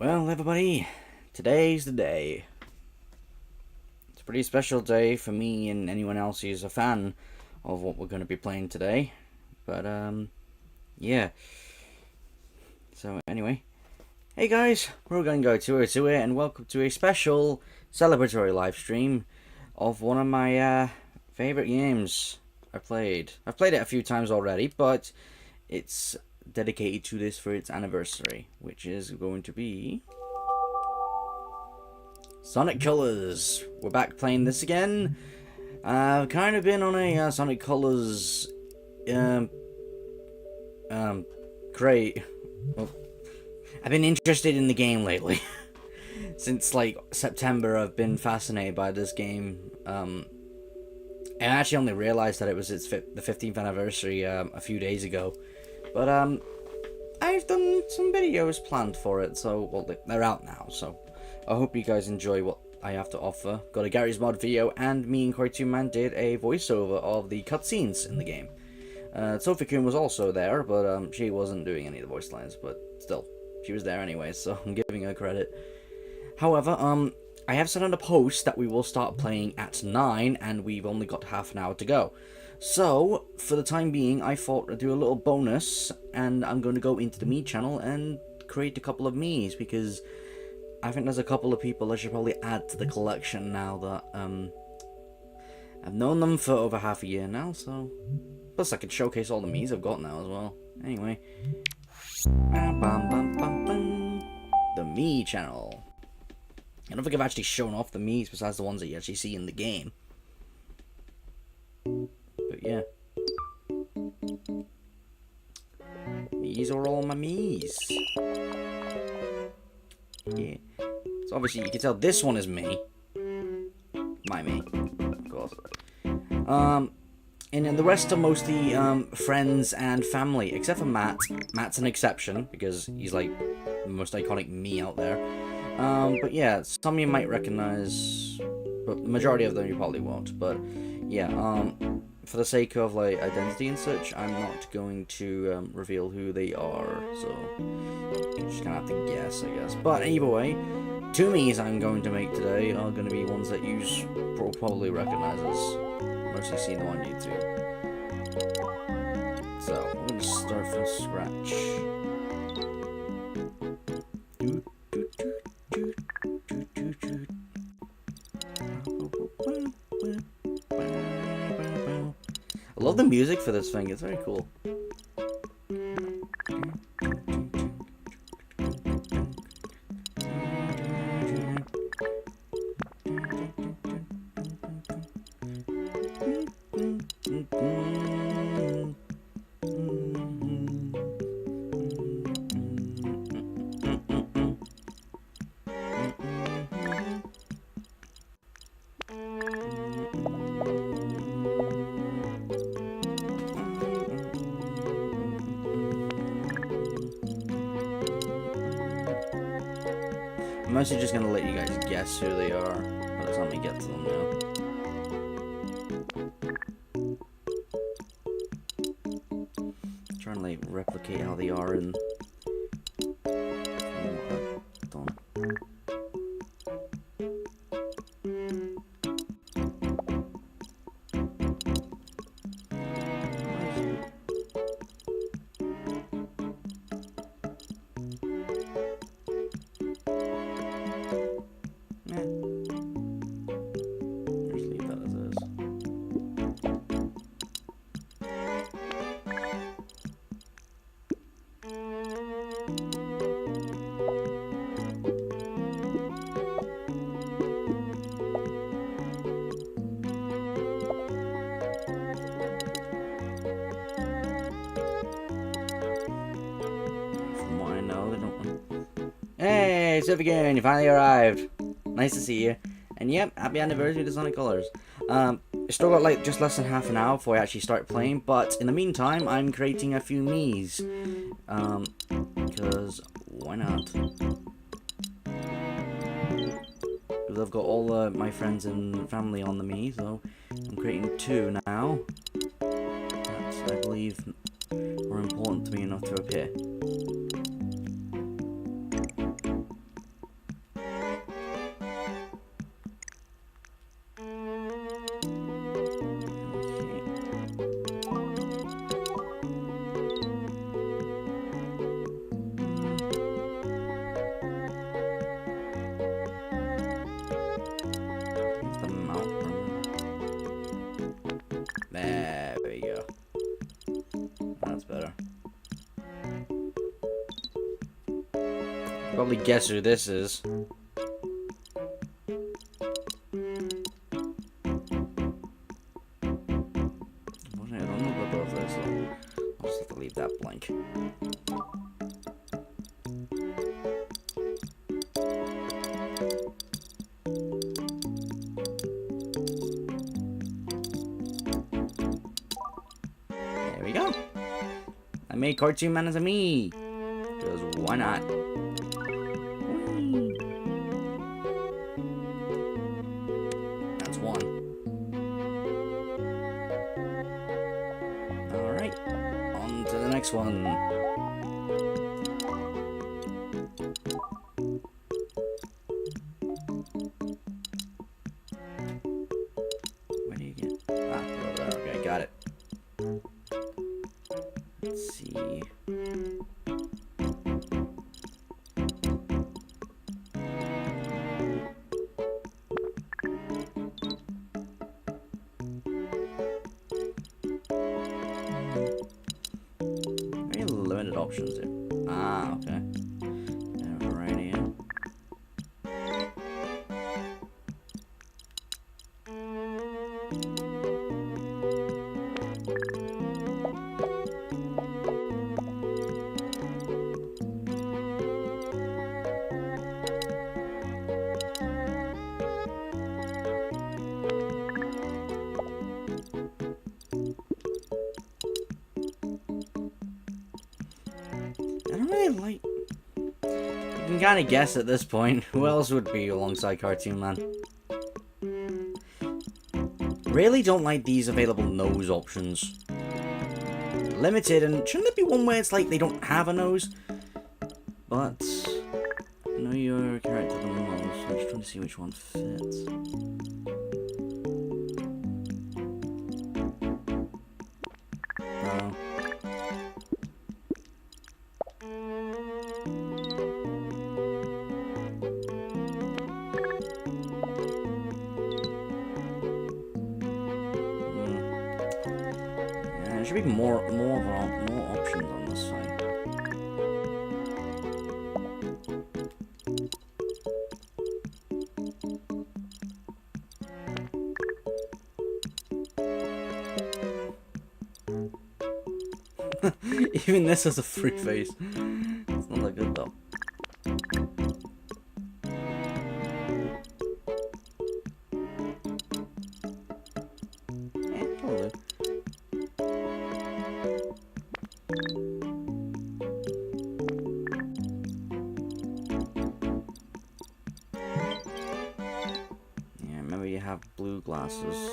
Well, everybody, today's the day. It's a pretty special day for me and anyone else who's a fan of what we're going to be playing today. But, yeah. So, anyway. Hey guys, ProGaming 202 here, and welcome to a special celebratory live stream of one of my, favourite games I've played. I've played it a few times already, but it's dedicated to this for its anniversary, which is going to be Sonic Colors. We're back playing this again. I've kind of been on a Sonic Colors great. Well, I've been interested in the game lately. Since like September, I've been fascinated by this game. And I actually only realized that it was the 15th anniversary a few days ago. But I've done some videos planned for it, so well they're out now. So I hope you guys enjoy what I have to offer. Got a Gary's Mod video, and me and Corey2Man did a voiceover of the cutscenes in the game. Sophie Kuhn was also there, but she wasn't doing any of the voice lines. But still, she was there anyway, so I'm giving her credit. However, I have set on a post that we will start playing at 9, and we've only got half an hour to go. So, for the time being, I thought I'd do a little bonus, and I'm going to go into the me channel and create a couple of me's, because I think there's a couple of people I should probably add to the collection now that, I've known them for over half a year now, so... Plus, I could showcase all the me's I've got now as well. Anyway. The me channel. I don't think I've actually shown off the me's besides the ones that you actually see in the game. But yeah. These are all my me's. Yeah. So obviously you can tell this one is me. My me, of course. And then the rest are mostly friends and family, except for Matt. Matt's an exception because he's like the most iconic me out there. But yeah, some you might recognize, but the majority of them you probably won't. But yeah, for the sake of like identity and such, I'm not going to reveal who they are. So you're just gonna have to guess, I guess. But either way, two me's I'm going to make today are going to be ones that you probably recognize as mostly seen them on YouTube. So I'm going to start from scratch. I love the music for this thing, it's very cool. I'm mostly just gonna let you guys guess who they are by the time we get to them now. Trying to like replicate how they are in what I've done. Hey, Sophie, you finally arrived. Nice to see you. And yep, happy anniversary to Sonic Colors. Still got like just less than half an hour before I actually start playing, but in the meantime, I'm creating a few me's. Because why not? Because I've got all my friends and family on the me, so I'm creating two now. That's, I believe, are important to me enough to appear. Probably guess who this is. I don't know about this, so I'll just have to leave that blank. There we go. I made Cartoon Man as a me. Because why not? Whee! That's one. Alright. On to the next one. Where do you get? Ah, over there. Okay, got it. Let's see. Very limited options here. Ah, okay. Right here. I don't really like... You can kind of guess at this point. Who else would be alongside Cartoon Man? Really don't like these available nose options. Limited, and shouldn't there be one where it's like they don't have a nose? But... I know your character the most. I'm just trying to see which one fits. No. There should be more options on this thing. Even this has a free face. It's not that good though. Yeah, totally. Yeah, remember you have blue glasses.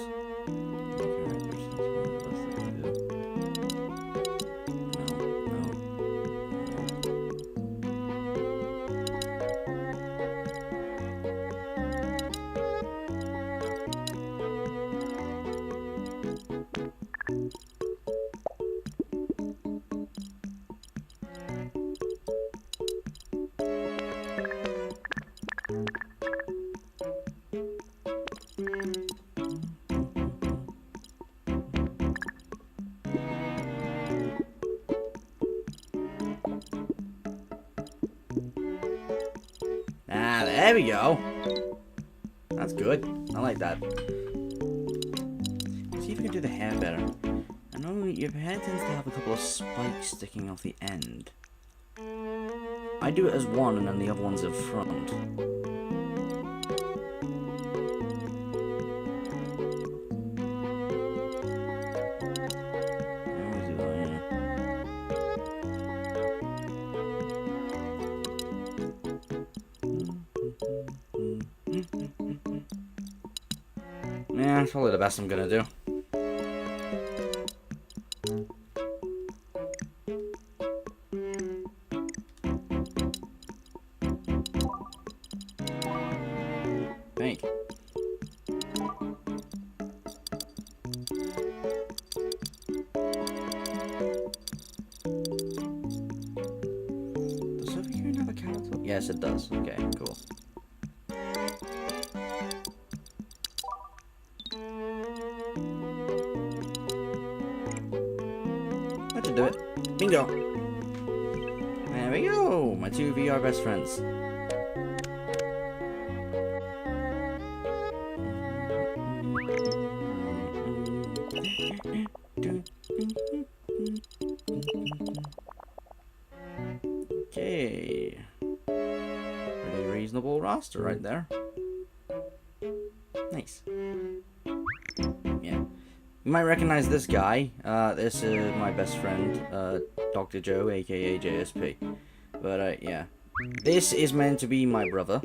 Ah, there we go. That's good. I like that. See if we can do the hair better. I know your hair tends to have a couple of spikes sticking off the end. I do it as one and then the other one's in front. Yeah, it's probably the best I'm gonna do. Think. Does over here have a carousel? Yes, it does. Okay, cool. That should do it. Bingo. There we go. My my two VR best friends. Okay. Pretty reasonable roster right there. Nice. Yeah. You might recognize this guy. This is my best friend, Dr. Joe, aka JSP. But, yeah. This is meant to be my brother.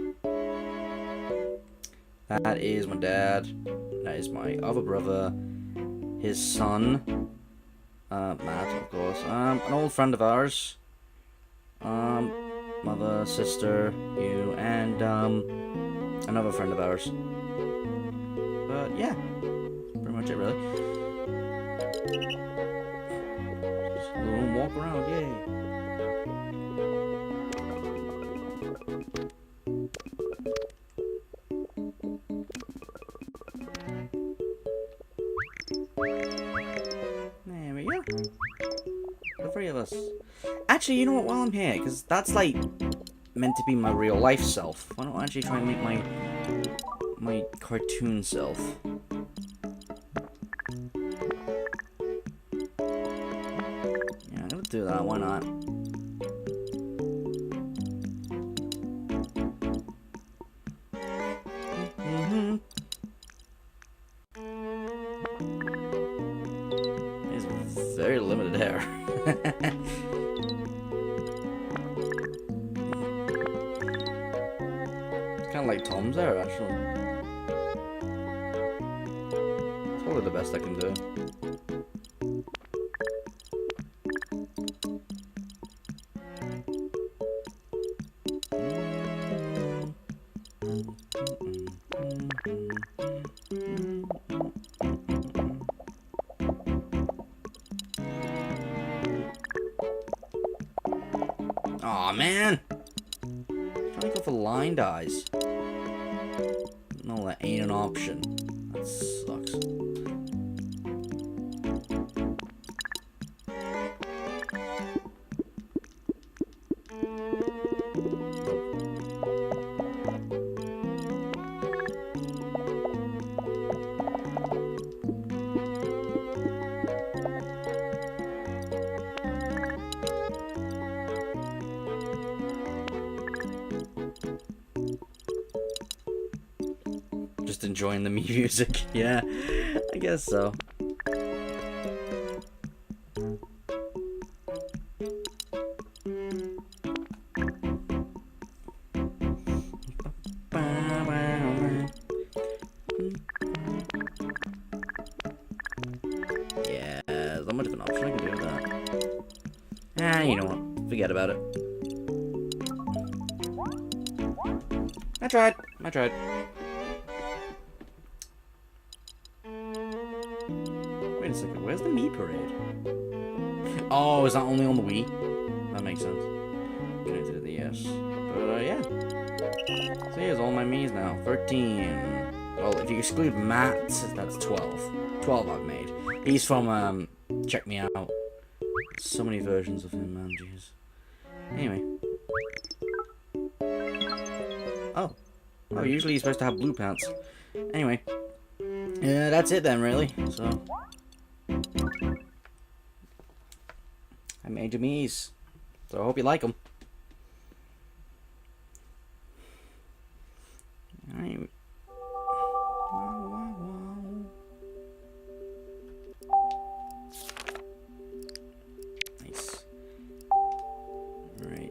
That is my dad. That is my other brother. His son. Matt, of course. An old friend of ours. Mother, sister, you, and, another friend of ours. But, yeah. Pretty much it, really. Just a little walk around, yay. There we go. The three of us. Actually, you know what, while I'm here, because that's, like, meant to be my real life self. Why don't I actually try and make my cartoon self? Yeah, I'm gonna do that, why not? It's very limited hair. Kind of like Tom's hair, actually. It's probably the best I can do. Aw, man! Trying to go for lined eyes. No, that ain't an option. That sucks. Just enjoying the music. Yeah, I guess so. Yeah, there's not much of an option I can do with that. Ah, you know what? Forget about it. I tried. Wait a second, where's the Mii parade? Oh, is that only on the Wii? That makes sense. Connected to the DS. But, yeah. So here's all my Miis now. 13. Well, if you exclude Matt, that's 12. 12 I've made. He's from, Check Me Out. So many versions of him, man, jeez. Anyway. Oh. Oh, usually he's supposed to have blue pants. Anyway. Yeah, that's it then, really. So. I made your Miis. So I hope you like them. Alright. Nice. Right.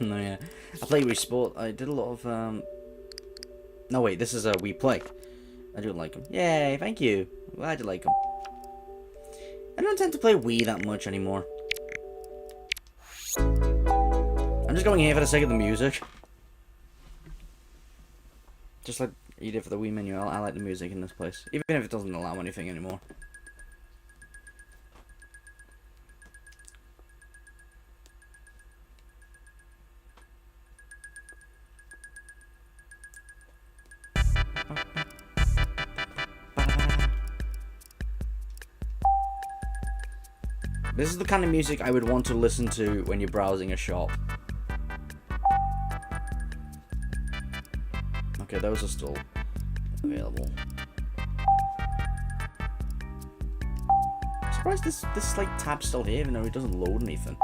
No, yeah. I play Wii Sport. I did a lot of, No, wait, this is a Wii Play. I do like them. Yay, thank you. I'm glad you like them. I don't tend to play Wii that much anymore. I'm just going here for the sake of the music. Just like you did for the Wii menu, I like the music in this place. Even if it doesn't allow anything anymore. This is the kind of music I would want to listen to when you're browsing a shop. Okay, those are still available. I'm surprised this like tab's still here, even though it doesn't load anything.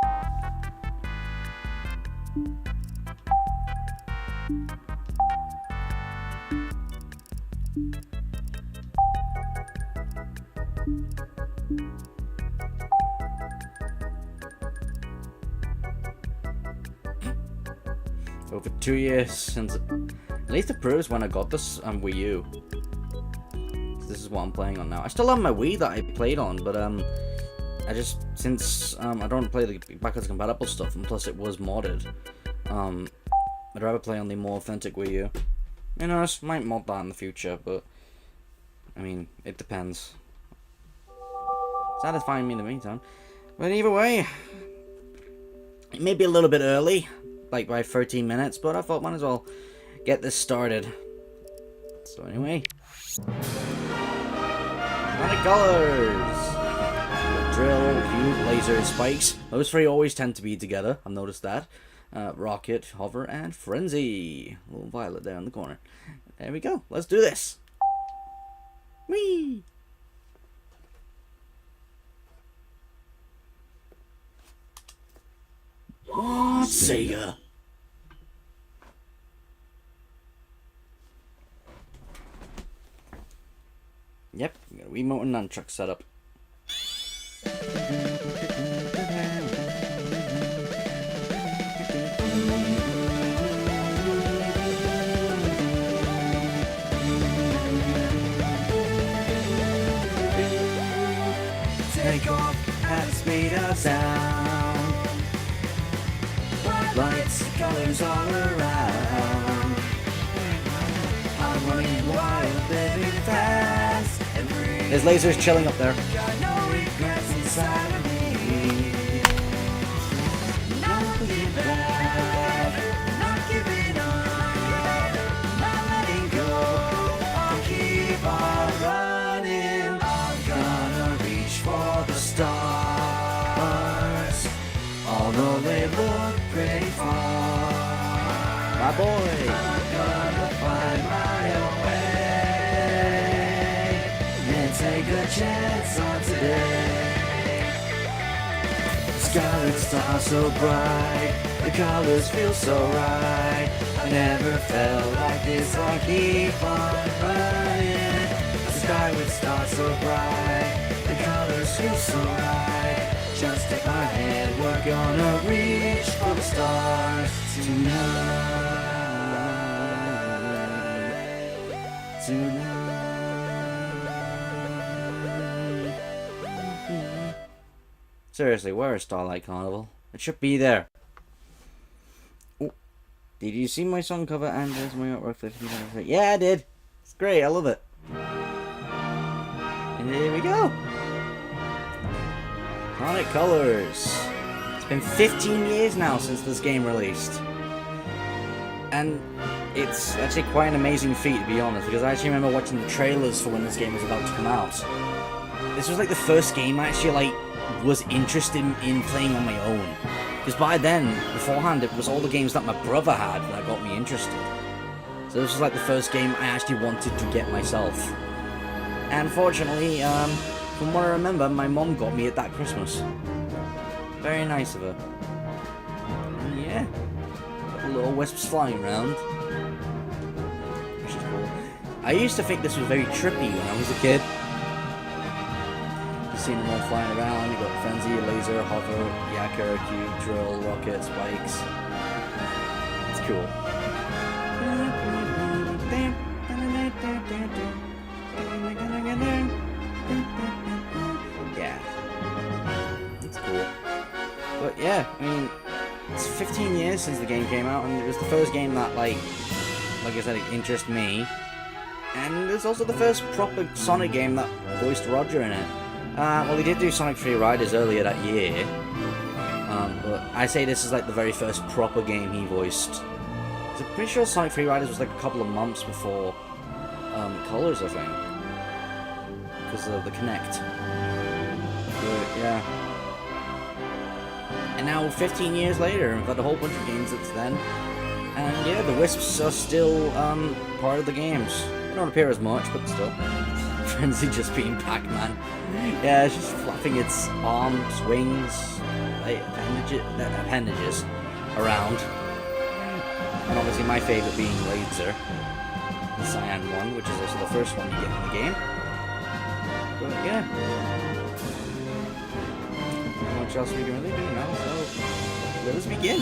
Over 2 years since at least the Pro is when I got this Wii U. So this is what I'm playing on now. I still have my Wii that I played on, but I just, since I don't play the backwards compatible stuff, and plus it was modded, I'd rather play on the more authentic Wii U. You know, I might mod that in the future, but I mean, it depends. Satisfying me in the meantime. But either way, it may be a little bit early, like by 13 minutes, but I thought might as well get this started. So anyway, Sonic colors, drill, cube, laser, spikes. Those three always tend to be together. I've noticed that. Rocket, hover, and frenzy. A little violet there in the corner. There we go. Let's do this. Whee! Oh, Sega. Yep, we got a Wiimote and nunchuck set up. Take off at the speed of sound. Bright lights, colors all around. I'm running wild, living fast. There's lasers chilling up there. Got no regrets inside of me. Not looking back, not giving up, not letting go. I'll keep on running. I'm gonna reach for the stars, although they look pretty far. My boy. I'm gonna find my own way. Take a chance on today. Scarlet star so bright, the colors feel so right. I never felt like this, I keep on running. The sky would start so bright, the colors feel so right. Just take my hand, we're gonna reach for the stars tonight. Tonight. Seriously, where is Starlight Carnival? It should be there. Ooh. Did you see my song cover and there's my artwork? Yeah, I did. It's great, I love it. And here we go. Sonic Colors. It's been 15 years now since this game released. And it's actually quite an amazing feat, to be honest, because I actually remember watching the trailers for when this game was about to come out. This was like the first game I actually was interested in playing on my own, because by then, beforehand, it was all the games that my brother had that got me interested. So this was like the first game I actually wanted to get myself. And fortunately, from what I remember, my mom got me it that Christmas. Very nice of her. And yeah, got the little wisps flying around, which is cool. I used to think this was very trippy when I was a kid. Seeing them all flying around. You got frenzy, laser, hover, yakka, cube, drill, rocket, spikes. It's cool. Yeah, it's cool. But yeah, I mean, it's 15 years since the game came out, and it was the first game that, like I said, it interested me. And it's also the first proper Sonic game that voiced Roger in it. Well, he did do Sonic 3 Riders earlier that year, but I say this is like the very first proper game he voiced. I'm pretty sure Sonic 3 Riders was like a couple of months before Colors, I think, because of the Kinect. But yeah, And now 15 years later, I've had a whole bunch of games since then. And yeah, the Wisps are still part of the games. They don't appear as much, but still. Frenzy just being Pac-Man. Yeah, it's just flapping its arms, wings, appendages around. And obviously my favourite being Laser, the cyan one, which is also the first one you get in the game. But yeah. Not much else we can really do now, so let us begin.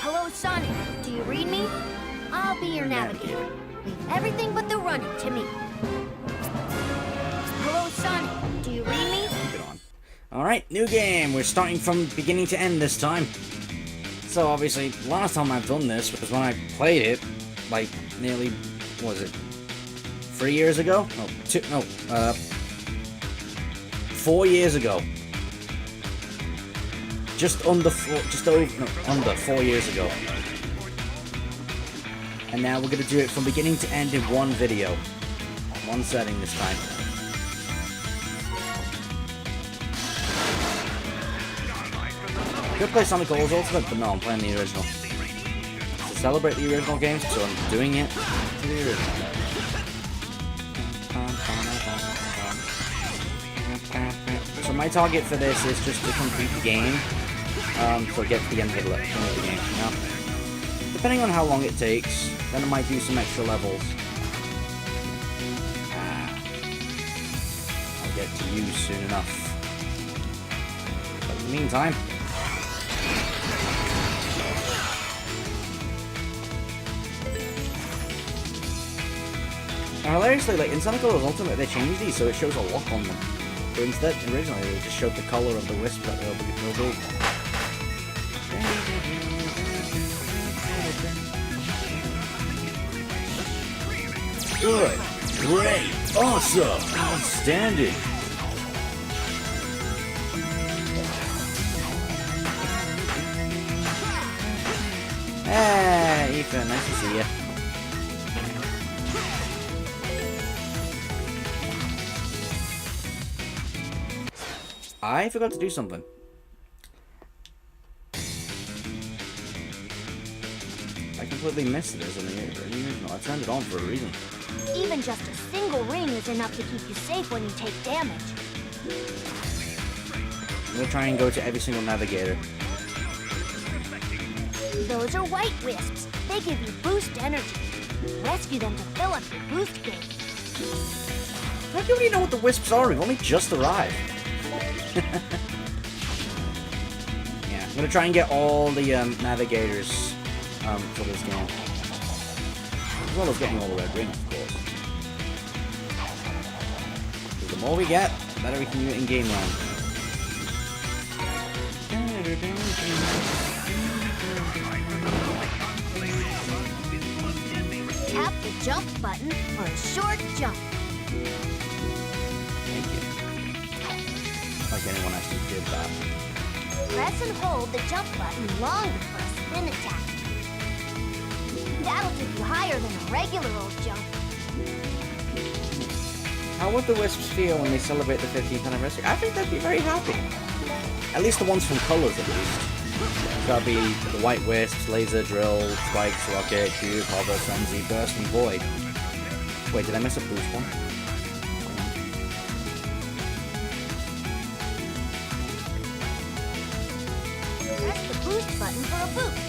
Hello, Sonic. Do you read me? I'll be your navigator. Leave everything but the running to me. Hello, Sonic. Do you read me? Keep it on. Alright, new game. We're starting from beginning to end this time. So obviously, last time I've done this was when I played it, like, nearly, what was it, 3 years ago? No, 4 years ago. Under 4 years ago. And now we're gonna do it from beginning to end in one video. One setting this time. Could play Sonic Colors Ultimate, but no, I'm playing the original. To celebrate the original games, so I'm doing it to the original. So my target for this is just to complete the game, so get to the end of the game, you know? Depending on how long it takes, then I might do some extra levels. I'll get to you soon enough. But in the meantime... Now, hilariously, like, in Sonic Colors Ultimate, they changed these so it shows a lock on them. But instead, originally, they just showed the color of the wisp that they'll be. Good, great, awesome, outstanding. Hey, Ethan, nice to see you. I forgot to do something. I completely missed this in the original. I turned it on for a reason. Even just a single ring is enough to keep you safe when you take damage. I'm gonna try and go to every single navigator. Those are white wisps. They give you boost energy. Rescue them to fill up your boost gauge. How do we know what the wisps are? We've only just arrived. Yeah, I'm gonna try and get all the navigators for this game. As well as getting all the red rings, of course. Because the more we get, the better we can do it in game run. Tap the jump button for a short jump. Thank you. Like anyone actually did that. Press and hold the jump button longer for a spin attack. That'll take you higher than a regular old jump. How would the Wisps feel when they celebrate the 15th anniversary? I think they'd be very happy. At least the ones from Colors, at least. So that'd be the White Wisps, Laser, Drill, Spikes, Rocket, Cube, Hover, Frenzy, Burst, and Void. Wait, did I miss a boost one? Press the boost button for a boost.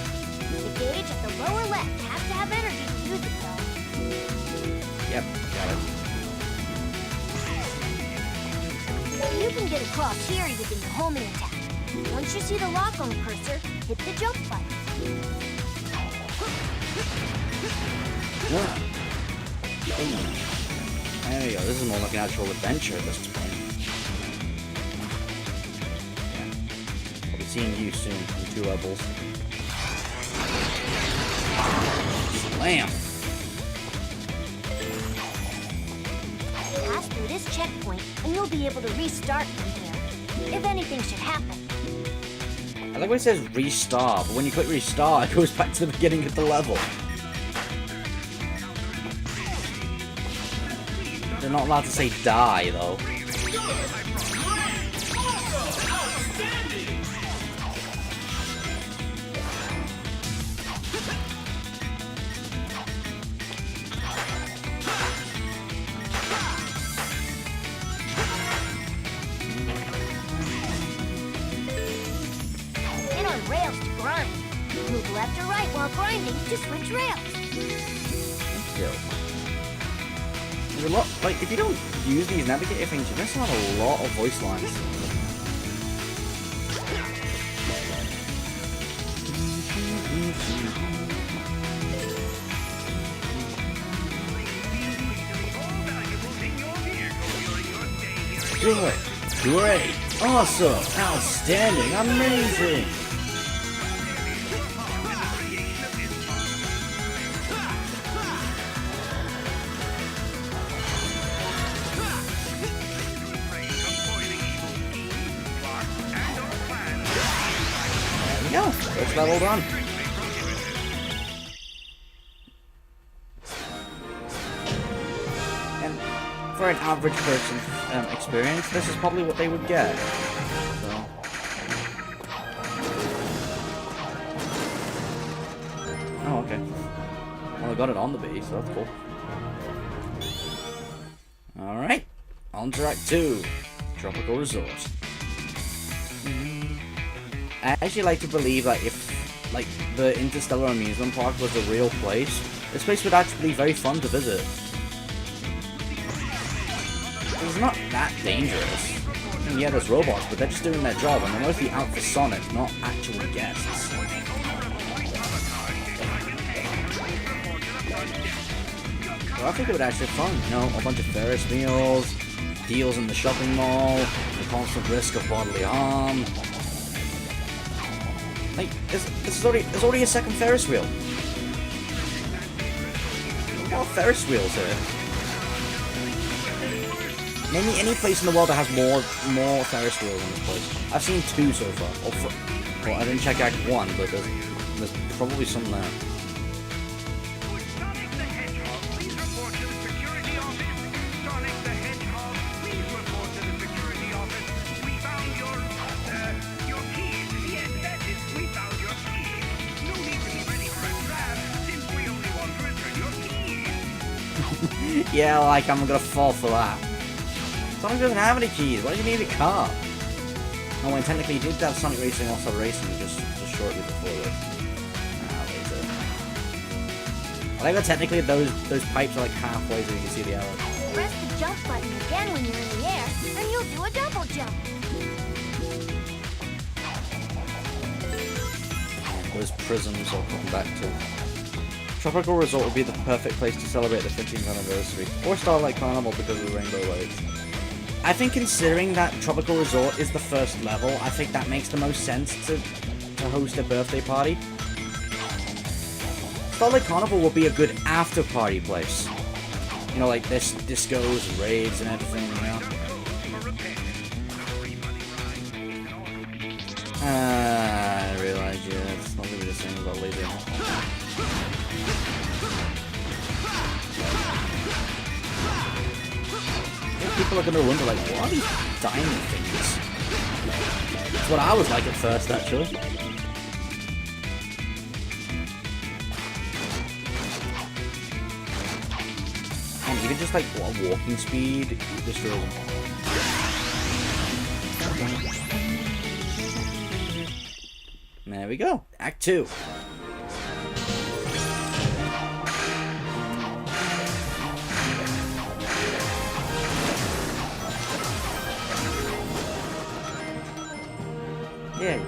The gauge at the lower left has to have energy to use it, though. Yep, got it. You can get across here using the homing attack. Once you see the lock-on cursor, hit the jump button. There you go, this is more like an actual adventure at this point. Yeah. I'll be seeing you soon in 2 levels. Slam! Pass through this checkpoint, and you'll be able to restart from here. If anything should happen. I like when it says restart, but when you click restart, it goes back to the beginning of the level. They're not allowed to say die, though. rails to grind. Move left or right while grinding to switch rails. There's a lot, like, if you don't use these navigator things, you miss out on a lot of voice lines. Good, great, awesome, outstanding, amazing. There we go, first level done. And for an average person experience, this is probably what they would get. So. Oh, okay. Well, I got it on the base, so that's cool. Alright, on to Act 2, Tropical Resort. I actually like to believe that if, like, the Interstellar Amusement Park was a real place, this place would actually be very fun to visit. It's not that dangerous. I mean, yeah, there's robots, but they're just doing their job, and they're mostly out for Sonic, not actual guests. So I think it would actually be fun, you know, a bunch of Ferris wheels, deals in the shopping mall, the constant risk of bodily harm. Like, there's already a second Ferris wheel. Look at all Ferris wheels here. Name me any place in the world that has more Ferris wheels in this place. I've seen 2 so far. Well, I didn't check Act 1, but there's probably some there. Yeah, like, I'm gonna fall for that. Sonic doesn't have any keys. Why do you need a car? Oh, when technically you did have Sonic Racing also racing just shortly before this. Later. I like that technically those pipes are like halfway so you can see the arrow. Press the jump button again when you're in the air, and you'll do a double jump. Those prisms I'll come back to. Tropical Resort would be the perfect place to celebrate the 15th anniversary, or Starlight Carnival because of the rainbow lights. I think considering that Tropical Resort is the first level, I think that makes the most sense to host a birthday party. Starlight Carnival will be a good after-party place. You know, like this discos and raves and everything, you know? I realize, yeah, it's not really the same about laser. People are gonna wonder, like, what are these diamond things? That's what I was like at first, actually. And even just like walking speed destroys them. There we go. Act 2. Yay.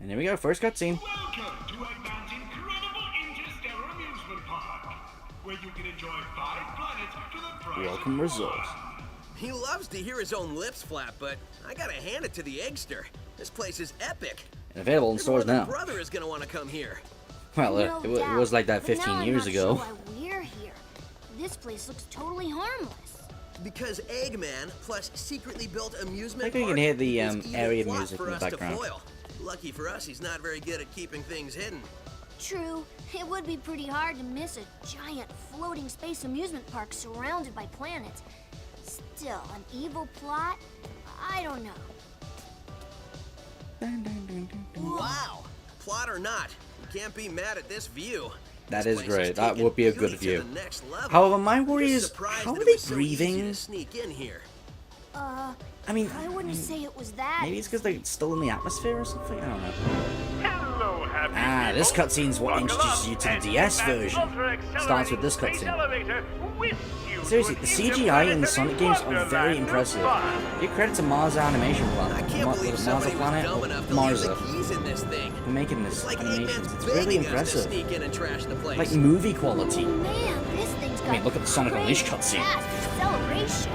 And here we go, first cutscene. Welcome to Eggman's incredible interstellar amusement park, where you can enjoy 5 planets to the price Welcome of Resort. 1. He loves to hear his own lips flap, but I gotta hand it to the Eggster. This place is epic. And available in stores Everyone now. and brother is gonna want to come here. Well, No it doubt, was like that but now 15 I'm years not ago. sure why we're here. This place looks totally harmless. Because Eggman plus secretly built amusement I think you park can hear the is evil area plot music for in the us to background. foil. Lucky for us, he's not very good at keeping things hidden. True, it would be pretty hard to miss a giant floating space amusement park surrounded by planets. Still, an evil plot? I don't know. Wow! Plot or not, you can't be mad at this view. That This is place great. That taken would be a beauty good to view. the next level. However, my worry Just is, surprised how that are it they was so easy breathing? to sneak in here. I mean, I wouldn't say it was that. maybe it's because they're still in the atmosphere or something? I don't know. Hello, happy This people. cutscene's what Buckle introduces up you to the and DS get that version. ultra-accelerating Starts with this space cutscene. elevator with you Seriously, to the an CGI in the Sonic games are wonderland very of impressive. fun. Give credit to Mars Animation I Planet. can't believe somebody was Planet dumb or enough to leave Marza the keys in this thing. for making this It's like animations. Eggman's It's really begging us to impressive. sneak in and trash the place. Like movie quality. Man, this thing's got I mean, look at the Sonic Unleashed crazy cutscene. fast acceleration.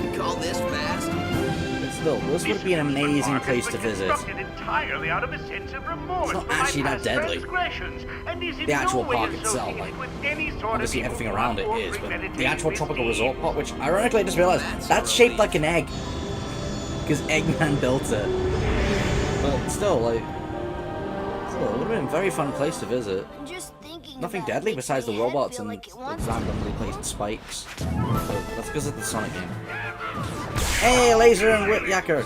You call this fast? But still, this would be an amazing place to visit. Entirely out of a sense of remorse It's not for my actually that past deadly. transgressions, and is in The actual no way park itself, associated like, with any sort of obviously evil everything around it or is, but the premeditated actual tropical misdeed. resort part, which ironically I just realized, that's shaped like an egg. Because Eggman built it. But still, like, it would have been a very fun place to visit. Just thinking Nothing about it deadly makes besides my the head robots feel and like it the wants to randomly blow. placed spikes. So that's because of the Sonic game. Hey, Laser and Whip Yacker!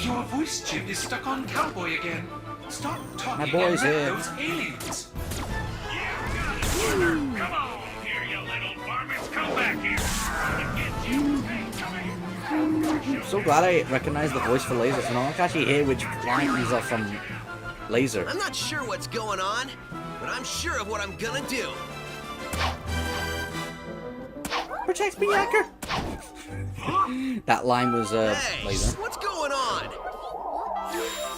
Your voice chip is stuck on Cowboy again. Stop talking My boy's and let here. those aliens. Come on, here, you little varmints. Come back here. I'm so glad I recognized the voice for Laser, so now I can actually hear which line these are from Laser. I'm not sure what's going on, but I'm sure of what I'm gonna do. Protect me, Yacker! That line was, Hey, Laser. what's going on?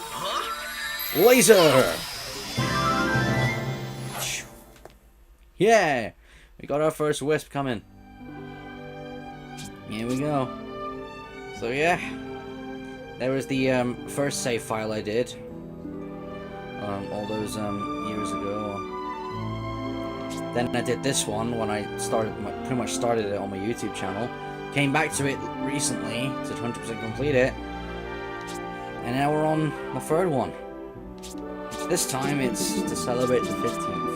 Huh? Laser! Yeah! We got our first wisp coming. Here we go. So yeah. There was the first save file I did. All those years ago. Then I did this one when I pretty much started it on my YouTube channel. Came back to it recently to 100% complete it. And now we're on the third one. Which this time it's to celebrate the 15th.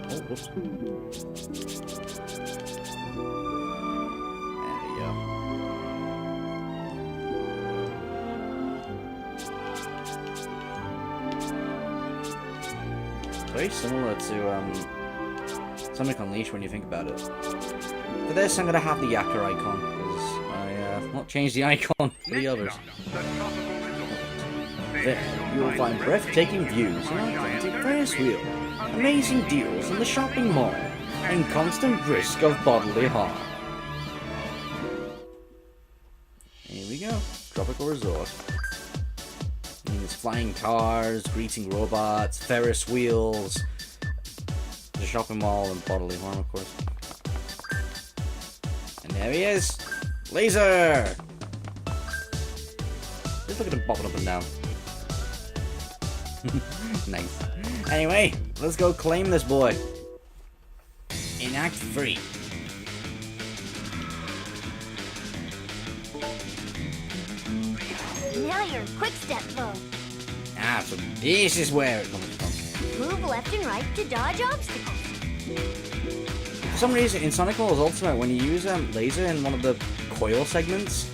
Oh, whoops. There we go. Very similar to Sonic Unleashed when you think about it. For this, I'm gonna have the Yacker icon because I not changed the icon for the others. There, you will find breathtaking views, an authentic Ferris wheel, amazing deals in the shopping mall, and constant risk of bodily harm. Here we go, Tropical Resort. There's flying cars, greeting robots, Ferris wheels, the shopping mall, and bodily harm, of course. And there he is, Laser! Just look at him bopping up and down. Nice. Anyway, let's go claim this boy. In Act 3. Now you're in quick step mode. Ah, so this is where it comes from. Move left and right to dodge obstacles. For some reason, in Sonic Bros. Ultimate, when you use Laser in one of the coil segments,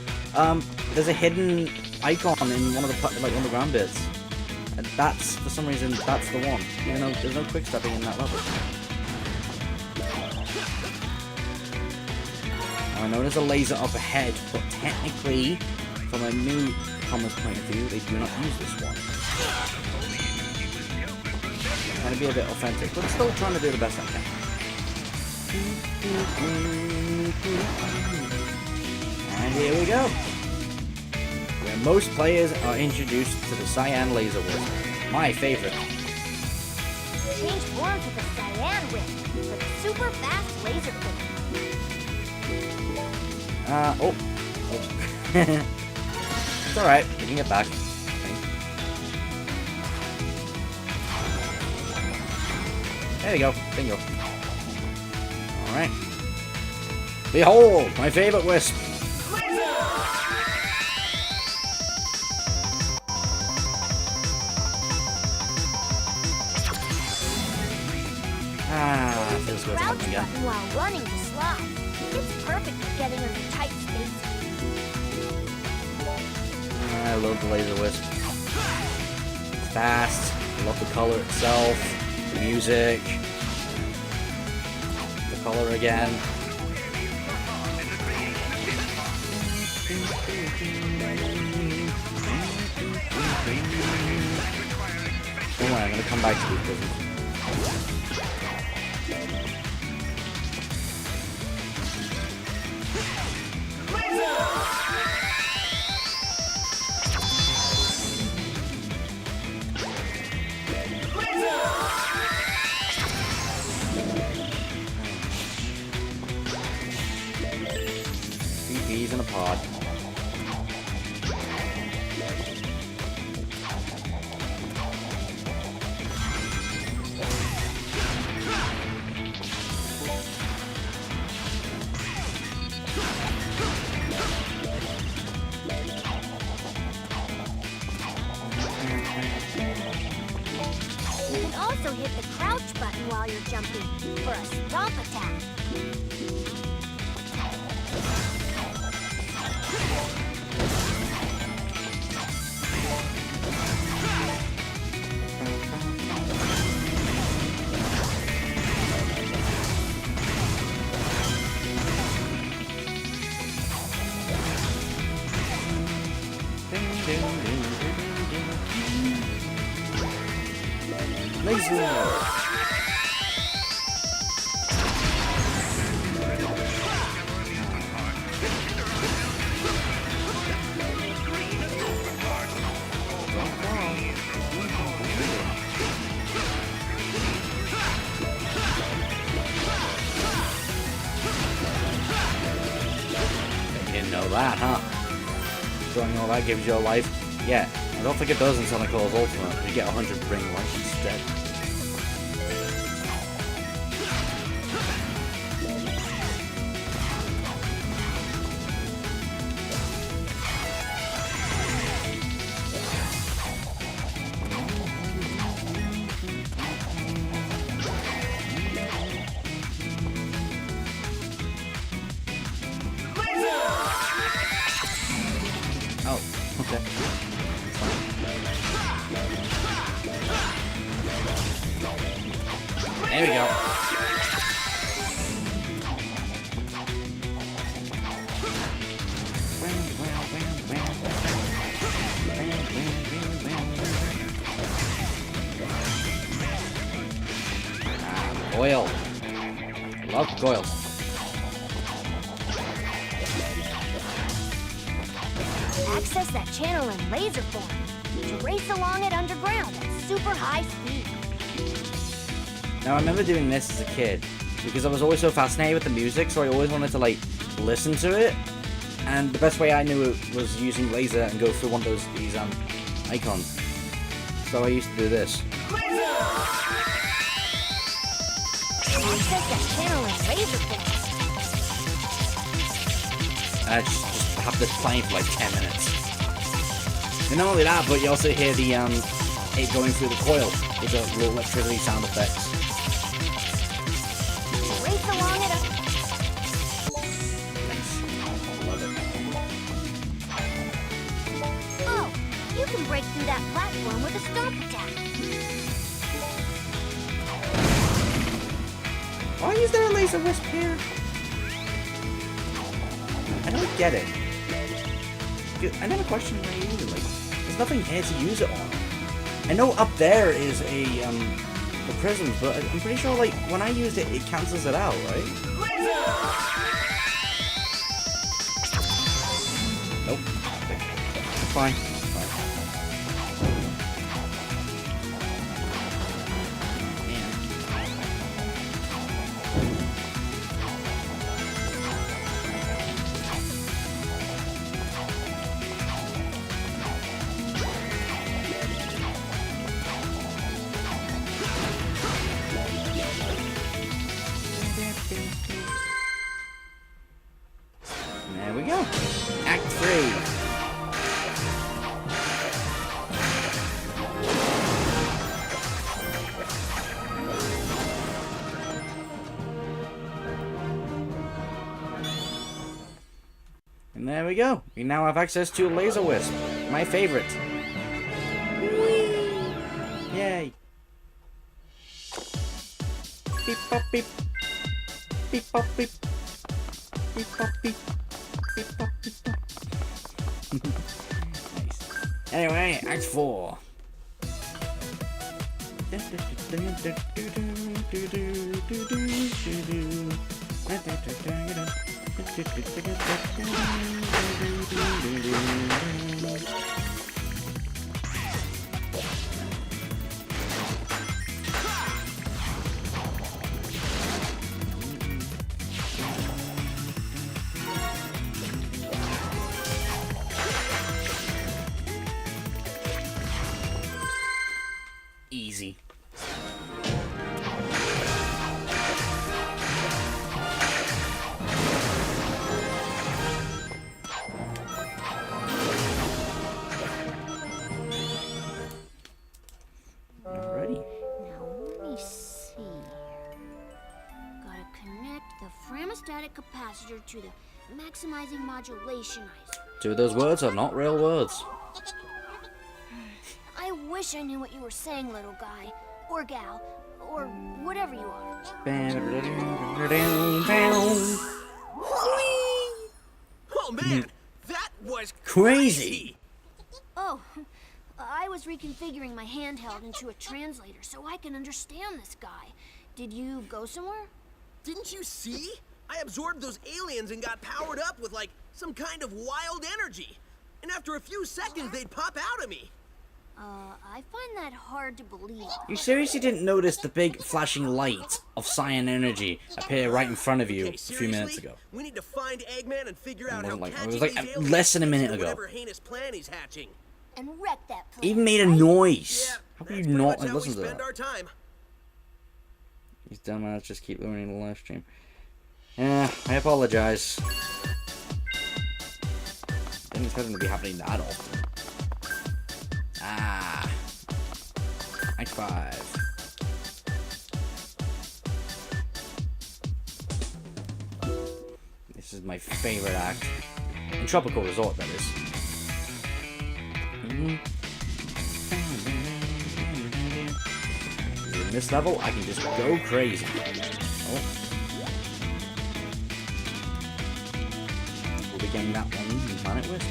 there's a hidden icon in one of the one of the ground bits. And that's, for some reason, that's the one. Even though there's no quick stepping in that level. Now, I know there's a laser up ahead, but technically, from a newcomer's point of view, they do not use this one. Trying to be a bit authentic, but still trying to do the best I can. And here we go. Where most players are introduced to the Cyan Laser Wisp. My favorite. Change form to the Cyan Wisp with a super fast laser clip. Oh. It's alright, we can get back. There we go, bingo. Alright. Behold, my favorite wisp. Ah, feels good to Crouch happen again. button while running the slide. It's perfect for getting under tight spaces. I love the laser wisp. It's fast. I love the color itself. The music. The color again. Don't worry, I'm gonna come back to these prisons. Three bees in a pod. You can also hit the crouch button while you're jumping for a stomp attack. Laser! You didn't know that, huh? Throwing all that gives you a life. Yeah, I don't think it does in Sonic Claw's Ultimate. You get 100 ring life instead. Oh, okay. There we go. Oil. Love oil. Access that channel in laser form to race along it underground at super high speed. Now I remember doing this as a kid because I was always so fascinated with the music, so I always wanted to like listen to it. And the best way I knew it was using laser and go through one of these icons. So I used to do this. Access that channel in laser form. I just have this playing for like 10 minutes. And not only that, but you also hear the it going through the coil with the little electricity sound effects. Race along it. Nice. Love it. Oh, you can break through that platform with a stomp attack. Why is there a laser wisp here? I don't get it. I never questioned why you use it. Like, there's nothing here to use it on. I know up there is a the prisms, but I'm pretty sure like when I used it, it cancels it out, right? Nope. It's fine. It's fine. There we go. Act 3. And there we go. We now have access to a laser wisp. My favorite. Whee! Yay. Beep pop beep. Beep pop beep. Beep pop beep. Beep pop beep pop. Nice. Anyway, Act 4. Easy. Alrighty. Now, let me see. Gotta connect the framostatic capacitor to the maximizing modulation isotope. Two of those words are not real words. I wish I knew what you were saying, little guy. Or gal. Or whatever you are. Oh man, that was Crazy. Oh, I was reconfiguring my handheld into a translator so I can understand this guy. Did you go somewhere? Didn't you see? I absorbed those aliens and got powered up with like some kind of wild energy. And after a few seconds, they'd pop out of me. I find that hard to believe. You seriously didn't notice the big flashing light of cyan energy appear right in front of you Okay, a few minutes ago? We need to find Eggman and figure out how It catching was like these aliens less than a minute fits into ago. whatever heinous plan he's hatching. And wreck that place. Even made a noise. Yeah, How can that's you pretty not much how we listen to spend that? our time. These dumbass just keep ruining the live stream. Yeah, I apologize. Didn't expect them to be happening that often. Ah. Act 5. This is my favorite act. In Tropical Resort, that is. In this level, I can just go crazy. Oh. We'll be getting that one in Planet Wisp.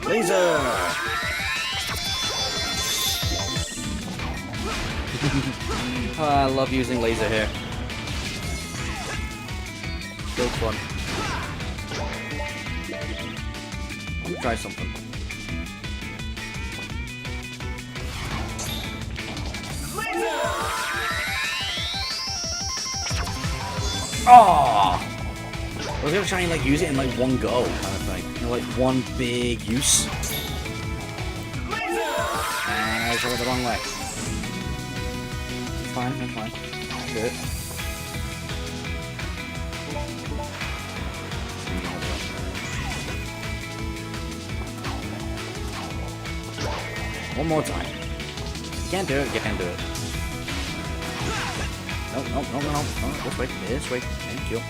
Laser! Oh, I love using laser here. So fun. Let me try something. Oh! I was gonna try and like use it in like one go, kind of thing. You know, like one big use. And I was going the wrong way. It's fine, it's fine. Good. One more time. You can't do it, you can do it. No, no, no, no, no, no, this way, this way. Thank you.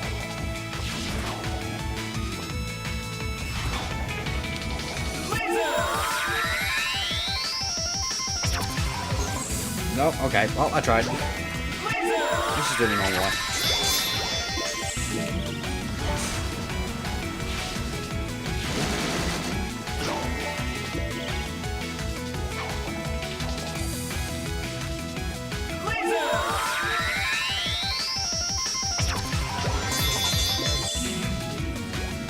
No, okay, well, I tried. This is doing the normal way.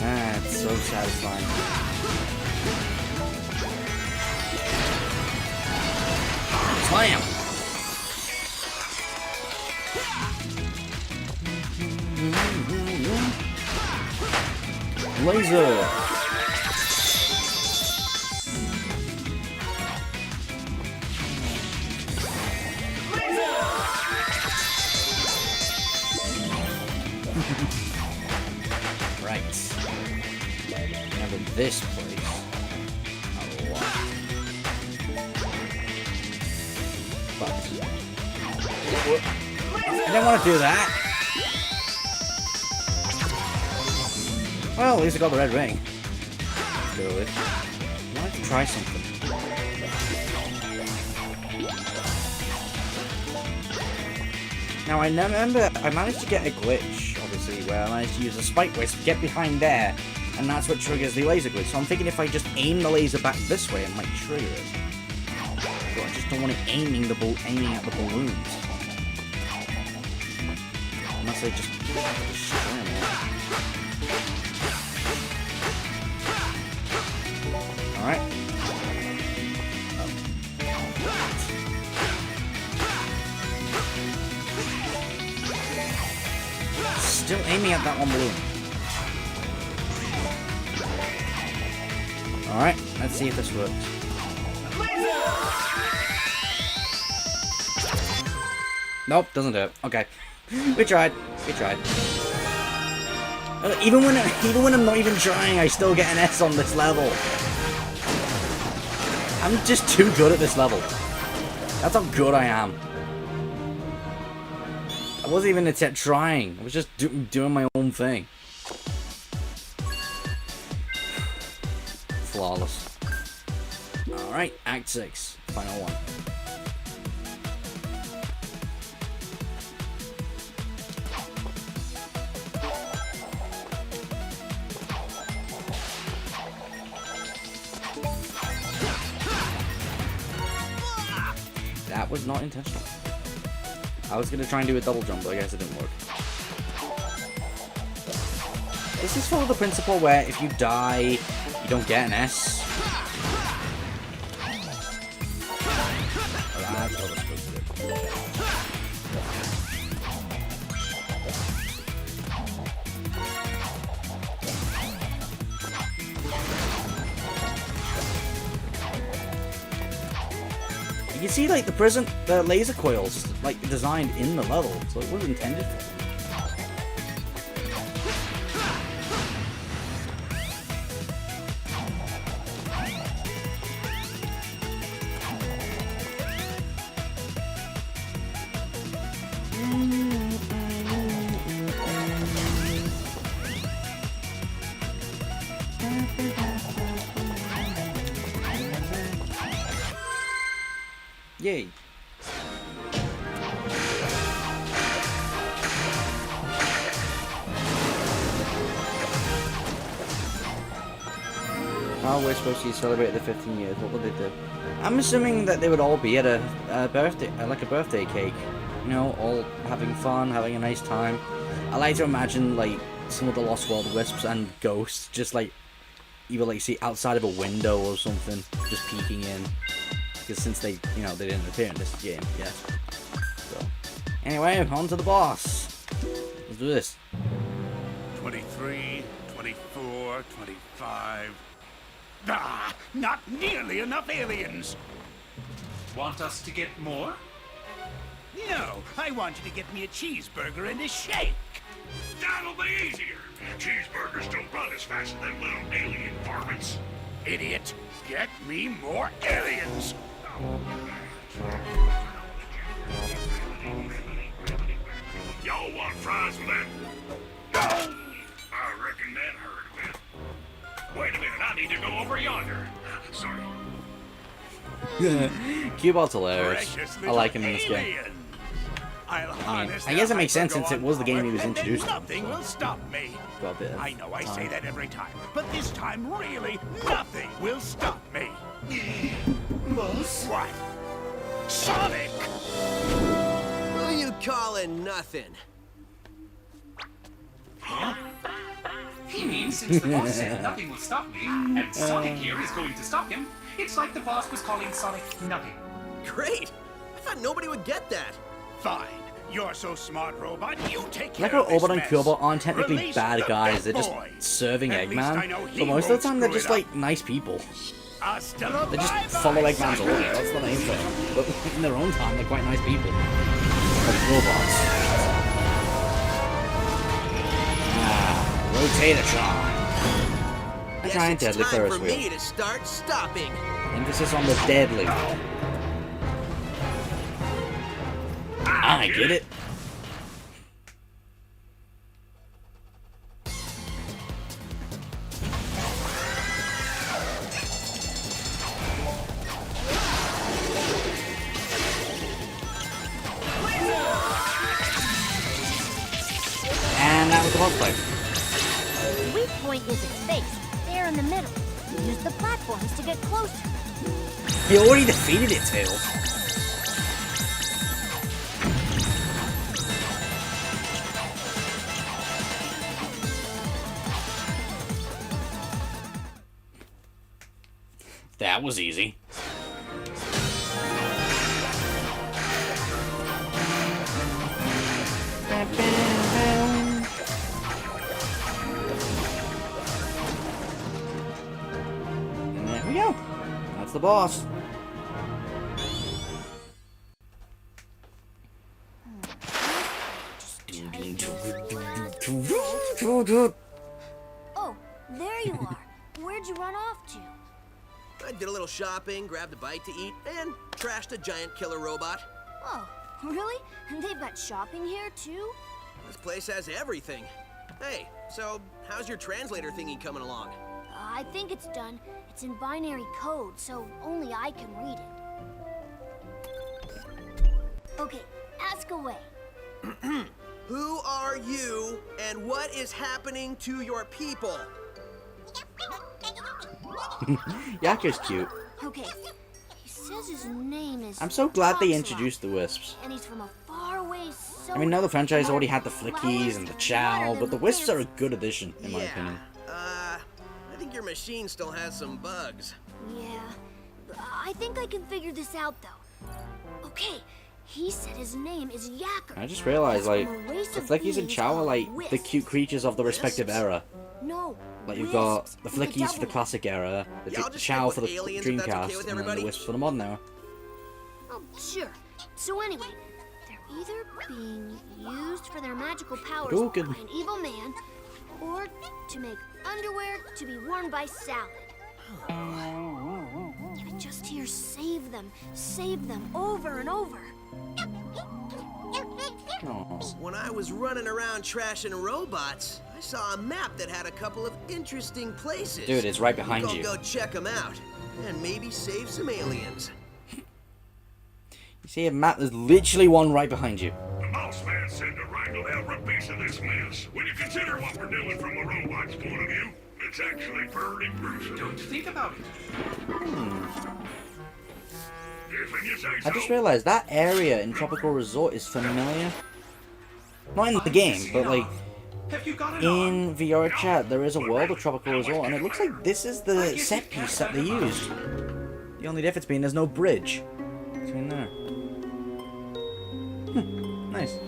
That's so satisfying. Slam! Laser! Right. Now in this place. A lot. But I didn't want to do that. Well, at least I got the red ring. early. I wanted to try something. Now, I remember I managed to get a glitch, obviously, where I managed to use a spike wisp, get behind there, and that's what triggers the laser glitch. So I'm thinking if I just aim the laser back this way, it might trigger it. But I just don't want it aiming at the balloons. Unless I just destroy them all. Alright. Still aiming at that one balloon. Alright, let's see if this works. Nope, doesn't do it. Okay. We tried. We tried. Even when I'm not even trying, I still get an S on this level. I'm just too good at this level. That's how good I am. I wasn't even trying. I was just doing my own thing. Flawless. Alright, Act 6. Final one. That was not intentional. I was gonna try and do a double jump, but I guess it didn't work. This is follow the principle where if you die, you don't get an S. Well, that's what I was supposed to do. You can see, like, the laser coils, like, designed in the level, so it was intended for. Yay. How we're supposed to celebrate the 15 years? What would they do? I'm assuming that they would all be at a birthday, like a birthday cake. You know, all having fun, having a nice time. I like to imagine, like, some of the Lost World wisps and ghosts just, like, either, like, see outside of a window or something, just peeking in. Because since they, you know, they didn't appear in this game yet. So, anyway, on to the boss. Let's do this. 23, 24, 25. Ah, not nearly enough aliens. Want us to get more? No, I want you to get me a cheeseburger and a shake. That'll be easier. Cheeseburgers don't run as fast as them little alien varmints. Idiot, get me more aliens. Y'all want fries with that? No! I reckon that hurt a bit. Wait a minute, I need to go over yonder. Sorry. Cubot's hilarious. I like him in this game. I guess it makes sense since it was the game he was introduced to. Nothing will stop me. Got a bit of I know I time. say that every time, but this time really, nothing will stop me. Boss? What? Sonic! Who you calling nothing? He means since the boss said nothing will stop me, and Sonic here is going to stop him, it's like the boss was calling Sonic nothing. Great! I thought nobody would get that. Fine. You're so smart, robot. You take care Like how of this Obert and mess. Cubot aren't technically Release bad the guys, big they're just boy. serving At least I Eggman. know he But most of the won't time they're screw just it up. like nice people. Hasta la They just bye-bye, follow Eggman's sucker. order, that's the name for them. But in their own time, they're quite nice people. Like robots. Rotatotron. A Guess giant it's deadly time Ferris for wheel. me to start stopping. Emphasis on the deadly. I get it. in the middle. Use the platforms to get closer. He already defeated it, Tails. That was easy. And there we go. That's the boss. Oh, there you are. Where'd you run off to? I did a little shopping, grabbed a bite to eat, and trashed a giant killer robot. Oh, really? And they've got shopping here, too? This place has everything. Hey, so how's your translator thingy coming along? I think it's done. It's in binary code, so only I can read it. Okay, ask away. Who are you, and what is happening to your people? Yakker's cute. Okay, he says his name is... I'm so glad they Ocelot, introduced the Wisps. and he's from a faraway so... I mean, now the franchise already had the Flickies and the Chow, but the Wisps are a good addition, in my opinion. I think your machine still has some bugs. Yeah, I think I can figure this out, though. Okay, he said his name is Yacker. I just realized, like, From a race the of Flickies and beings Chow are called like the wisps. cute creatures of the respective era. No, Like, you've got wisps the with a Flickies for the W. classic era, the Yeah, I'll just Chow stick for with the aliens if that's okay Dreamcast, with and then the everybody. Wisps for the modern era. Oh, sure. So anyway, they're either being used for their magical powers Hadouken. by an evil man, or to make underwear to be worn by Salad. I just hear save them, over and over. Aw. When I was running around trashing robots, I saw a map that had a couple of interesting places. Dude, it's right behind We'll you. go check them out, and maybe save some aliens. You see a map, there's literally one right behind you. The boss man said to wrangle every piece of this mess. When you consider what we're doing from a robot's point of view, it's actually pretty gruesome. Don't think about it. If you say I just so. realized that area in Tropical Resort is familiar. Not in the game, but like Have you got it in VR chat, there is a world of Tropical Resort, and it looks like this is the set piece that they used. The only difference being there's no bridge between there. Nice.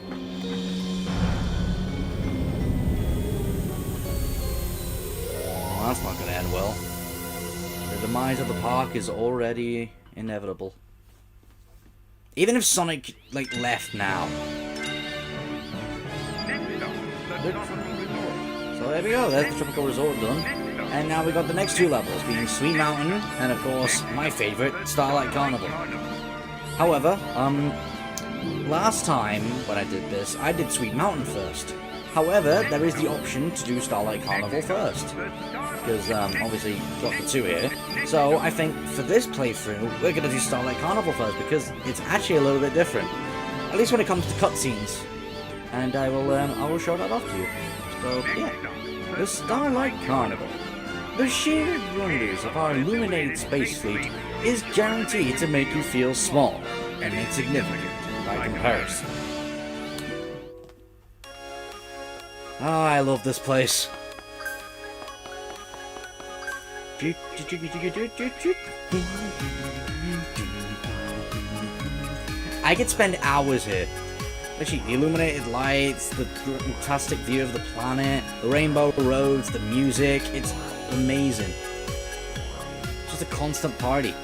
Well, that's not gonna end well. The demise of the park is already inevitable. Even if Sonic, like, left now. So there we go, there's the Tropical Resort done. And now we got the next two levels, being Sweet Mountain, and of course, my favorite, Starlight Carnival. However, last time when I did this, I did Sweet Mountain first. However, there is the option to do Starlight Carnival first. Because, obviously, got the two here. So, I think for this playthrough, we're going to do Starlight Carnival first, because it's actually a little bit different. At least when it comes to cutscenes. And I will show that off to you. So, yeah. The Starlight Carnival. The sheer wonders of our illuminated space fleet is guaranteed to make you feel small and insignificant by comparison. Oh, I love this place. I could spend hours here. Actually, the illuminated lights, the fantastic view of the planet, the rainbow roads, the music, it's amazing. It's just a constant party.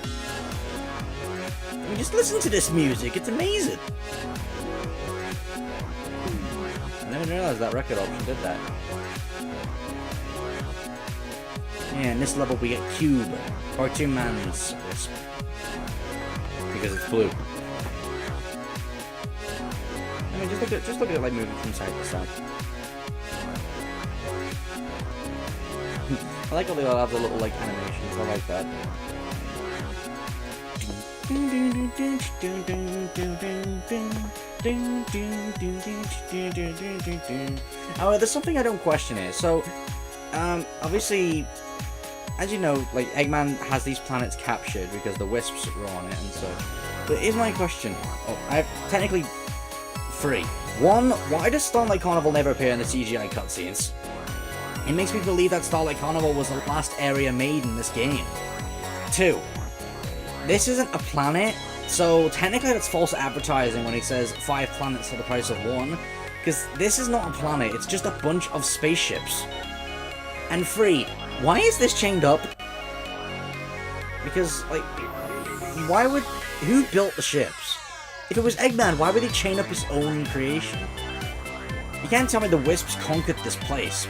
I mean, just listen to this music, it's amazing. I never realized that record option did that. Yeah, in this level we get Cube, Cartoon Man's Wisp. Because it's blue. I mean, just look at it like moving from side to side. I like how they all have the little like animations. I like that. Oh, there's something I don't question here. So, obviously, as you know, like, Eggman has these planets captured because the Wisps were on it and so. But here's my question. Oh, I have technically 3. 1, why does Starlight Carnival never appear in the CGI cutscenes? It makes me believe that Starlight Carnival was the last area made in this game. 2, this isn't a planet, so technically that's false advertising when he says 5 planets for the price of 1, because this is not a planet, it's just a bunch of spaceships. And 3, why is this chained up? Because, like, who built the ships? If it was Eggman, why would he chain up his own creation? You can't tell me the Wisps conquered this place.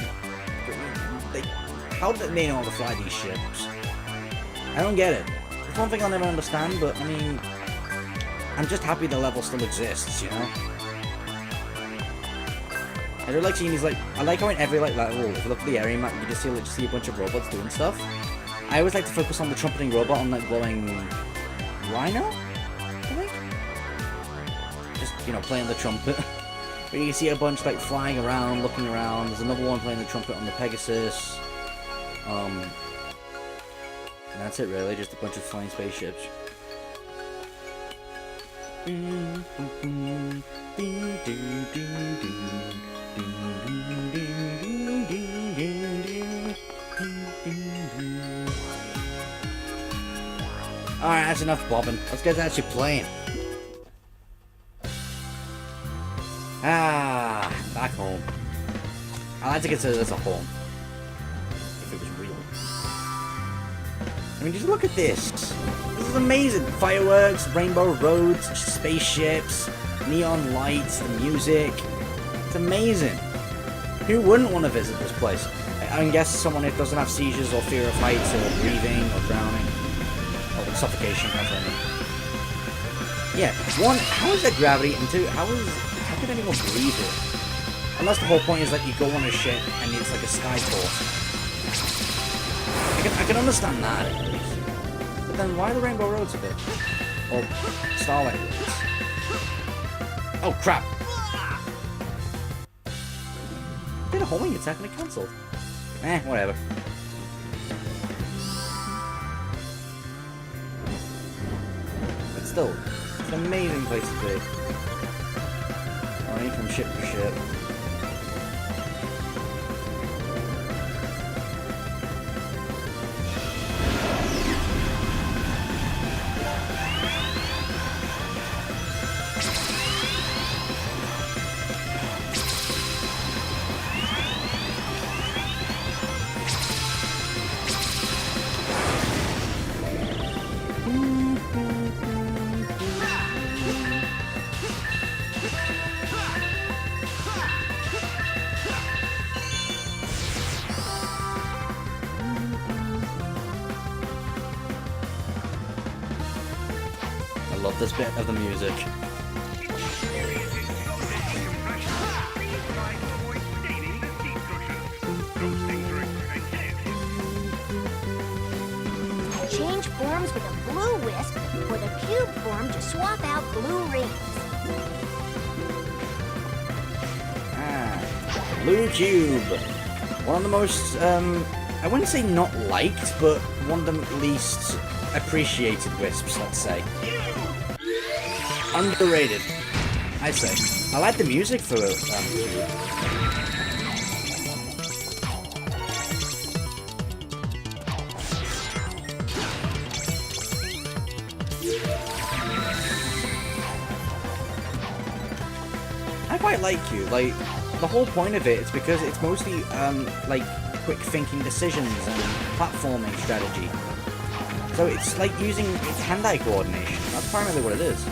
How did they know how to fly these ships? I don't get it. It's one thing I'll never understand, but, I mean, I'm just happy the level still exists, you know? I really like seeing these, like, I like how in every, like, level, if you look at the area map, you just see a bunch of robots doing stuff. I always like to focus on the trumpeting robot on, like, glowing rhino, I think? Just, you know, playing the trumpet. But you see a bunch, like, flying around, looking around. There's another one playing the trumpet on the Pegasus. And that's it, really, just a bunch of flying spaceships. Alright, that's enough bobbing. Let's get to actually playing. Ah, back home. I like to consider this a home. If it was real. I mean, just look at this. This is amazing. Fireworks, rainbow roads, spaceships, neon lights, the music. It's amazing. Who wouldn't want to visit this place? I guess someone who doesn't have seizures or fear of heights or breathing or drowning. Or suffocation, that's what I mean. Yeah, 1, how is there gravity? And 2, how could anyone breathe it? Unless the whole point is that you go on a ship and it's like a sky force. I can understand that at least. But then why the rainbow roads a bit? Or starlight roads? Oh crap! Did a homing attack and it cancelled. Whatever. But still, it's an amazing place to be. Running from ship to ship. I love this bit of the music. Change forms with a blue wisp or the cube form to swap out blue rings. Blue Cube. One of the most, I wouldn't say not liked, but one of the least appreciated wisps, let's say. Underrated, I'd say. I like the music for it. I quite like you. Like, the whole point of it is because it's mostly, like, quick thinking decisions and platforming strategy. So it's like using hand-eye coordination. That's primarily what it is.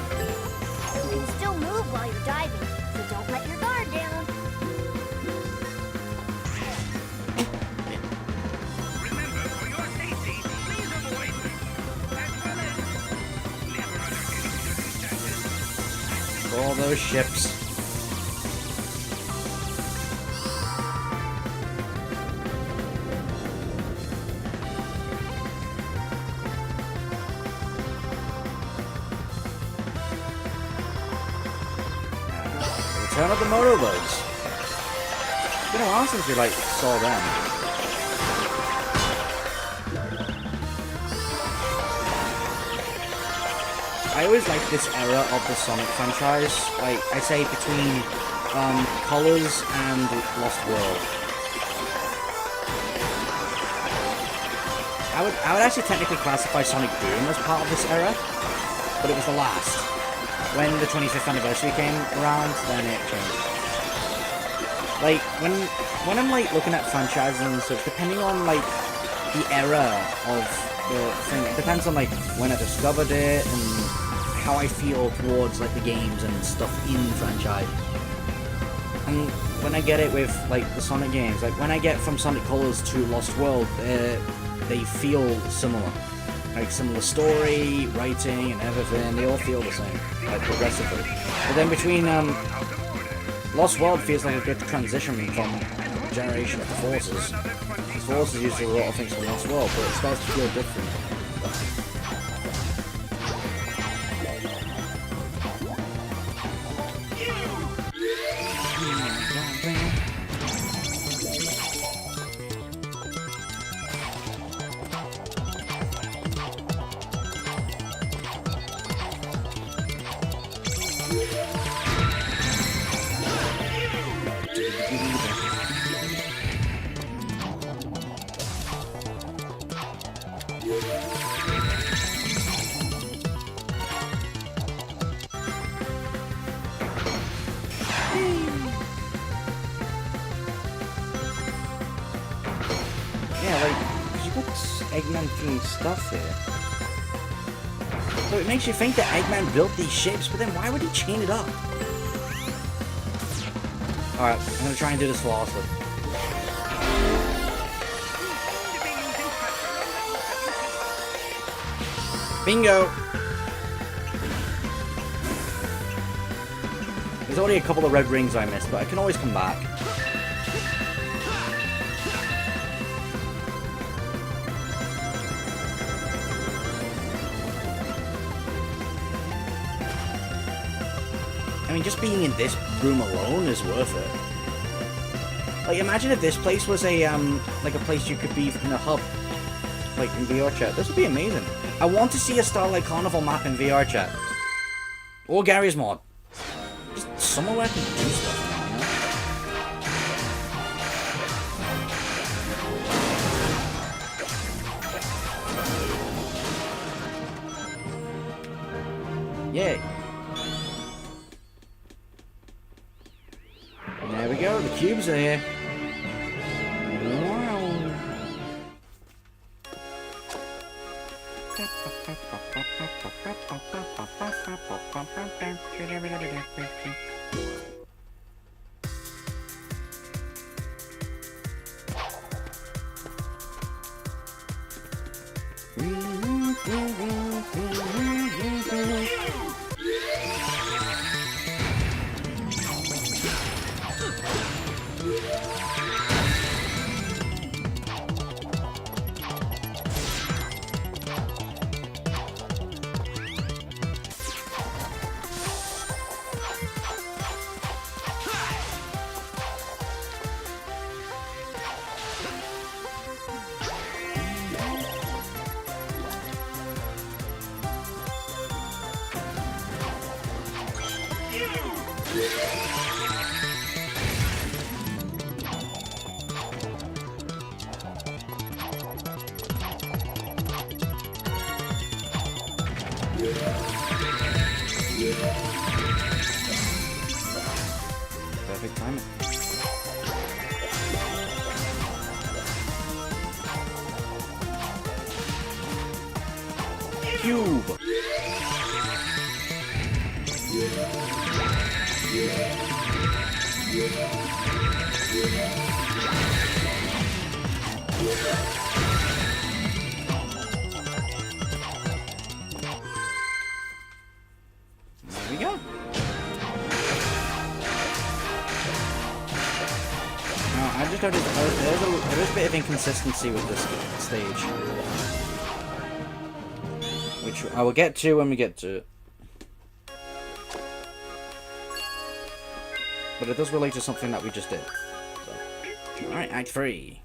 You can still move while you're diving, so don't let your guard down. Remember, for your safety, please avoid as well as All those ships. Return of the motorboats. It's been a while since we, like, saw them. I always like this era of the Sonic franchise. Like, I say between Colors and Lost World. I would actually technically classify Sonic Boom as part of this era, but it was the last. When the 25th anniversary came around, then it changed. Like, when I'm like looking at franchises and such, depending on like the era of the thing, it depends on like when I discovered it and how I feel towards like the games and stuff in the franchise. And when I get it with like the Sonic games, like when I get from Sonic Colors to Lost World, they feel similar. Like similar story, writing, and everything, they all feel the same, like progressively. But then between Lost World feels like a good transition from Generation of the Forces. The Forces used a lot of things from Lost World, but it starts to feel different. Yeah, like, you got Eggman themed stuff here. So it makes you think that Eggman built these ships, but then why would he chain it up? Alright, I'm gonna try and do this flawlessly. Bingo! There's only a couple of red rings I missed, but I can always come back. I mean, just being in this room alone is worth it. Like, imagine if this place was a, like a place you could be in a hub. Like, in VR chat. This would be amazing. I want to see a Starlight Carnival map in VR chat. Or Gary's mod. Just somewhere where I can do stuff, you know? Yay. There we go, the cubes are here. Wow. Perfect timing. Cube. There we go. Now, I just noticed there is a bit of inconsistency with this stage, which I will get to when we get to it. But it does relate to something that we just did. So. Alright, Act 3.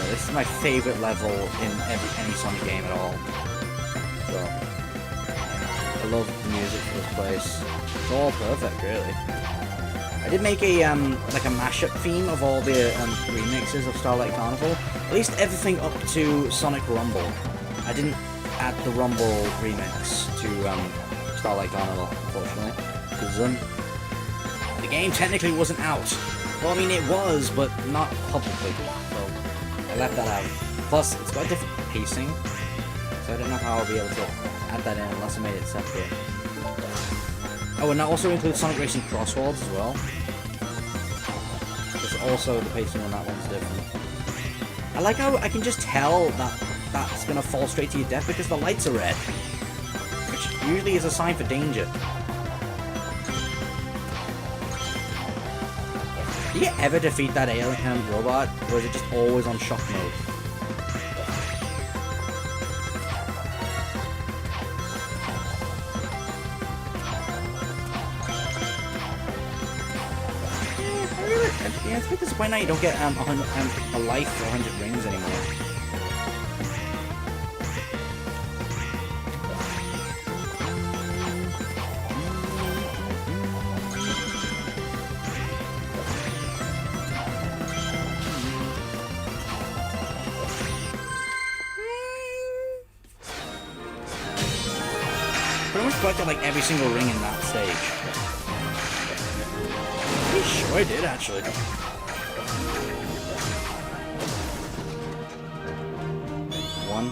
This is my favorite level in any Sonic game at all. So, I love the music for this place. It's all perfect, really. I did make a like a mashup theme of all the remixes of Starlight Carnival. At least everything up to Sonic Rumble. I didn't add the Rumble remix to Starlight Carnival, unfortunately, because the game technically wasn't out. Well, I mean it was, but not publicly. So I left that out. Plus, it's got a different pacing, so I don't know how I'll be able to add that in unless I made it separate. Oh, and that also includes Sonic Racing Crossworlds as well. Because also the pacing on that one's different. I like how I can just tell that that's gonna fall straight to your death because the lights are red. Which usually is a sign for danger. Do you ever defeat that alien robot, or is it just always on shock mode? Yeah, it's a bit disappointing now you don't get a life for 100 rings anymore. Pretty much collected like every single ring in that stage. Pretty sure I did actually. One.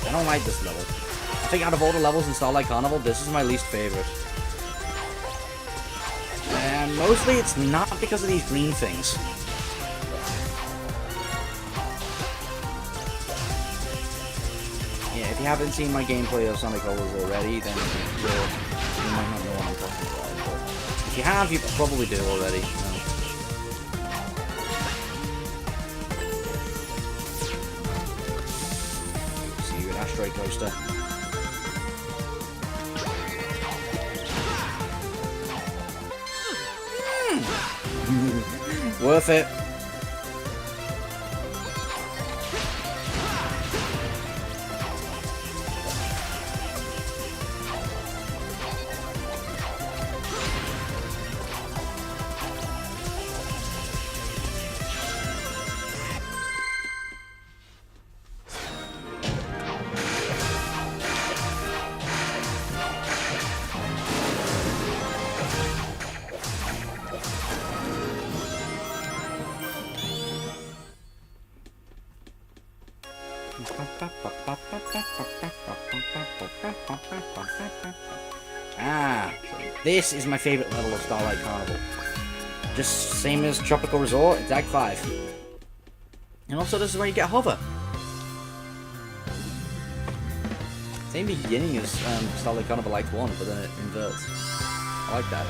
I don't like this level. I think out of all the levels in Starlight Carnival, this is my least favorite. And mostly it's not because of these green things. Yeah, if you haven't seen my gameplay of Sonic Colors already, then you might not know what I'm talking about. But if you have, you probably do already. See you at Asteroid Coaster. Worth it. Ah, so this is my favorite level of Starlight Carnival. Just same as Tropical Resort, it's Act 5. And also this is where you get Hover. Same beginning as Starlight Carnival Act 1, but then it inverts. I like that.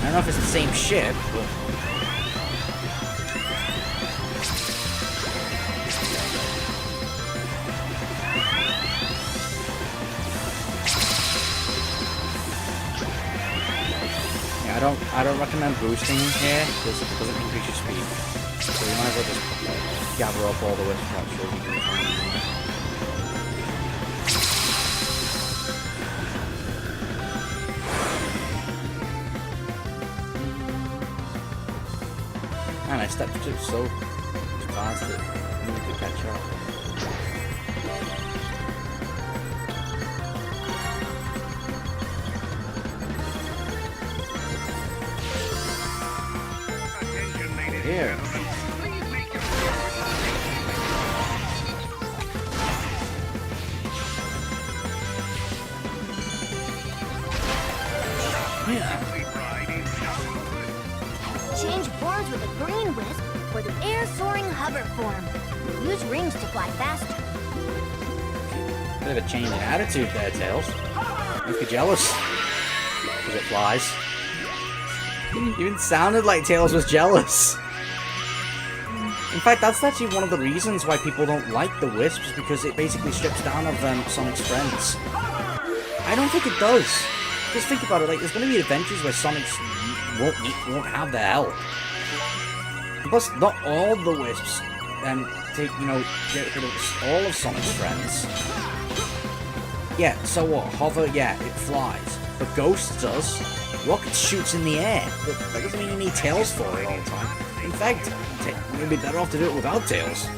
I don't know if it's the same ship, but... I don't recommend boosting here because it doesn't increase your speed. So you might as well just gather up all the wish captures you can find. Man, I stepped so fast that I need to catch up. Here. Change forms with a green wisp for the air-soaring hover form. Use rings to fly faster. Bit of a change in attitude there, Tails. Must be jealous. Because it flies. Even sounded like Tails was jealous. In fact, that's actually one of the reasons why people don't like the Wisps, because it basically strips down of Sonic's friends. I don't think it does. Just think about it, like, there's going to be adventures where Sonic's won't have their help. Plus, not all the Wisps get rid of all of Sonic's friends. Yeah, so what? Hover, yeah, it flies. But Ghost does. Rocket shoots in the air, but that doesn't mean you need Tails for it all the time. In fact, you'd be better off to do it without Tails.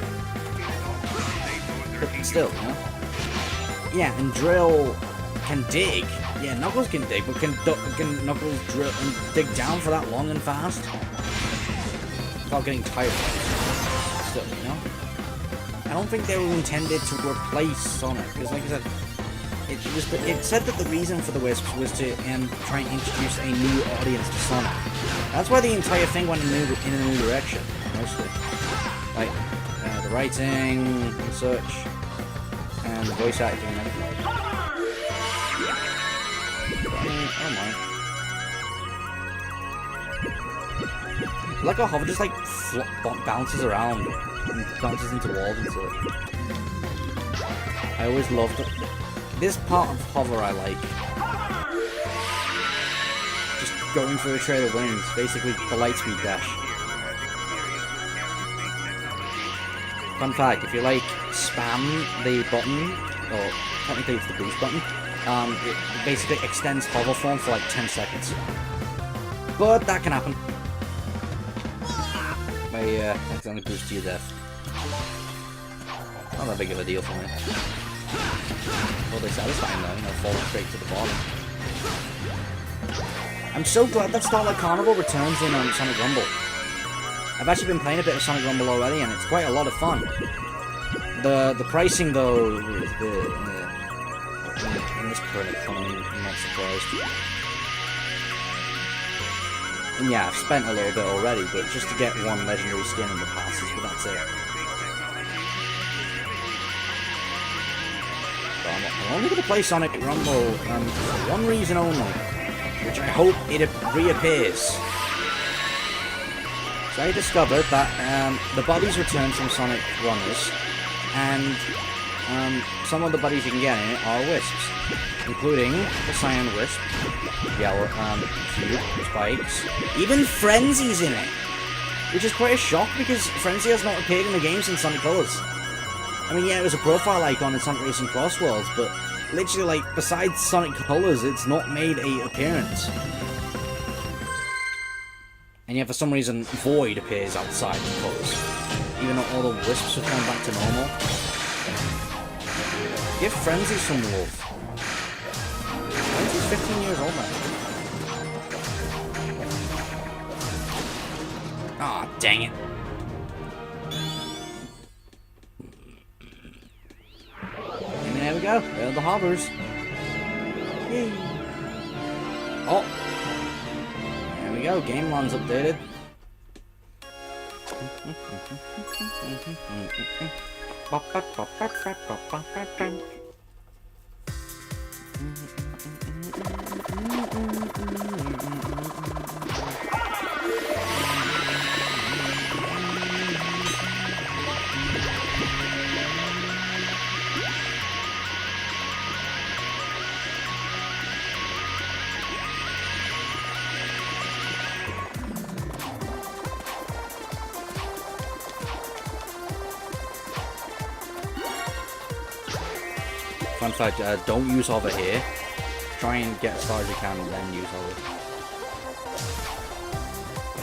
But still, you know? Yeah, and Drill can dig. Yeah, Knuckles can dig, but can Knuckles drill and dig down for that long and fast? Without getting tired. Still, you know? I don't think they were intended to replace Sonic, because like I said, it said that the reason for the Wisps was to try and introduce a new audience to Sonic. That's why the entire thing went in a new direction, mostly. Like, the writing, and such, and the voice acting and everything. I don't mind. Like how Hover just like bounces around and bounces into walls and such. I always loved it. This part of Hover I like. Just going through a trail of wings, basically the Lightspeed dash. Fun fact, if you like spam the button, or technically it's the boost button, it basically extends hover form for like 10 seconds. But that can happen. May accidentally boost to your death. Not that big of a deal for me. Well, they're satisfying though, you know, falling straight to the bottom. I'm so glad that Starlight Carnival returns in Sonic Rumble. I've actually been playing a bit of Sonic Rumble already, and it's quite a lot of fun. The pricing though is in this current economy, I'm not surprised. And yeah, I've spent a little bit already, but just to get one legendary skin in the passes, but that's it. I'm only going to play Sonic Rumble for one reason only, which I hope it reappears. So I discovered that the bodies return from Sonic Runners, and some of the bodies you can get in it are Wisps, including the Cyan Wisp, Yellow Cube, Spikes, even Frenzy's in it, which is quite a shock because Frenzy has not appeared in the game since Sonic Colors. I mean, yeah, it was a profile icon in Sonic Racing Cross Worlds, but literally, like, besides Sonic Colors, it's not made a appearance. And yet, for some reason, Void appears outside the Colors, even though all the Wisps have gone back to normal. Give Frenzy some love. Frenzy's 15 years old now. Aw, dang it. And there we go. There are the hovers. Yay. Oh. There we go. Game Land's updated. Fun fact, don't use hover here. Try and get as far as you can and then use hover.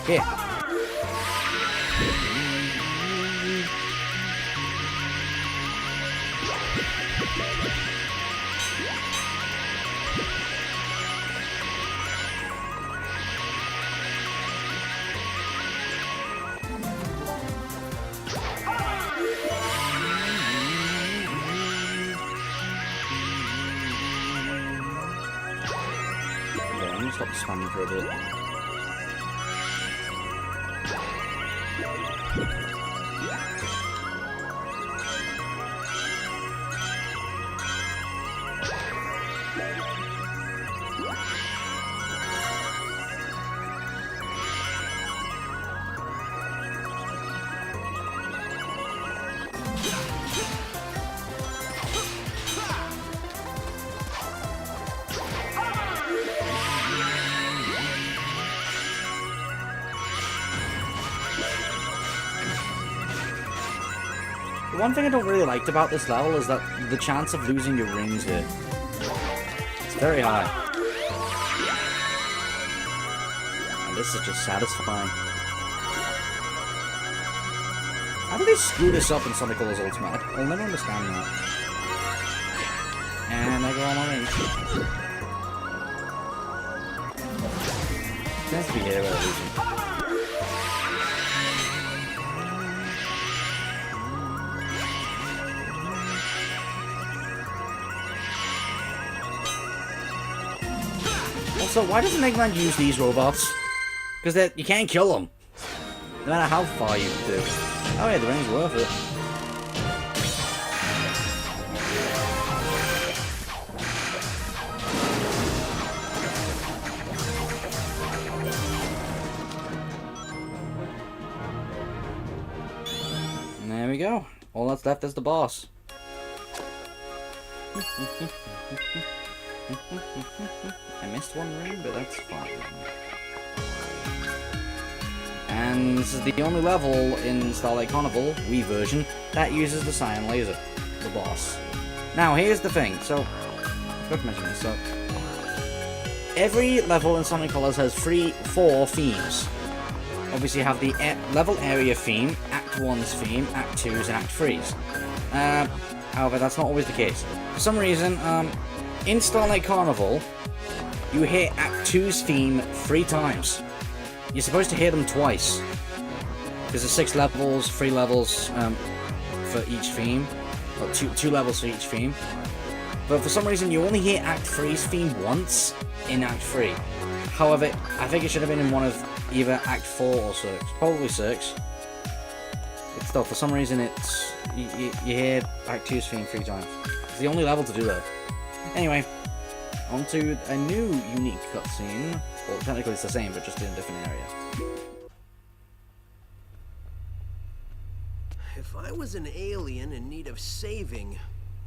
Here. I'm gonna stop spamming for a bit. The one thing I don't really like about this level is that the chance of losing your rings here. It's very high. And this is just satisfying. How do they screw this up in Sonic Colors Ultimate? I'll never understand that. And I go on my rings. It tends to be here where I lose them. Also, why doesn't Mega Man use these robots? Because you can't kill them. No matter how far you do. Oh yeah, the ring's worth it. And there we go. All that's left is the boss. I missed one ring, but that's fine. And this is the only level in Starlight Carnival, Wii version, that uses the cyan laser, the boss. Now, here's the thing. So, I forgot to mention this. So, every level in Sonic Colors has 4 themes. Obviously, you have the level area theme, Act 1's theme, Act 2's, and Act 3's. However, that's not always the case. For some reason, in Starlight Carnival, you hear Act 2's theme 3 times. You're supposed to hear them twice. Because there's 6 levels, 3 levels for each theme. Or 2 levels for each theme. But for some reason, you only hear Act 3's theme once in Act 3. However, I think it should have been in one of either Act 4 or 6. Probably 6. But still, for some reason, it's you hear Act 2's theme 3 times. It's the only level to do that. Anyway, on to a new unique cutscene. Well, technically it's the same, but just in a different area. If I was an alien in need of saving,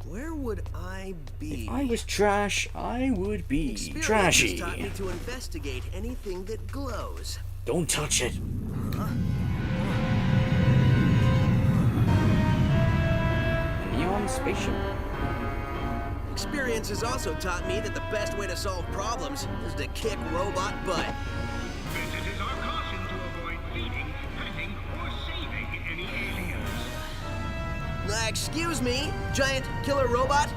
where would I be? If I was trash, I would be Experience trashy. has taught me to investigate anything that glows. Don't touch it. A neon spaceship. Experience has also taught me that the best way to solve problems is to kick robot butt. This is our caution to avoid feeding, petting, or saving any aliens. Excuse me, giant killer robot?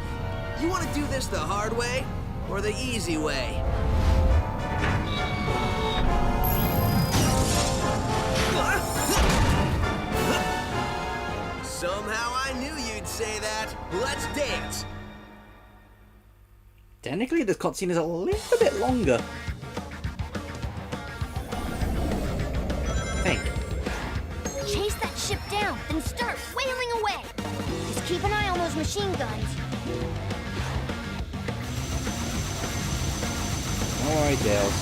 You want to do this the hard way or the easy way? Somehow I knew you'd say that. Let's dance. Technically, this cutscene is a little bit longer. I think. Chase that ship down, then start wailing away. Just keep an eye on those machine guns. Alright, Dales.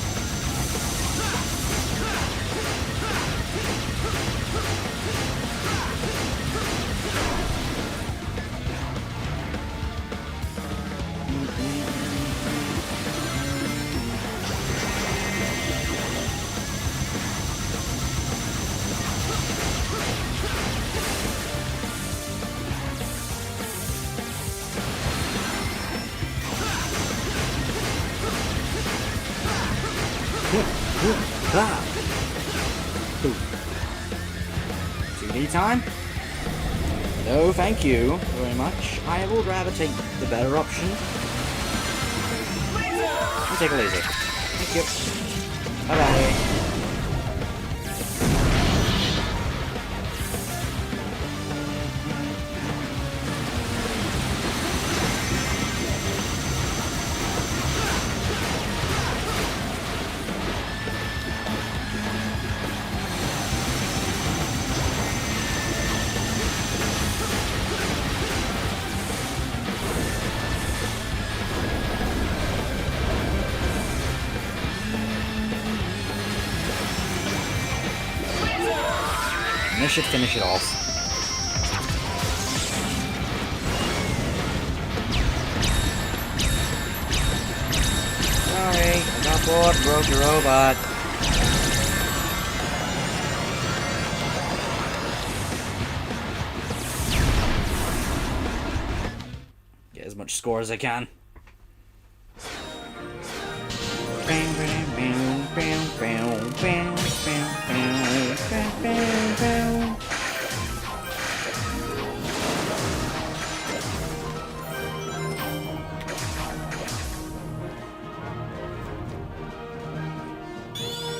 Ah. 2D time? No, thank you very much. I would rather take the better option. I'll take a laser. Thank you. Bye-bye. And this should finish it off. Sorry, I got bored, broke your robot. Get as much score as I can.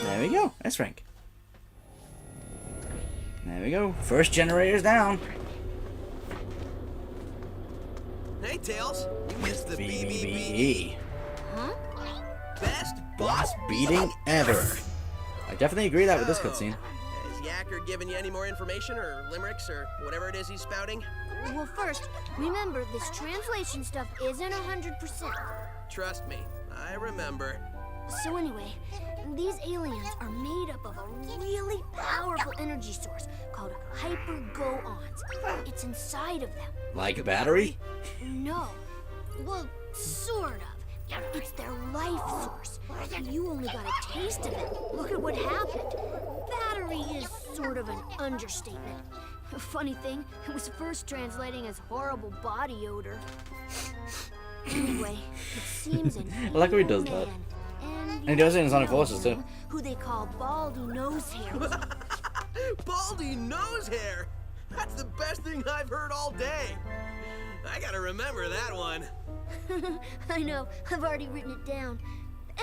There we go, S rank. There we go, first generator's down. Hey, Tails, you missed the BBB. BBB. Huh? Best Boss beating ever. I definitely agree that with this cutscene. Has Yacker given you any more information or limericks or whatever it is he's spouting? Well, first, remember, this translation stuff isn't 100%. Trust me, I remember. So anyway, these aliens are made up of a really powerful energy source called hyper-go-ons. It's inside of them. Like a battery? No. Well, sort of. It's their life source. You only got a taste of it. Look at what happened. Battery is sort of an understatement. Funny thing, it was first translating as horrible body odor. Anyway, it seems an I like how he does evil that. man, And he does it in Sonic Forces too. who they call Baldy Nosehair. Baldy nose hair! That's the best thing I've heard all day. I gotta remember that one. I know, I've already written it down.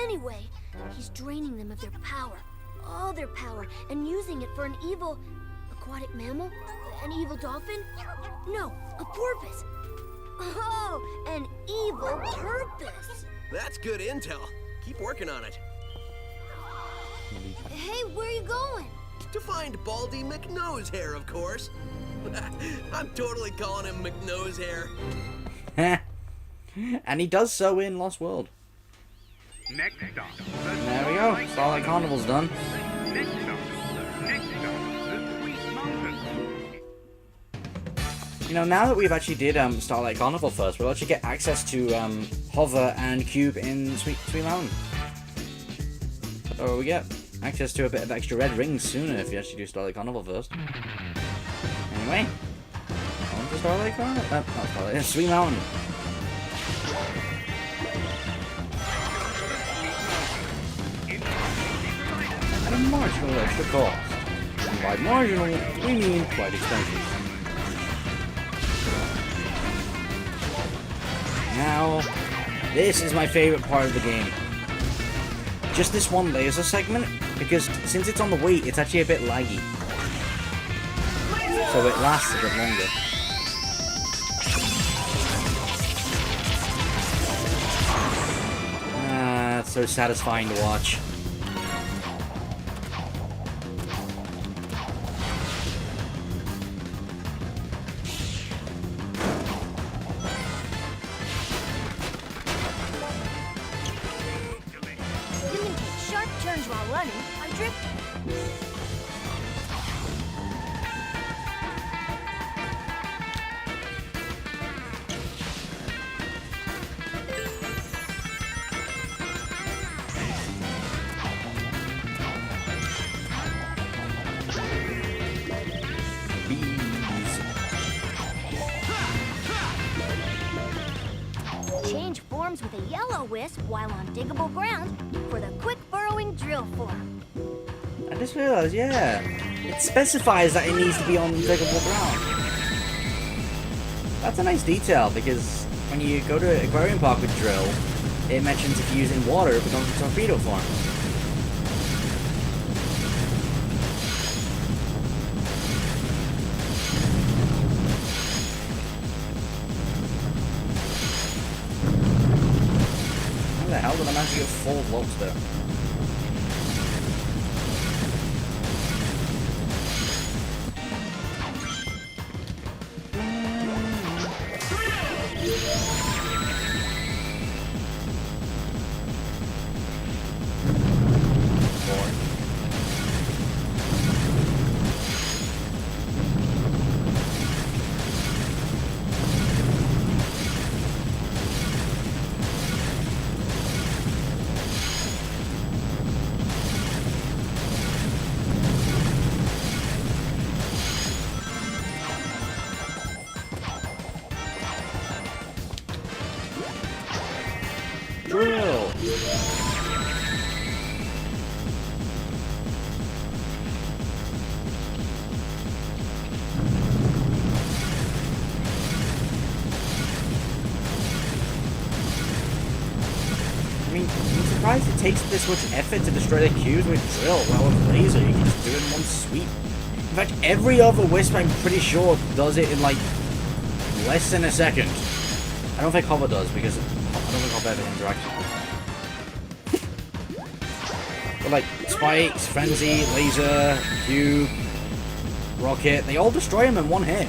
Anyway, he's draining them of their power. All their power, and using it for an evil aquatic mammal? An evil dolphin? No, a porpoise. Oh, an evil purpose. That's good intel. Keep working on it. Hey, where are you going? To find Baldy McNosehair, of course. I'm totally calling him McNosehair. And he does so in Lost World. Next stop. There we go. Starlight Carnival's done. Next stop. Next stop. The Sweet Mountain. You know, now that we've actually did Starlight Carnival first, we'll actually get access to Hover and Cube in Sweet Mountain. So we get access to a bit of extra red rings sooner if you actually do Starlight Carnival first. Anyway, on to Starlight Carnival. Not Starlight, Sweet Mountain. At a marginal extra cost. And by marginal, we mean quite expensive. Now, this is my favorite part of the game. Just this one laser segment, because since it's on the Wii, it's actually a bit laggy. So it lasts a bit longer. Ah, it's so satisfying to watch. You can take sharp turns while running by drifting. Change forms with a yellow wisp while on diggable ground for the quick burrowing drill form. I just realized, yeah, it specifies that it needs to be on diggable ground. That's a nice detail, because when you go to Aquarium Park with Drill, it mentions if you're using water, it becomes a torpedo form. How the hell did I manage to get 4 blocks there? Drill! I mean, I'm surprised it takes this much effort to destroy the cubes with drill, while with laser you can just do it in one sweep. In fact, every other Wisp I'm pretty sure does it in like less than a second. I don't think Hover does because I don't think Hover ever interacts with it. But like Spikes, Frenzy, Laser, Cube, Rocket, they all destroy him in one hit.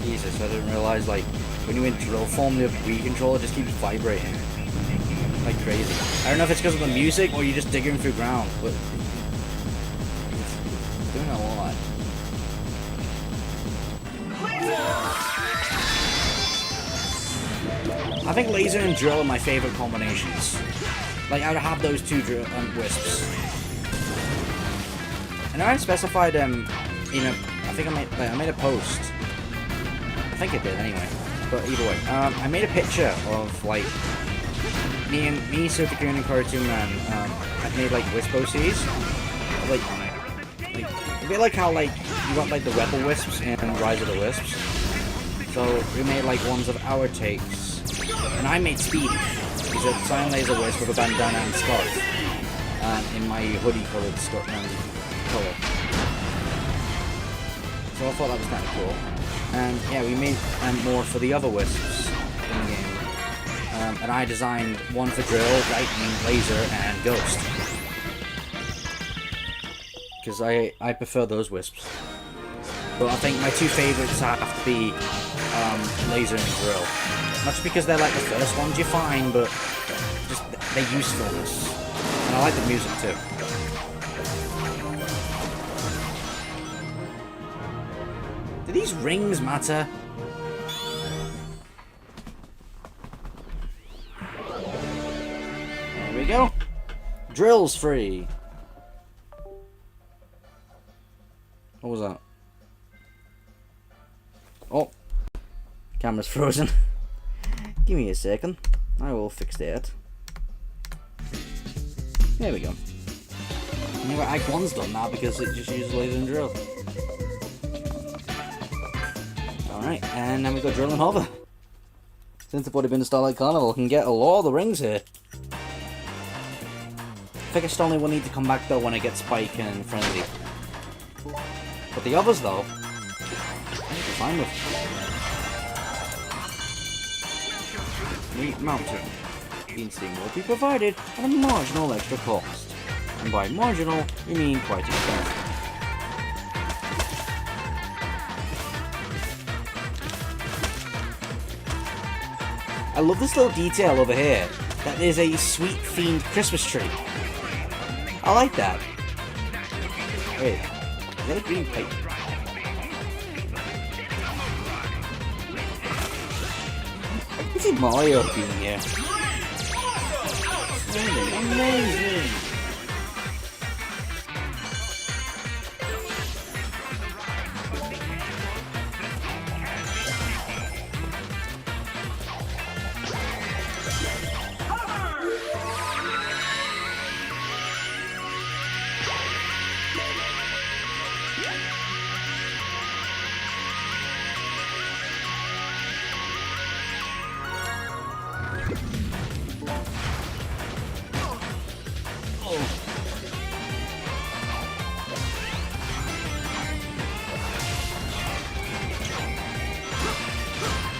Jesus, I didn't realize, like, when you're in drill form, the Wii controller just keeps vibrating. Like crazy. I don't know if it's because of the music or you're just digging through ground, but it's doing a lot. I think laser and drill are my favorite combinations. Like, I would have those two drill wisps. And I specified in a, I think I made a post. I think it did anyway. But either way, I made a picture of like me, Sutakun, and Cartoon Man. I've made like wisp OCs, like a bit like how like you got like the Rebel Wisps and Rise of the Wisps. So we made like ones of our takes, and I made Speedy. He's a Cyan Laser Wisp with a bandana and scarf, in my hoodie colored color. So I thought that was kind of cool. And yeah, we made more for the other wisps in the game. And I designed one for drill, lightning, laser, and ghost. Because I prefer those wisps. But I think my two favorites have to be laser and drill. Not just because they're like the first ones you find, but just their usefulness. And I like the music too. Do these rings matter? There we go. Drill's free. What was that? Oh. Camera's frozen. Give me a second. I will fix that. There we go. Anyway, Act 1's done now because it just uses laser and drill. Alright, and then we got Drill and Hover. Since I've already been to Starlight Carnival, I can get a lot of the rings here. I think I still only will need to come back though when I get Spike and Frenzy. But the others though, I think I'm fine with. Mountain. Instinct will be provided at a marginal extra cost. And by marginal, we mean quite expensive. I love this little detail over here, that there's a sweet themed Christmas tree. I like that. Wait, is that a green pipe? I can see Mario being here. Amazing!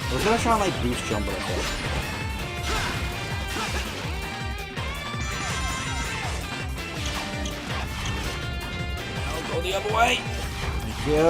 I was gonna try and like boost jump but I failed. I'll go the other way. Thank you.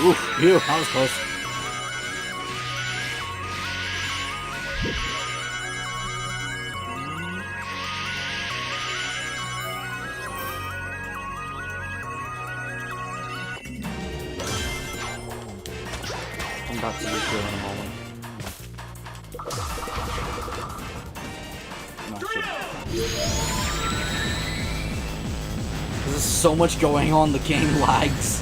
Ooh, phew, that was close. Come back to you in a moment. No, shit. There's so much going on, the game lags.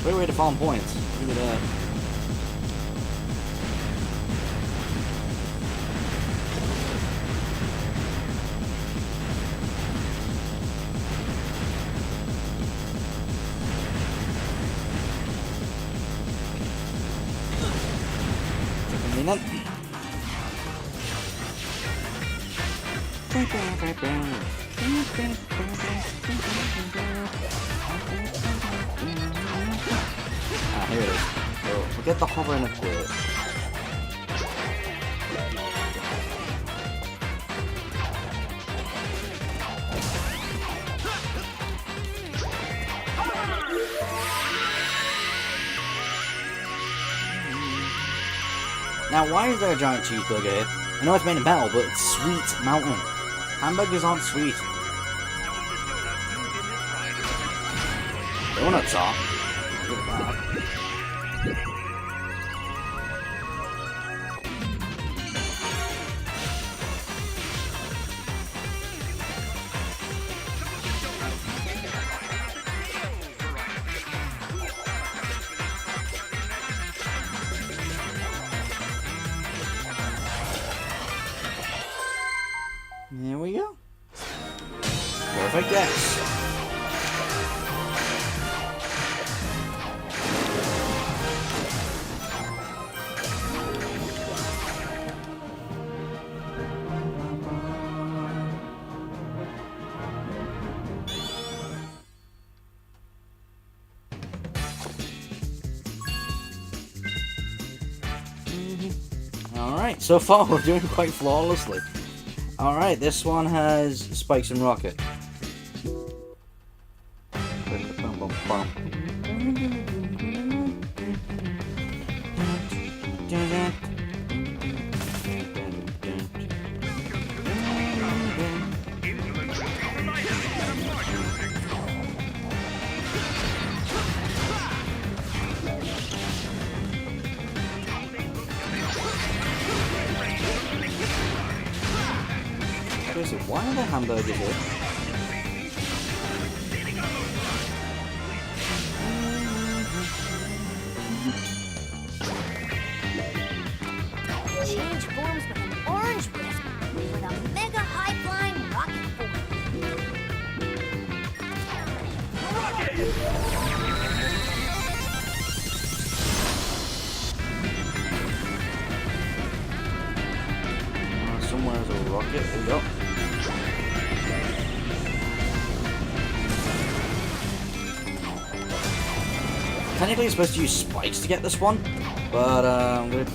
Great way to farm points. Look at that. Take a minute. Ah, here it is. So, we'll get the hover and equip. Now, why is there a giant cheeseburger here? I know it's made of metal, but it's sweet mountain. Hamburgers aren't sweet. Donuts are. Look at that. There we go. Perfect guess. Alright, so far we're doing quite flawlessly. Alright, this one has spikes and rocket. Seriously, why are there hamburgers here? Change forms with an orange wisp with a mega high-flying rocket form. Somewhere there's a rocket. There we go. Technically, you're supposed to use spikes to get this one, but I'm gonna.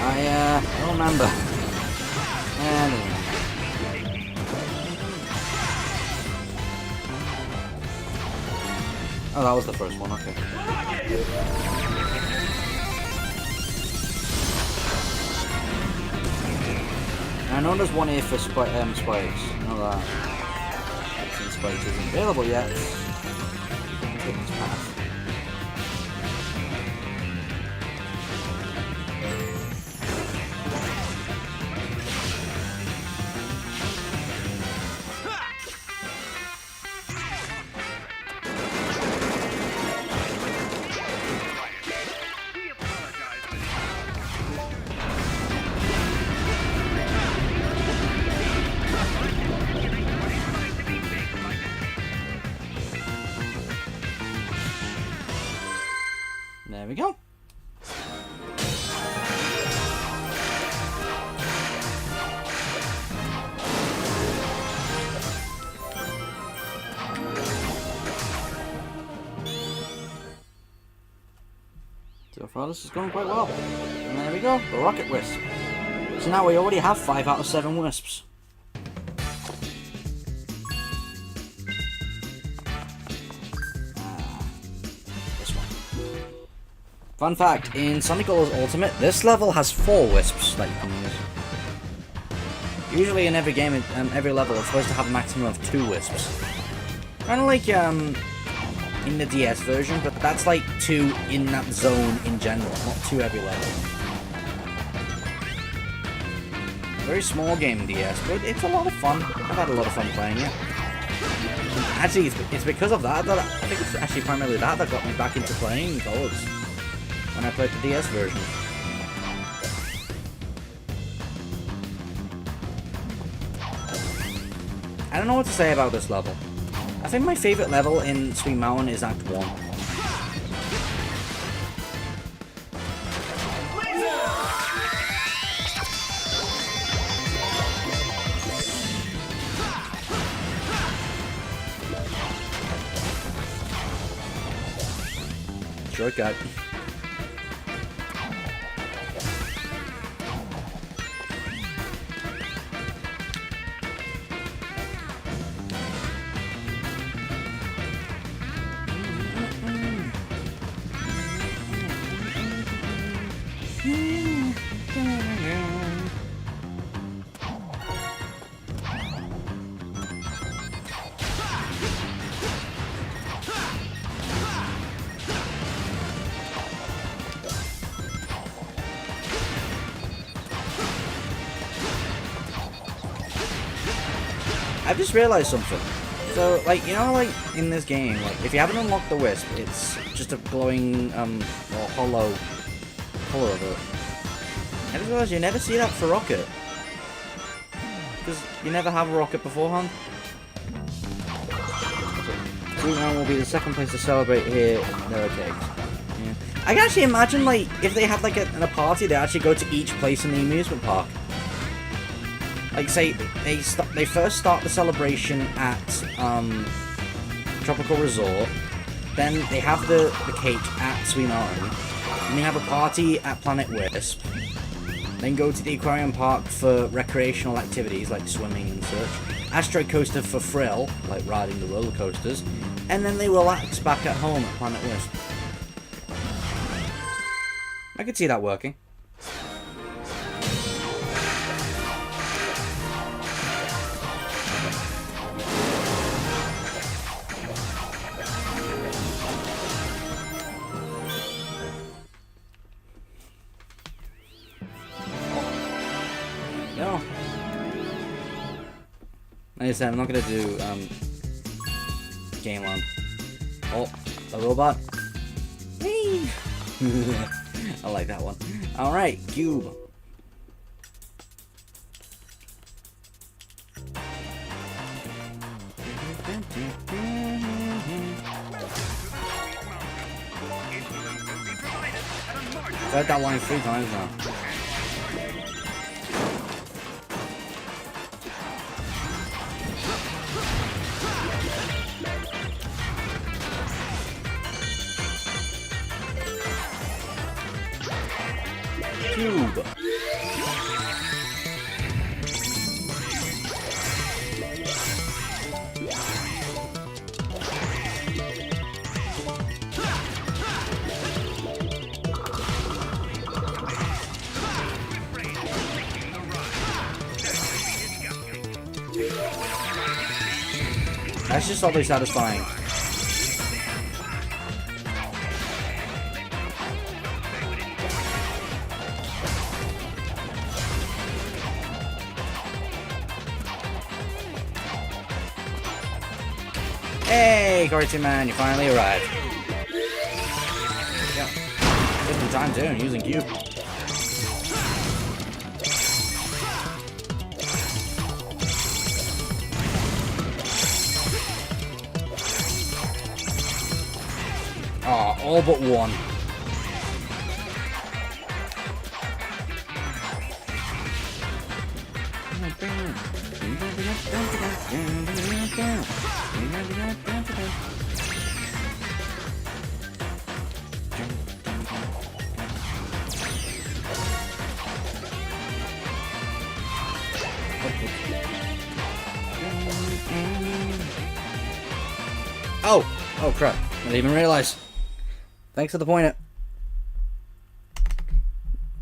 I don't remember. Anyway. Oh, that was the first one. Okay. I know there's one here for spikes. I know that. Since spikes isn't available yet. Take this path. There we go. So far this is going quite well. And there we go, the Rocket Wisp. So now we already have 5 out of 7 Wisps. This one. Fun fact, in Sonic Colors Ultimate, this level has 4 Wisps that you can use. Usually in every game, every level, it's supposed to have a maximum of 2 Wisps. Kind of like in the DS version, but that's like 2 in that zone in general, not 2 every level. Very small game DS, but it's a lot of fun. I've had a lot of fun playing it. Actually, it's because of that, I think it's actually primarily that got me back into playing Colors when I played the DS version. I don't know what to say about this level. I think my favourite level in Sweet Mountain is Act 1. Shortcut. I've just realized something. So, like, you know, like, in this game, like, if you haven't unlocked the Wisp, it's just a glowing, or hollow color of it. I just realized you never see that for Rocket. Because you never have a Rocket beforehand. Sweet Mountain will be the second place to celebrate here. No, okay. Yeah. I can actually imagine, like, if they had, like, a party, they actually go to each place in the amusement park. Like, say, they first start the celebration at, Tropical Resort, then they have the cake at Sweet Mountain, and they have a party at Planet Wisp, then go to the Aquarium Park for recreational activities like swimming and such, Asteroid Coaster for thrill, like riding the roller coasters, and then they relax back at home at Planet Wisp. I could see that working. No. Like I said, I'm not gonna do Game Land. Oh, a robot. Whee! I like that one. Alright, Cube. I've heard that line 3 times now. Cube. That's just oddly satisfying. Hey, Cartoon Man, you finally arrived. Yeah. Different time too, using Cube. Oh, all but one. Oh crap, I didn't even realise. Thanks for the pointer.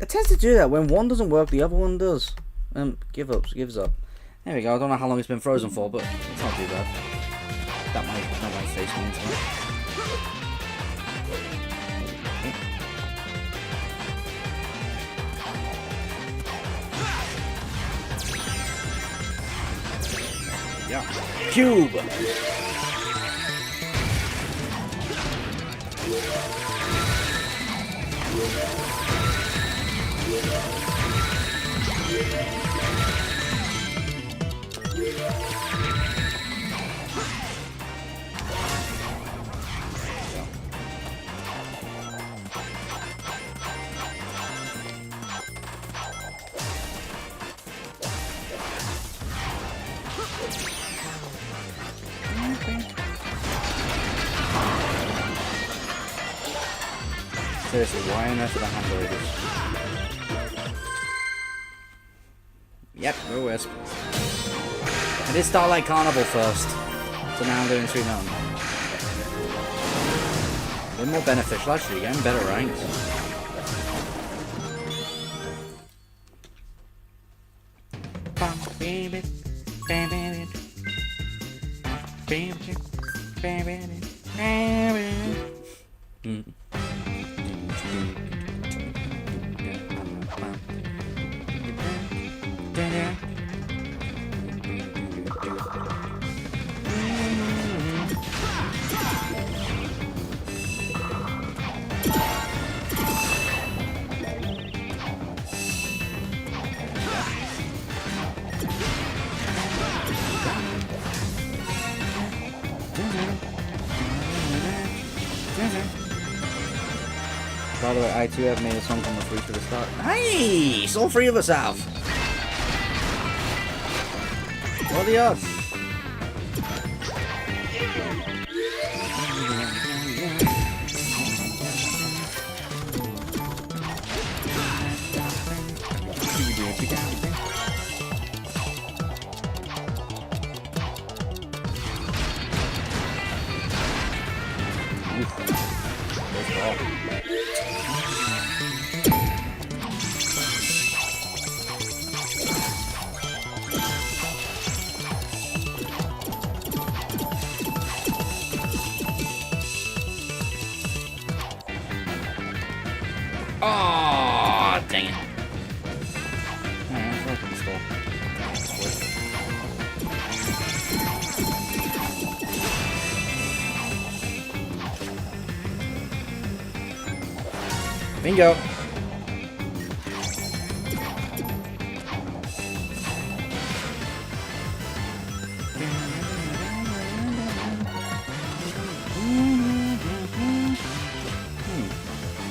It tends to do that. When one doesn't work, the other one does. Gives up. There we go. I don't know how long it's been frozen for, but it's not too bad. That might face me into it. Yeah. Cube! Seriously, why on earth did I handle this? Yep, we're a wisp. I did Starlight Carnival first, so now I'm doing Sweet Mountain. A bit more beneficial actually, getting better ranks. By the way, I too have made a song from the free to the start. Nice! All three of us have! What are the odds? Oh, dang it. Bingo.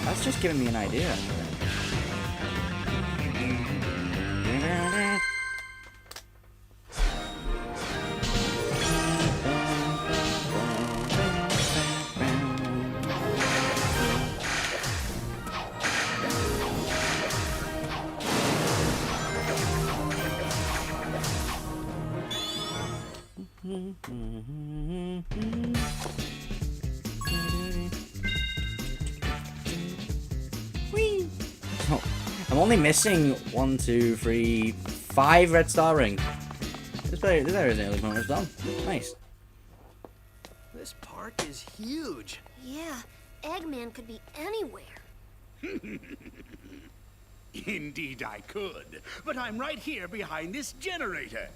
That's just giving me an idea. Oh, I'm only missing 1, 2, 3, 5 red star ring. This area is nearly almost done. Nice. This park is huge. Yeah, Eggman could be anywhere. Indeed I could, but I'm right here behind this generator.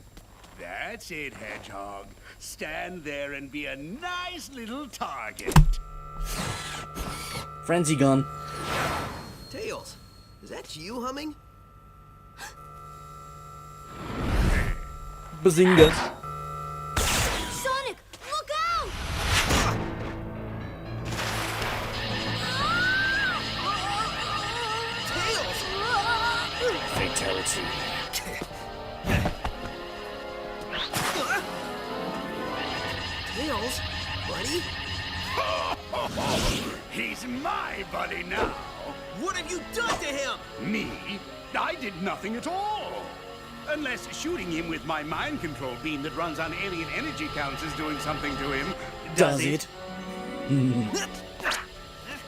That's it, Hedgehog. Stand there and be a nice little target. Frenzy gun. Tails, is that you humming? Bazinga. Sonic, look out! Tails! Fatality. Tails, buddy? He's my buddy now. What have you done to him? Me? I did nothing at all. Unless shooting him with my mind control beam that runs on alien energy counts is doing something to him. Does it?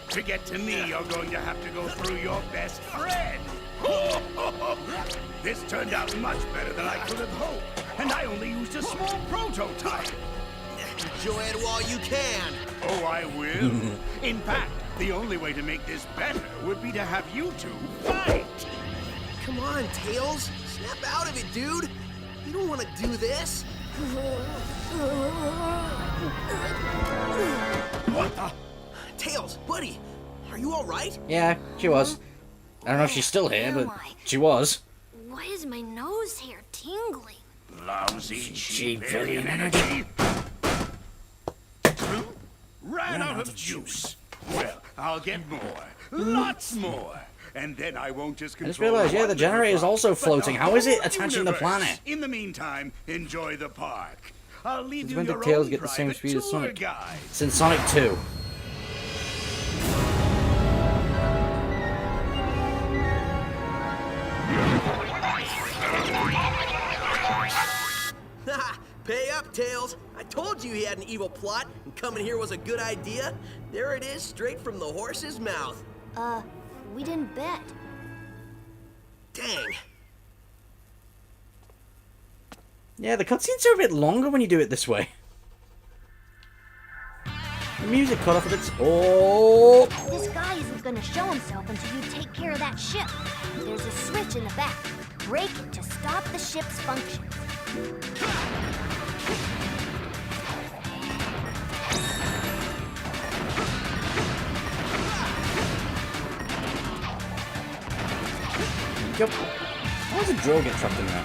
To get to me, you're going to have to go through your best friend. This turned out much better than I could have hoped, and I only used a small prototype. Enjoy it while you can. Oh, I will. In fact, the only way to make this better would be to have you two fight. Come on, Tails. Snap out of it, dude. You don't want to do this. What the? Tails, buddy, are you all right? Yeah, she was. I don't know if she's still here, but she was. Why is my nose hair tingling? Lousy, cheap alien alien energy. Ran out of juice. Well, I'll get more. Lots more. And then I won't just control. I just realized, yeah, the one generator is little also drop, but floating. the How is it whole attaching the universe. planet? In the meantime, enjoy the park. I'll leave Since you when did your Tails own get the same private speed as tour Sonic? guide. Since Sonic 2. Haha, pay up, Tails. I told you he had an evil plot, and coming here was a good idea. There it is, straight from the horse's mouth. We didn't bet. Dang. Yeah, the cutscenes are a bit longer when you do it this way. The music cut off a bit. Oh! This guy isn't gonna show himself until you take care of that ship. There's a switch in the back. Break it to stop the ship's function. Yup. How does a drill get trapped in there?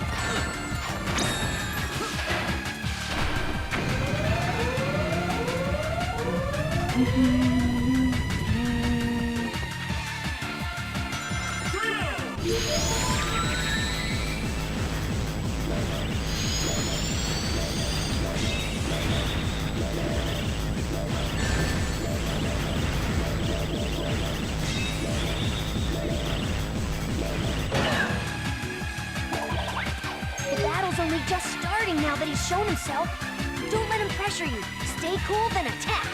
The battle's only just starting now that he's shown himself. Don't let him pressure you. Stay cool, then attack.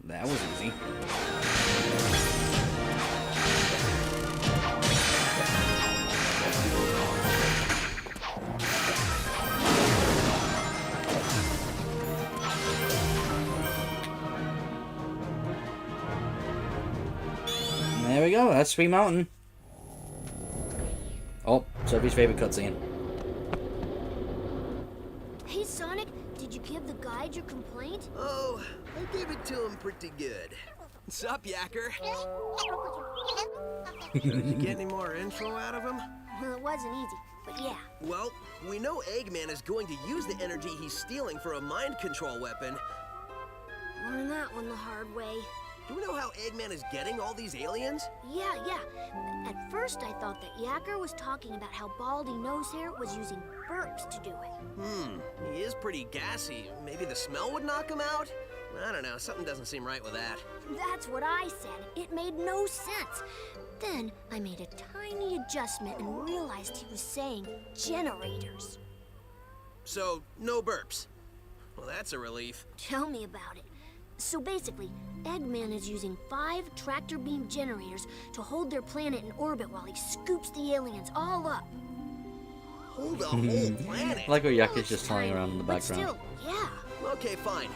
That was easy. There we go, that's Sweet Mountain. Oh, Sophie's favorite cutscene. Hey, Sonic, did you give the guide your complaint? Oh, I gave it to him pretty good. Sup, Yacker? Did you get any more info out of him? Well, it wasn't easy, but yeah. Well, we know Eggman is going to use the energy he's stealing for a mind control weapon. Learned that one the hard way. Do we know how Eggman is getting all these aliens? Yeah. At first, I thought that Yacker was talking about how Baldy Nosehair was using burps to do it. He is pretty gassy. Maybe the smell would knock him out? I don't know, something doesn't seem right with that. That's what I said. It made no sense. Then I made a tiny adjustment and realized he was saying generators. So, no burps. Well, that's a relief. Tell me about it. So basically, Eggman is using 5 tractor beam generators to hold their planet in orbit while he scoops the aliens all up. Hold the whole planet? I like how Well, Yaku's just telling around in the but background. still, yeah. Okay, fine.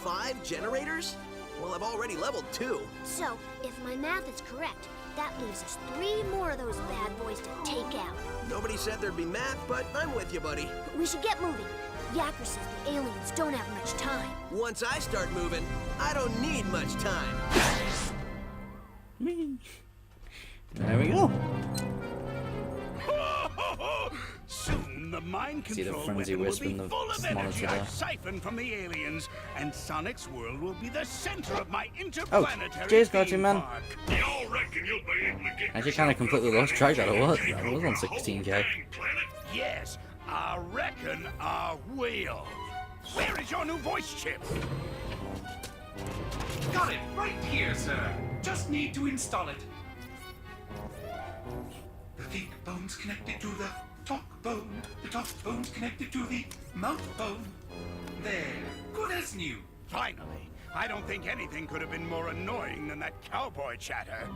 5 generators? Well, I've already leveled 2. So, if my math is correct, that leaves us 3 more of those bad boys to take out. Nobody said there'd be math, but I'm with you, buddy. We should get moving. Yaku says the aliens don't have much time. Once I start moving, I don't need much time. There we go. Soon the mind See the control frenzy weapon will wisp be in the full of monitor energy there. I've siphoned from the aliens, and Sonic's world will be the center of my interplanetary cheers, theme Cartoon Man. park. Y'all reckon you'll be able to get I just kind of completely lost track that it was on 16k. Yes, I reckon I will. Where is your new voice chip? Got it right here, sir. Just need to install it. The think bone's connected to the talk bone. The talk bone's connected to the mouth bone. There. Good as new. Finally. I don't think anything could have been more annoying than that cowboy chatter.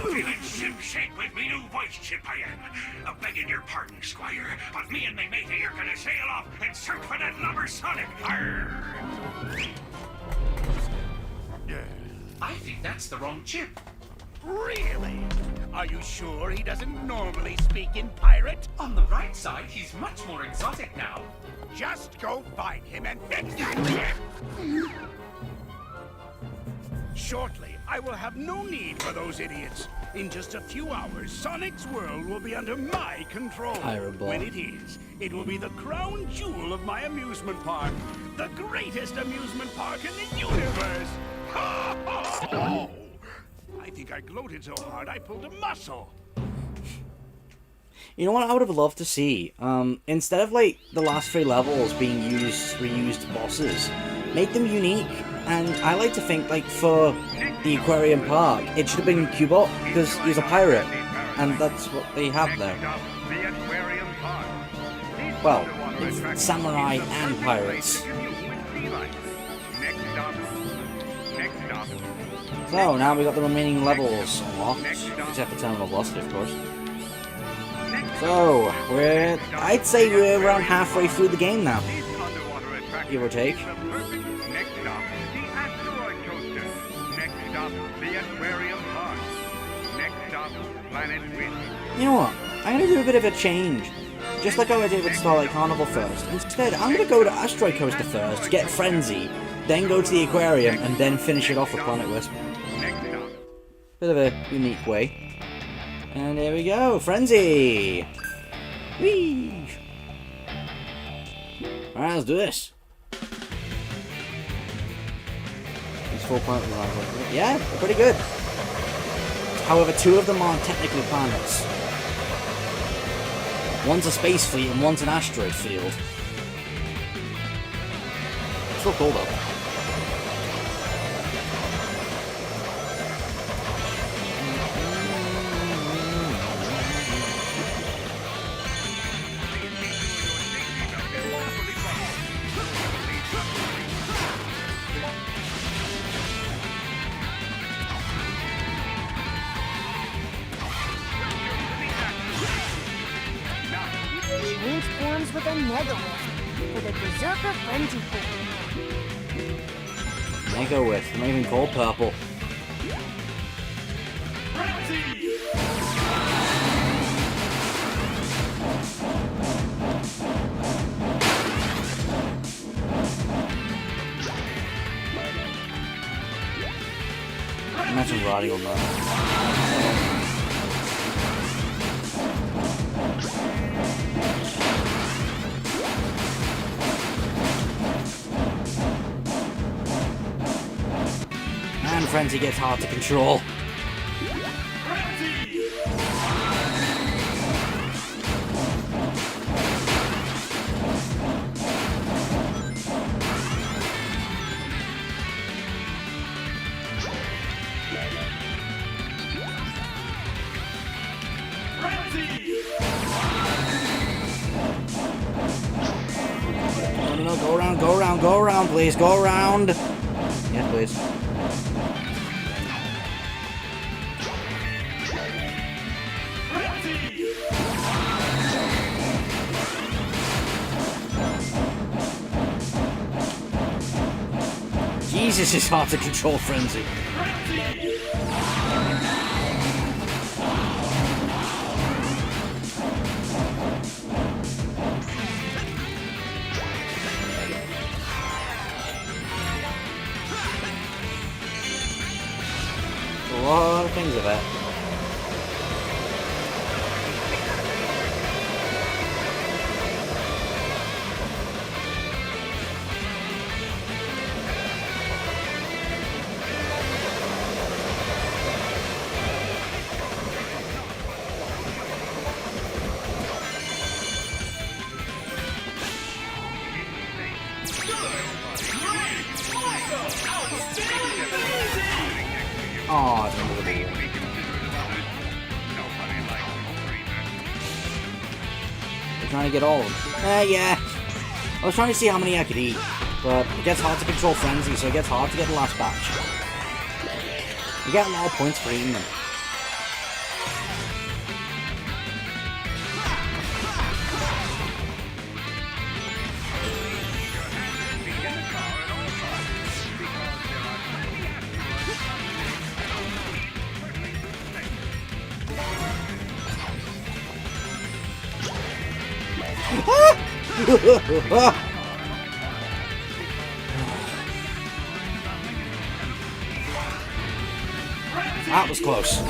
Feeling ship-shape with me new voice chip I am. Begging your pardon, Squire, but me and my matey are gonna sail off and search for that lubber Sonic. Arr! I think that's the wrong chip. Really? Are you sure he doesn't normally speak in pirate? On the right side, he's much more exotic now. Just go find him and... Shortly, I will have no need for those idiots. In just a few hours, Sonic's world will be under my control. Pirate ball. When it is, it will be the crown jewel of my amusement park. The greatest amusement park in the universe. Ha ha ha! I think I gloated so hard I pulled a muscle. You know what I would have loved to see? Instead of like the last 3 levels being reused bosses, make them unique. And I like to think, like, for the Aquarium Park, it should have been Cubot, because he's a pirate, and that's what they have there. Well, it's samurai and pirates. So, now we got the remaining levels unlocked, except for Terminal Velocity, of course. So, I'd say we're around halfway through the game now, give or take. You know what? I'm gonna do a bit of a change. Just like how I did with Starlight Carnival first. Instead, I'm gonna go to Asteroid Coaster first, get Frenzy, then go to the aquarium, and then finish it off with Planet Wisp. Bit of a unique way. And here we go, Frenzy! Whee! Alright, let's do this. These 4 planet runs, yeah, pretty good. However, 2 of them aren't technically planets. One's a space fleet and one's an asteroid field. It's so cool though. Change forms with a Mega Wisp for the Berserker Frenzy Form. Mega Wisp, not even called purple. Imagine riding on that. And Frenzy gets hard to control. No, go around, please, go around. Yeah, please. Jesus, it's hard to control Frenzy. A lot of things of it. Oh, it's under the ball. We're trying to get all of them. Yeah. I was trying to see how many I could eat, but it gets hard to control Frenzy, so it gets hard to get the last batch. You get a lot of points for eating them. That was close.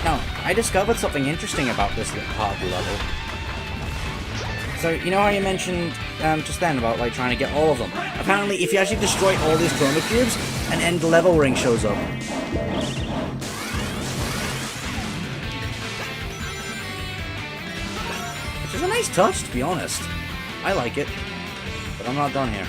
Now, I discovered something interesting about this part of the level. So, you know how you mentioned just then about like trying to get all of them? Apparently, if you actually destroy all these chroma cubes, an end level ring shows up. Which is a nice touch, to be honest. I like it. But I'm not done here.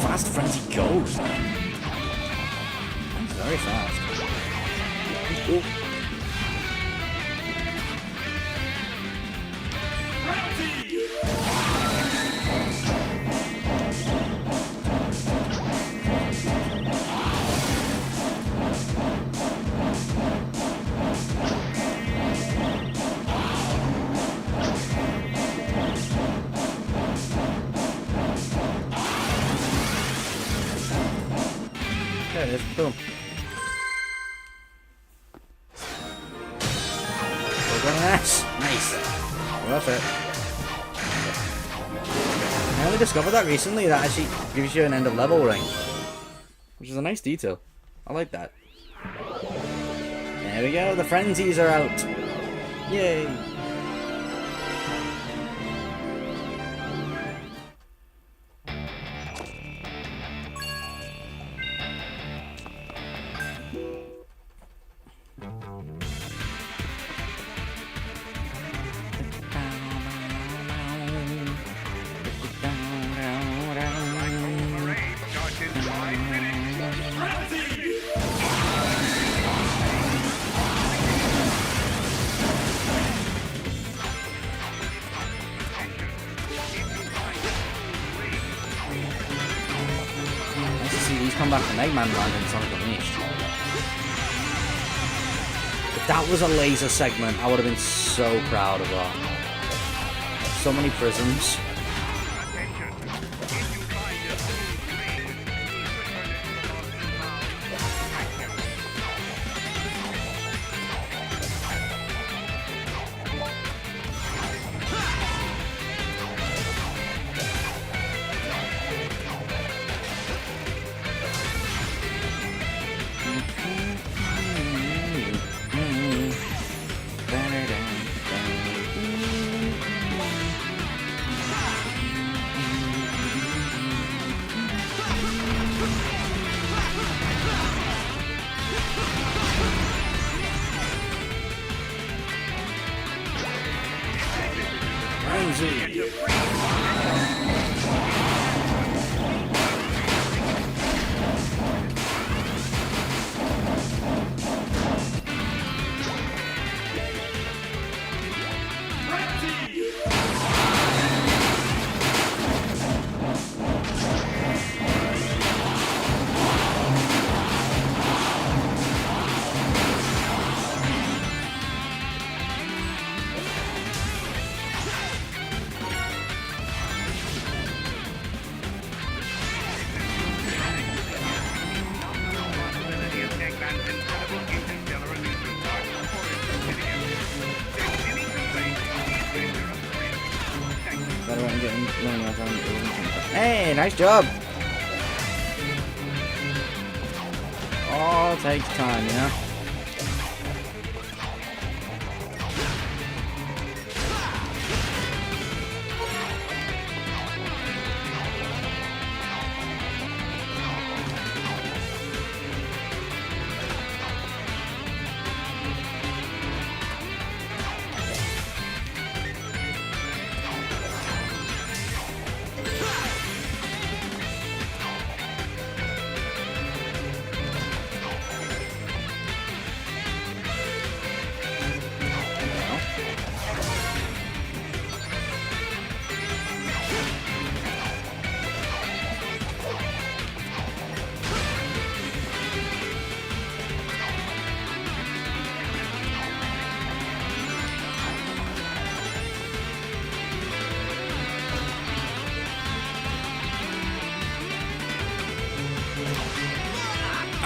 Fast Frenzy goes. That's very fast. Ooh. There it is, boom. Nice. Worth it. I only discovered that recently, that actually gives you an end of level ring. Which is a nice detail. I like that. There we go, the frenzies are out. Yay! Come back from Eggman Land and Sonic Unleashed. If that was a laser segment, I would have been so proud of that. So many prisms. Hey, nice job. All takes time, you know.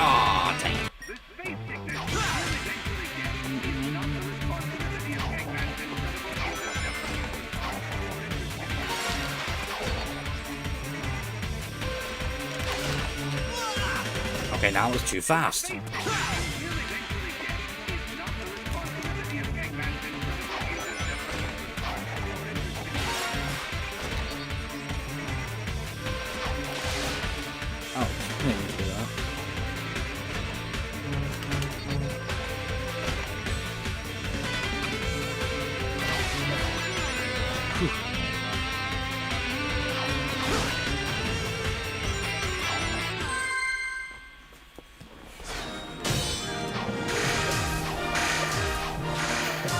Aw, dang. Okay, now it was too fast. Oh, didn't do that.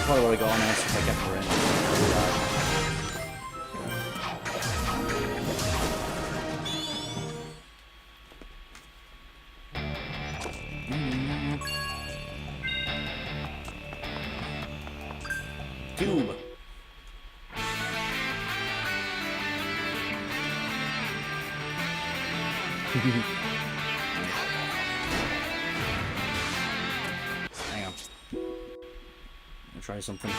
Probably would have gone nice if I kept her in. Tube. Hang on. I'll try something.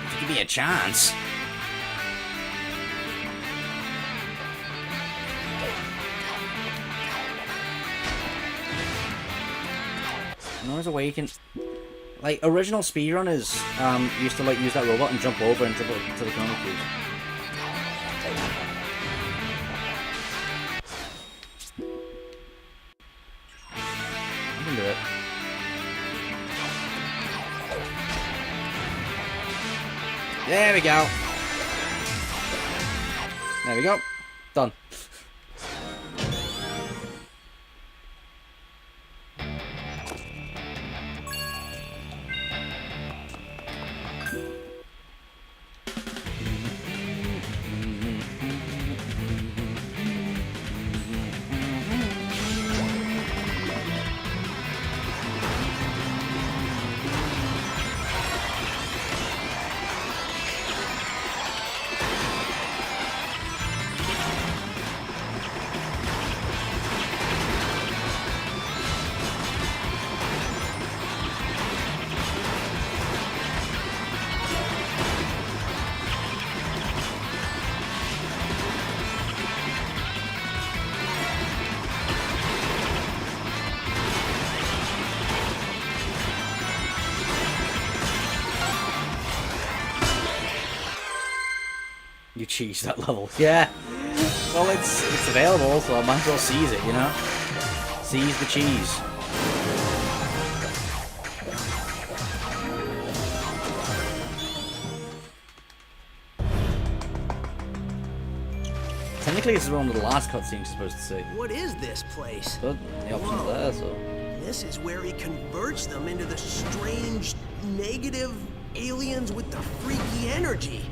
If you give me a chance. Noise Awaken. Like original speedrunners used to like use that robot and jump over and jump up to the corner cubes. I can do it. There we go. There we go. Done. You cheese that level. Yeah. Well, it's available, so I might as well seize it, you know? Seize the cheese. Technically, this is one of the last cutscenes you're supposed to see. What is this place? But the option's there, so... This is where he converts them into the strange, negative aliens with the freaky energy.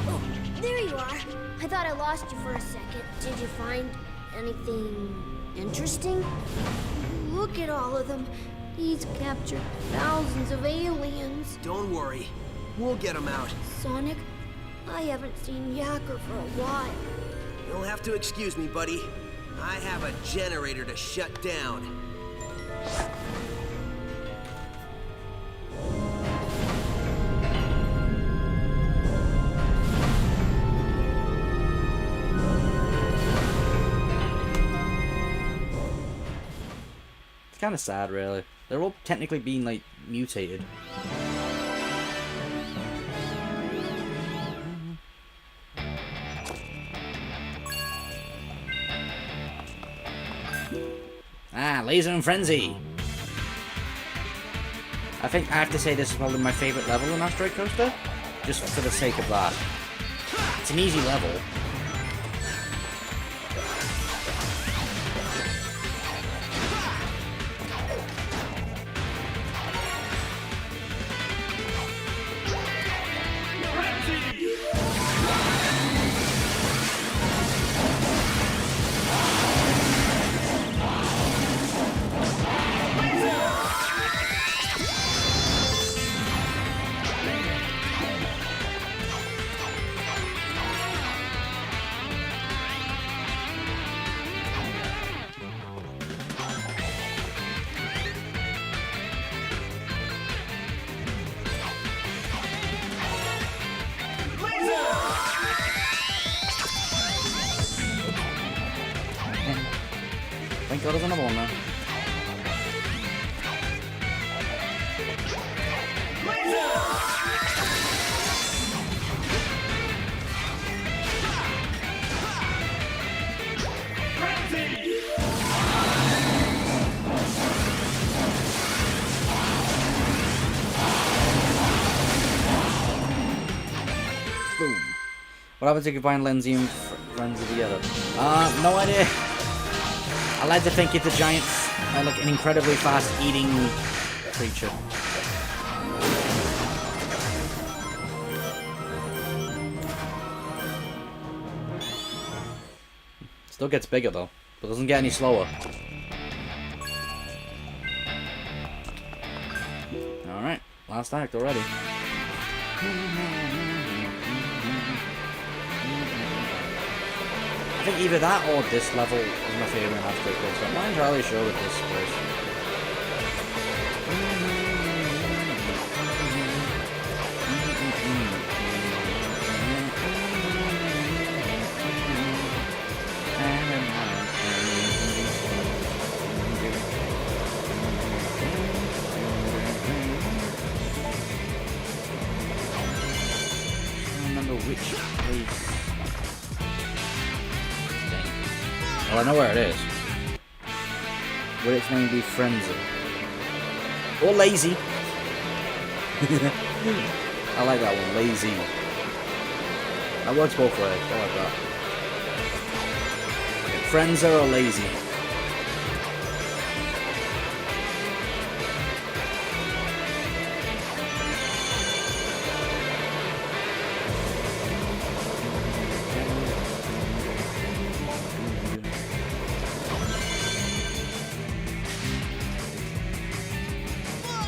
Oh, there you are. I thought I lost you for a second. Did you find anything interesting? Look at all of them. He's captured thousands of aliens. Don't worry. We'll get them out. Sonic, I haven't seen Yacker for a while. You'll have to excuse me, buddy. I have a generator to shut down. kind of sad, really. They're all technically being, like, mutated. Ah, Laser and Frenzy! I think I have to say this is probably my favourite level in Asteroid Coaster, just for the sake of that. It's an easy level. Thank God there's another one now. Boom. What happens if you combine Lindsay and Frenzy together? No idea. I like to think it's a giant, like an incredibly fast eating creature. Still gets bigger though, but doesn't get any slower. Alright, last act already. I think either that or this level is my favourite in Asteroid Coaster. I'm not entirely sure with this first. I don't remember which place. Well, I know where it is. Would its name be Frenzy? Or Lazy? I like that one, Lazy. That works both ways, I like that. Frenza or Lazy?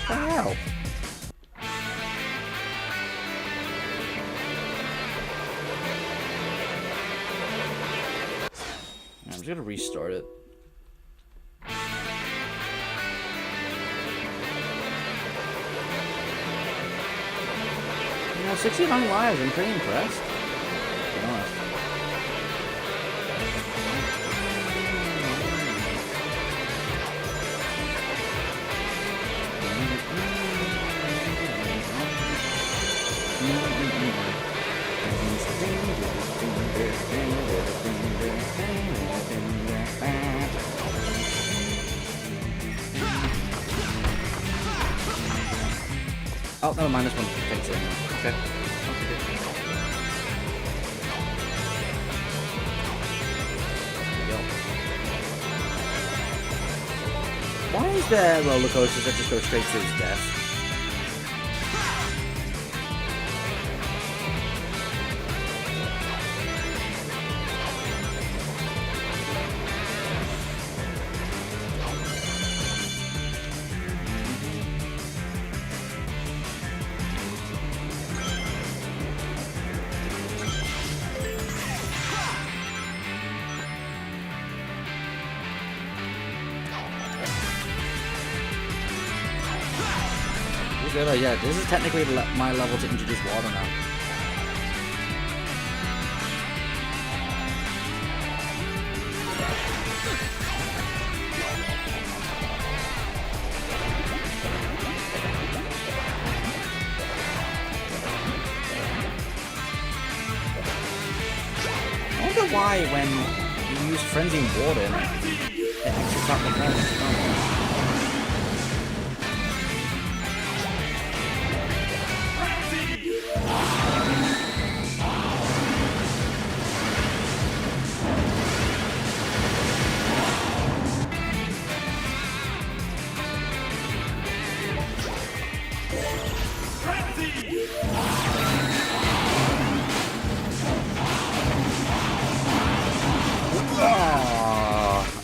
Wow. I'm just gonna restart it. 69 lives, I'm pretty impressed. To be honest. Oh, never mind, this one takes it. Okay. Why is there roller coasters that just go straight to his death? Yeah, this is technically my level to introduce water now. fly when you use frenzied water and it exits out the performance.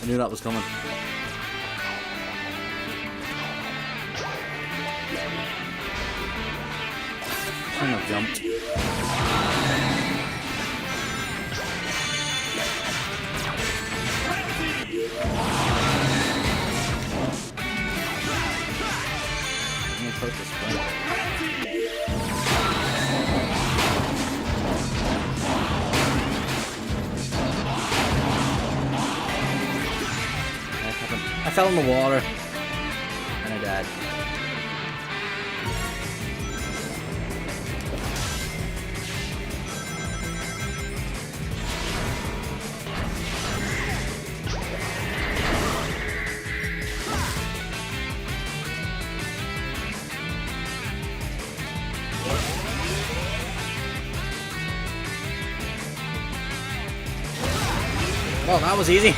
I knew that was coming. Shouldn't have jumped. Let me put this one. I fell in the water and I died. Well, that was easy.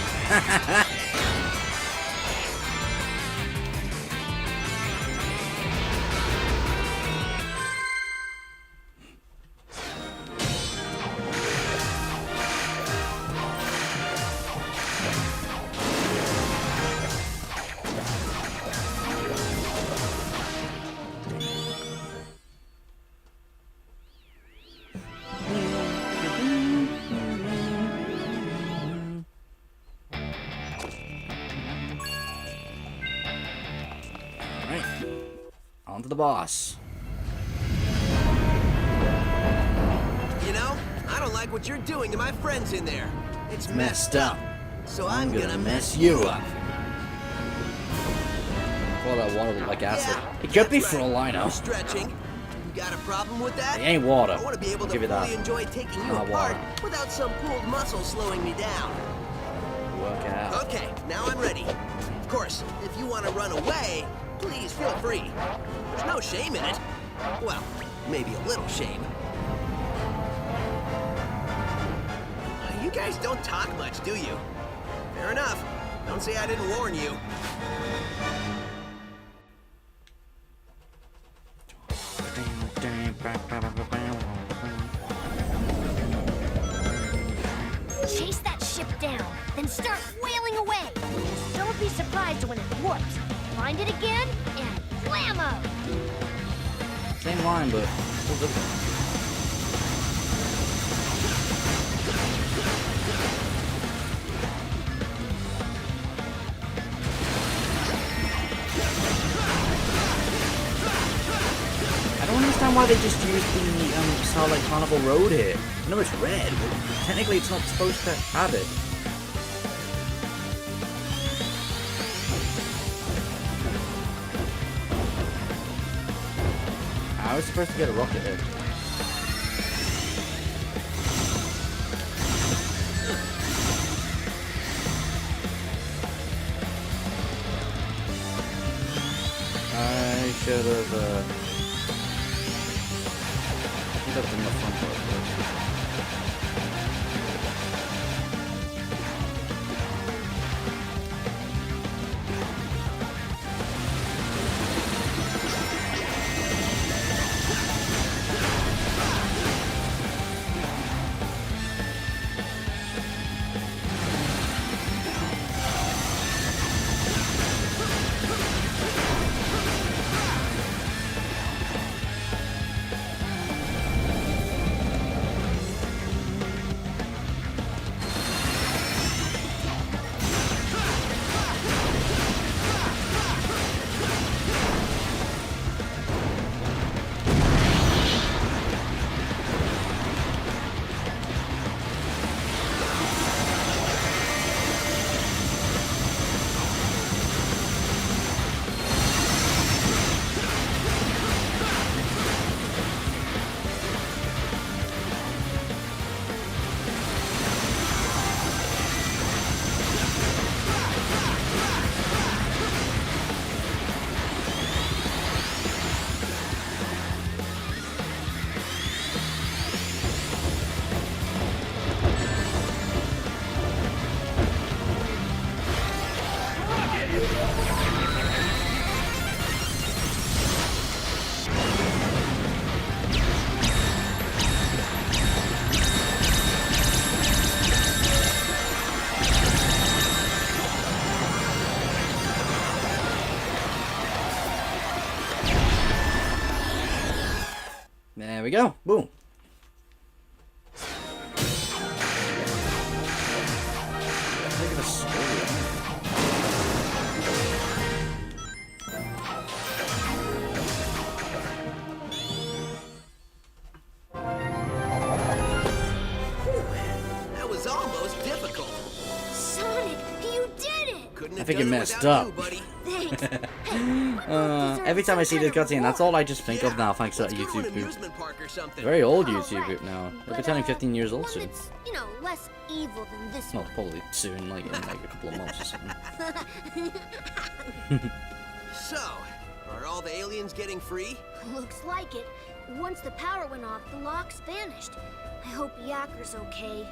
Alright, on to the boss. You know, I don't like what you're doing to my friends in there. It's Messed up. So I'm gonna mess you up. Well, that water looked like acid. It could be for all I know. Stretching. You got a problem with that? It ain't water. I want to be able to Give you that. fully enjoy taking you Not apart water. without some pulled muscle slowing me down. Work out. Okay, now I'm ready. Of course, if you want to run away, please feel free. There's no shame in it. Well, maybe a little shame. You guys don't talk much, do you? Fair enough. Don't say I didn't warn you. Chase that ship down, then start wailing away. Just don't be surprised when it warps. Find it again, and blammo! Same line, but still different. I don't understand why they just used the Starlight Carnival Road here. I know it's red, but technically it's not supposed to have it. I was supposed to get a rocket here. I should have, I think I've done the front part first. we go. Boom. Look at the story. That was almost difficult. Sonic, you did it! Couldn't I have think you done it messed without up. you, buddy. Thanks. Hey, Every time I see this cutscene, that's all I just think of now, thanks to that Let's go to an YouTube poop. amusement park or something. Very old Oh, YouTube right. poop now. They'll be But, turning 15 years old one soon. that's, you know, less evil than this Well, one. probably soon, like in like a couple of months or something. So, are all the aliens getting free? Looks like it. Once the power went off, the locks vanished. I hope Yakker's okay.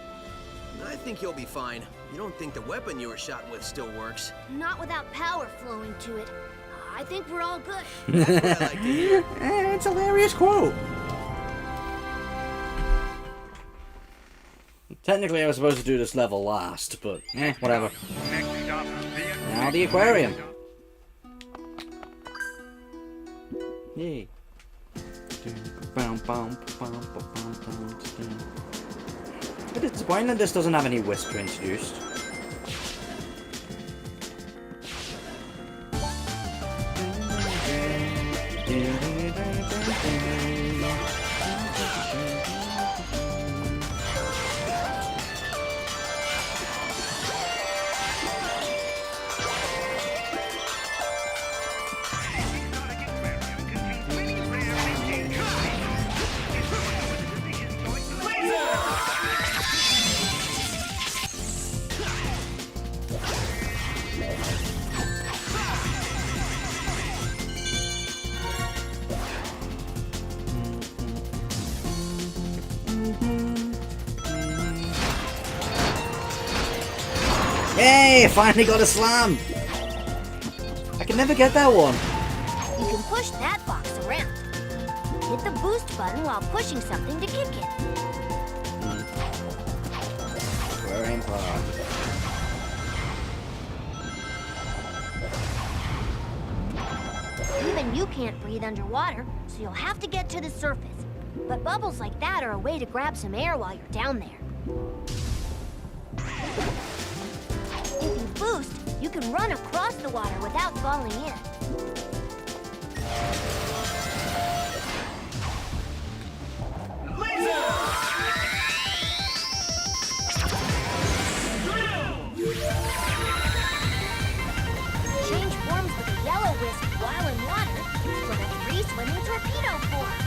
I think you'll be fine. You don't think the weapon you were shot with still works? Not without power flowing to it. I think we're all good. That's what I like to hear. It's a hilarious quote. Technically, I was supposed to do this level last, but whatever. Now the aquarium. Yay. It's disappointing that this doesn't have any Whisper introduced. Yay! Finally got a slam! I can never get that one. You can push that box around. Hit the boost button while pushing something to kick it. Aquarium Park. Even you can't breathe underwater, so you'll have to get to the surface. But bubbles like that are a way to grab some air while you're down there. If you boost, you can run across the water without falling in. Change forms with a yellow wisp while in water for the free-swimming torpedo form.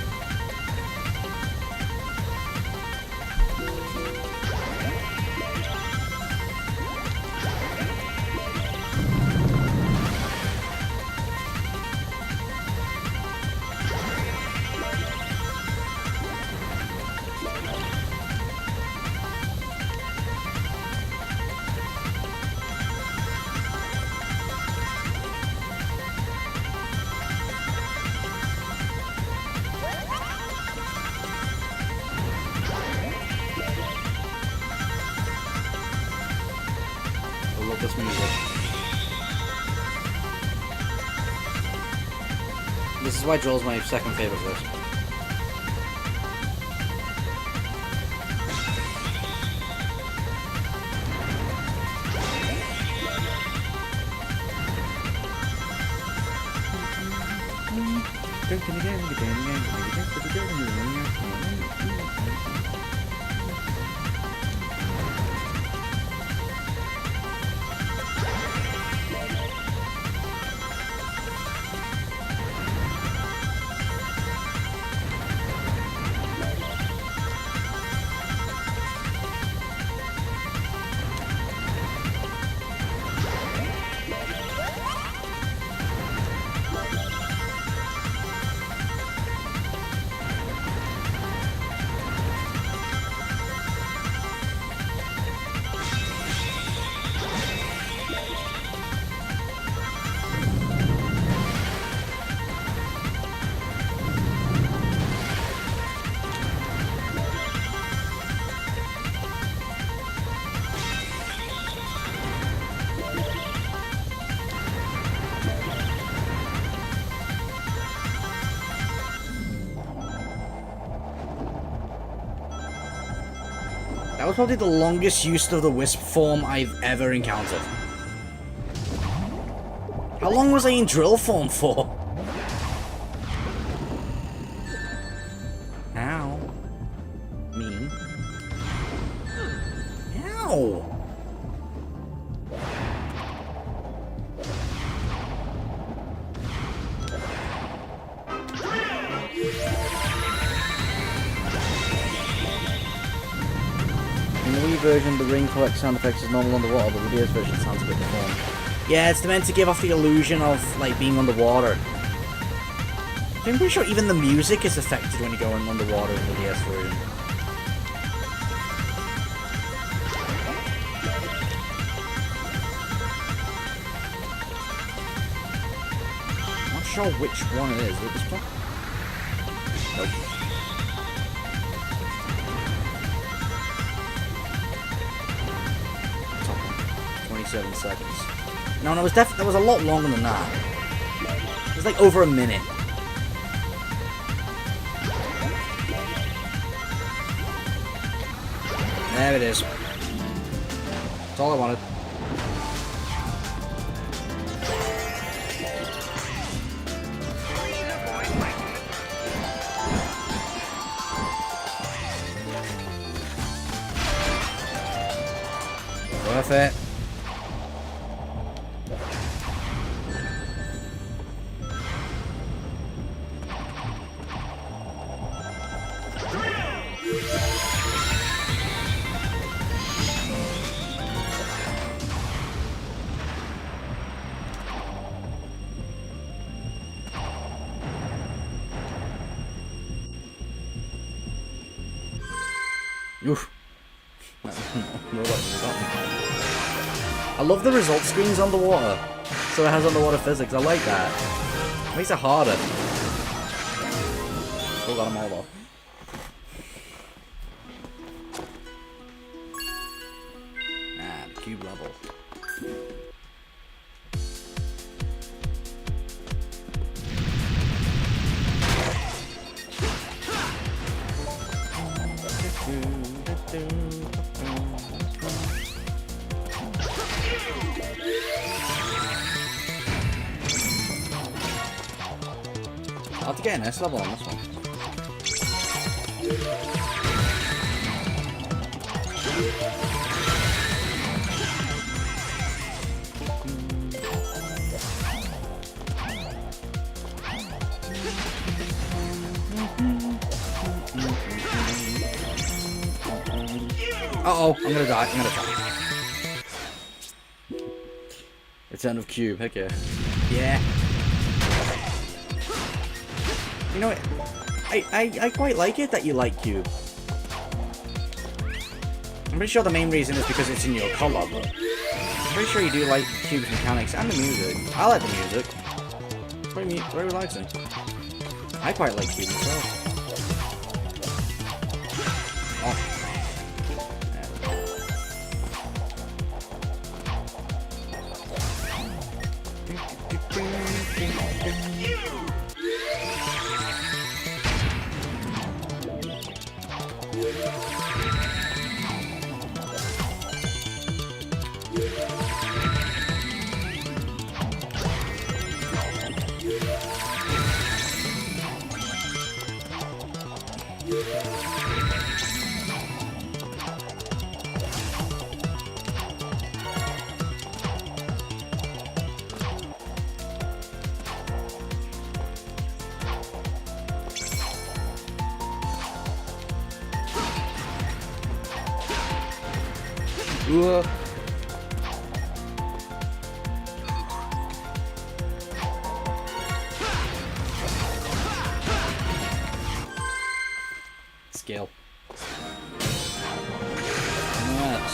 I love this music. This is why Joel's my second favorite verse. That was probably the longest use of the Wisp form I've ever encountered. How long was I in drill form for? Ow. Me. Ow. In the Wii version, the ring collects sound effects as normal underwater, but the DS version sounds a bit deformed. Yeah, it's meant to give off the illusion of, like, being underwater. I'm pretty sure even the music is affected when you go in underwater in the DS version. I'm not sure which one it is. Is it this one? Nope. 27 seconds. No, it was that was a lot longer than that. It was like over a minute. There it is. That's all I wanted. Worth it. Oof. I love the result screens underwater. So it has underwater physics. I like that. It makes it harder. Still got them all though. Ah, the cube level. I'll have to get an S level on this one. Uh-oh, I'm gonna die. I'm gonna die. Return of Cube, heck yeah. Yeah. You know what? I quite like it that you like Cube. I'm pretty sure the main reason is because it's in your color, but I'm pretty sure you do like Cube's mechanics and the music. I like the music. It's very relaxing. I quite like Cube myself. Oh. Scale. Yes.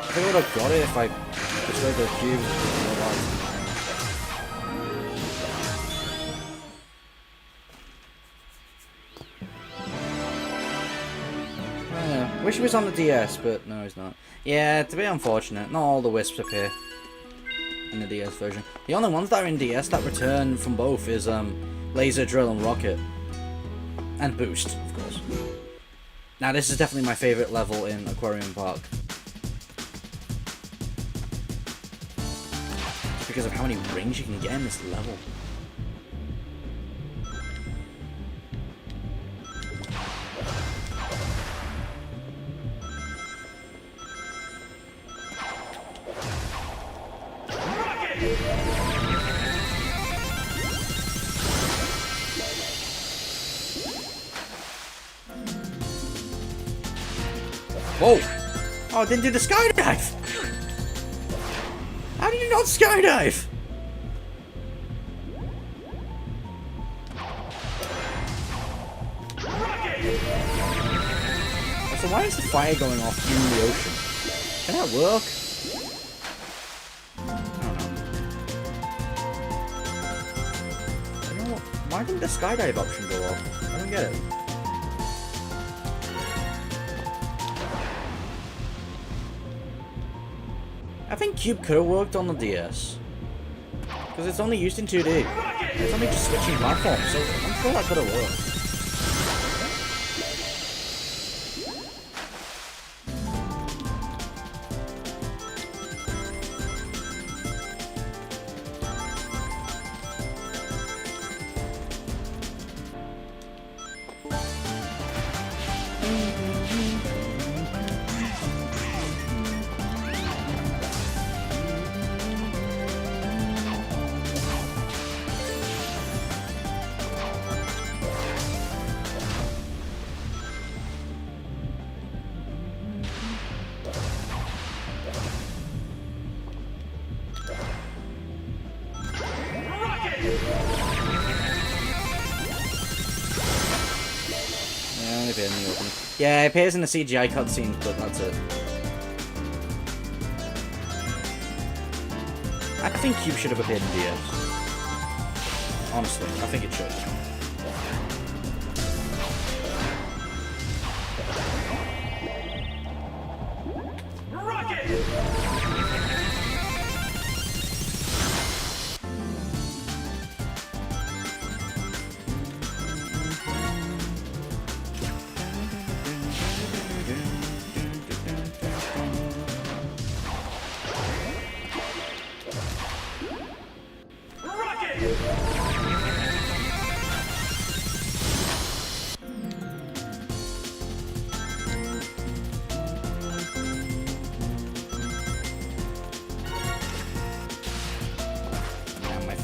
I think I would have got it if I destroyed the cube. Wish he was on the DS, but no, he's not. Yeah, it's a bit unfortunate. Not all the Wisps appear in the DS version. The only ones that are in DS that return from both is Laser, Drill, and Rocket. And Boost, of course. Now this is definitely my favorite level in Aquarium Park. Just because of how many rings you can get in this level. Whoa! Oh, I didn't do the skydive! How did you not skydive? So why is the fire going off in the ocean? Can that work? I don't know. Why didn't the skydive option go off? I don't get it. I think Cube could have worked on the DS. Because it's only used in 2D. It's only just switching platforms, so I'm sure that could have worked. Yeah, it appears in the CGI cutscene, but that's it. I think Cube should have appeared in DS. Honestly, I think it should.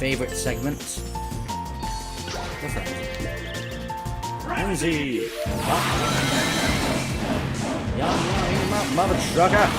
Favorite segment. Lindsay! Young mother trucker!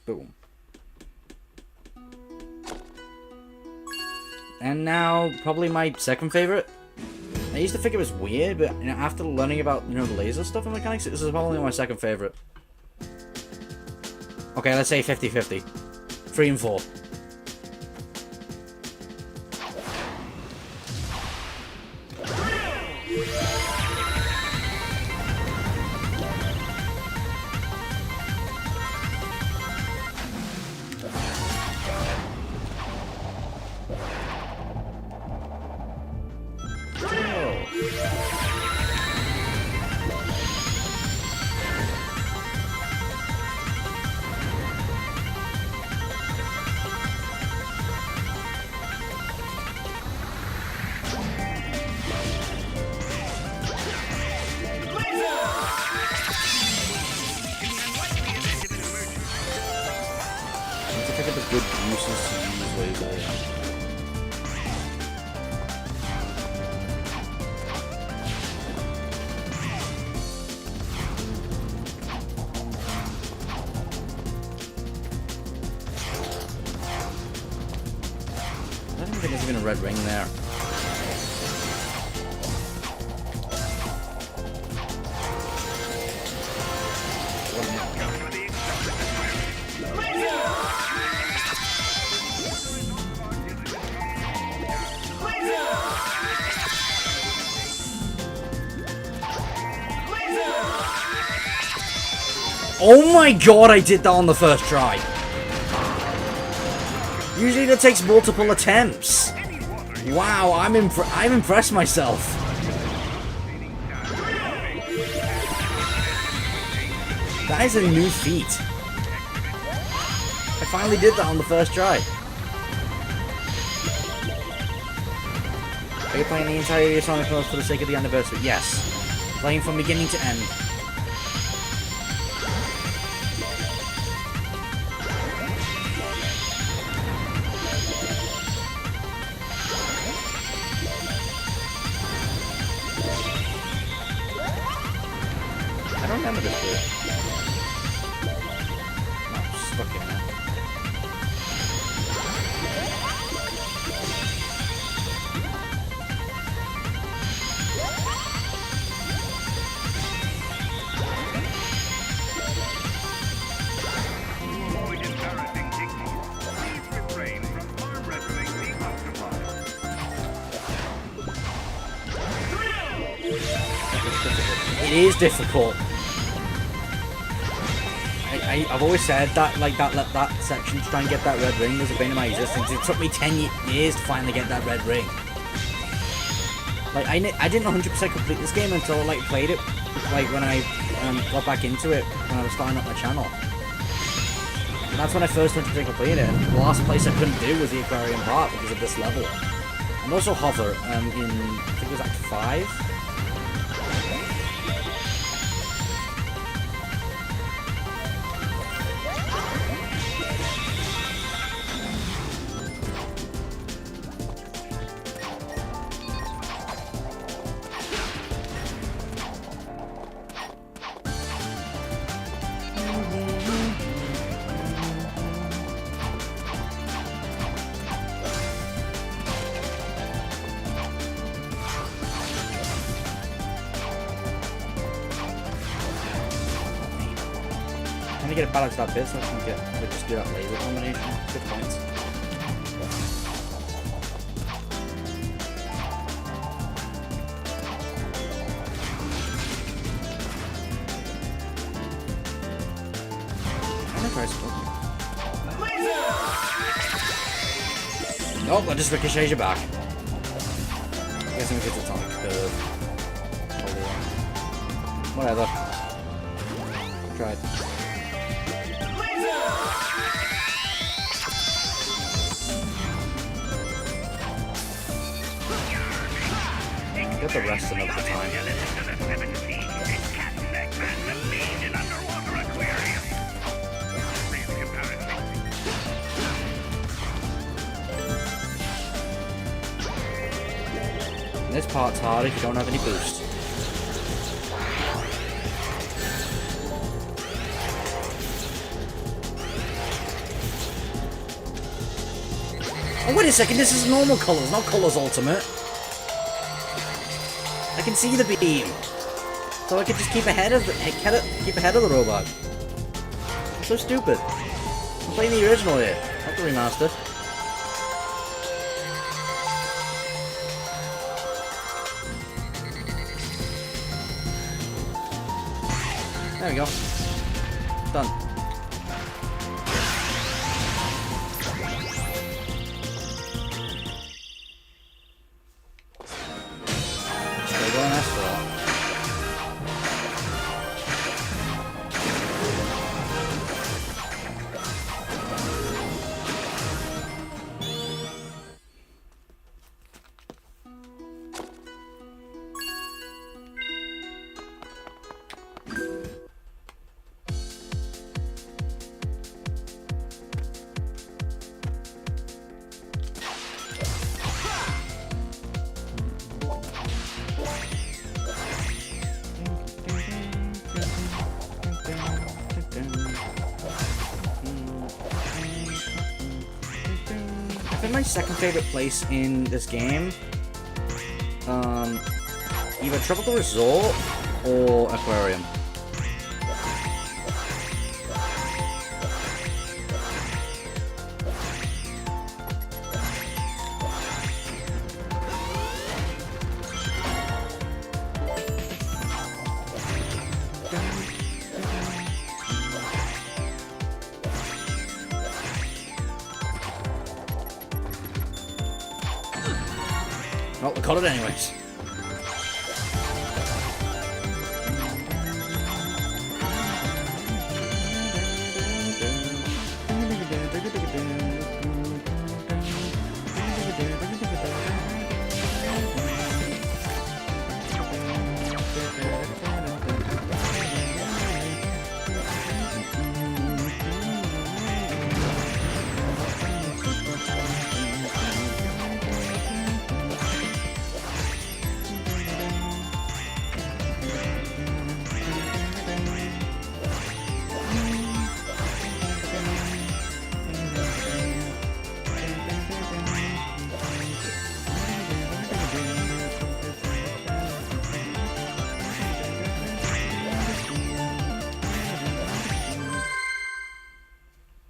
Boom. And now, probably my second favorite. I used to think it was weird, but after learning about, the laser stuff and mechanics, this is probably my second favorite. Okay, let's say 50-50. 3 and 4. Good uses to use laser. I don't think think there's even a red ring there. Oh my god, I did that on the first try. Usually that takes multiple attempts. Wow, I'm impressed myself. That is a new feat. I finally did that on the first try. Are you playing the entire Sonic mode for the sake of the anniversary? Yes. Playing from beginning to end. I don't remember this bit. No, I'm stuck in it. Avoid embarrassing techniques. Please refrain from arm-wrestling the octopus. It is difficult. I've always said that, like, that section to try and get that red ring was a bane of my existence. It took me 10 years to finally get that red ring. Like, I didn't 100% complete this game until I, like, played it, like, when I got back into it, when I was starting up my channel. And that's when I first 100% completed it. And the last place I couldn't do was the aquarium part because of this level. And also Hover, in, I think it was Act 5. Let me get a balance that bit so I can like, just do that laser combination. Good points. Nope, that just ricochets you back. I guess I'm gonna get the atomic curve. Whatever. Tried. Get the rest another time. This part's hard if you don't have any boost. Oh wait a second, this is normal colours, not colours ultimate. I can see the beam, so I could just keep ahead of the robot. I'm so stupid. I'm playing the original here, not the remastered. There we go. Done. Still going astral. think my second favorite place in this game, either Tropical Resort or Aquarium. Well, we caught it anyways.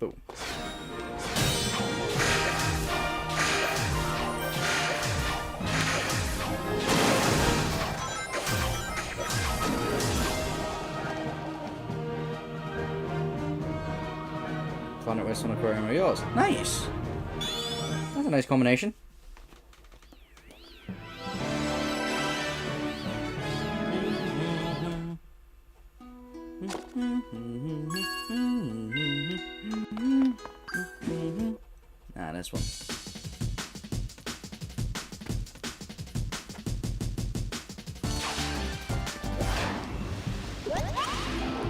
Boom. Planet West on Aquarium are yours. Nice! That's a nice combination. Ah, this one.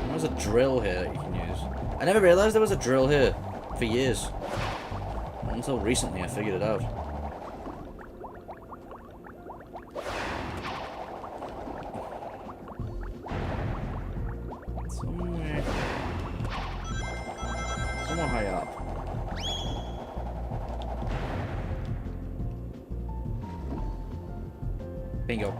There's a drill here that you can use. I never realized there was a drill here for years. Until recently I figured it out. Somewhere high up. Bingo.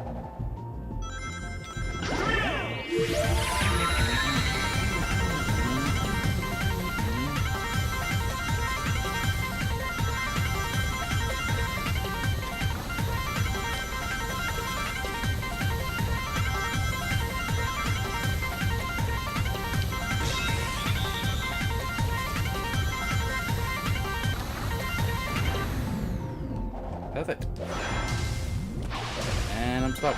Perfect. And I'm stuck.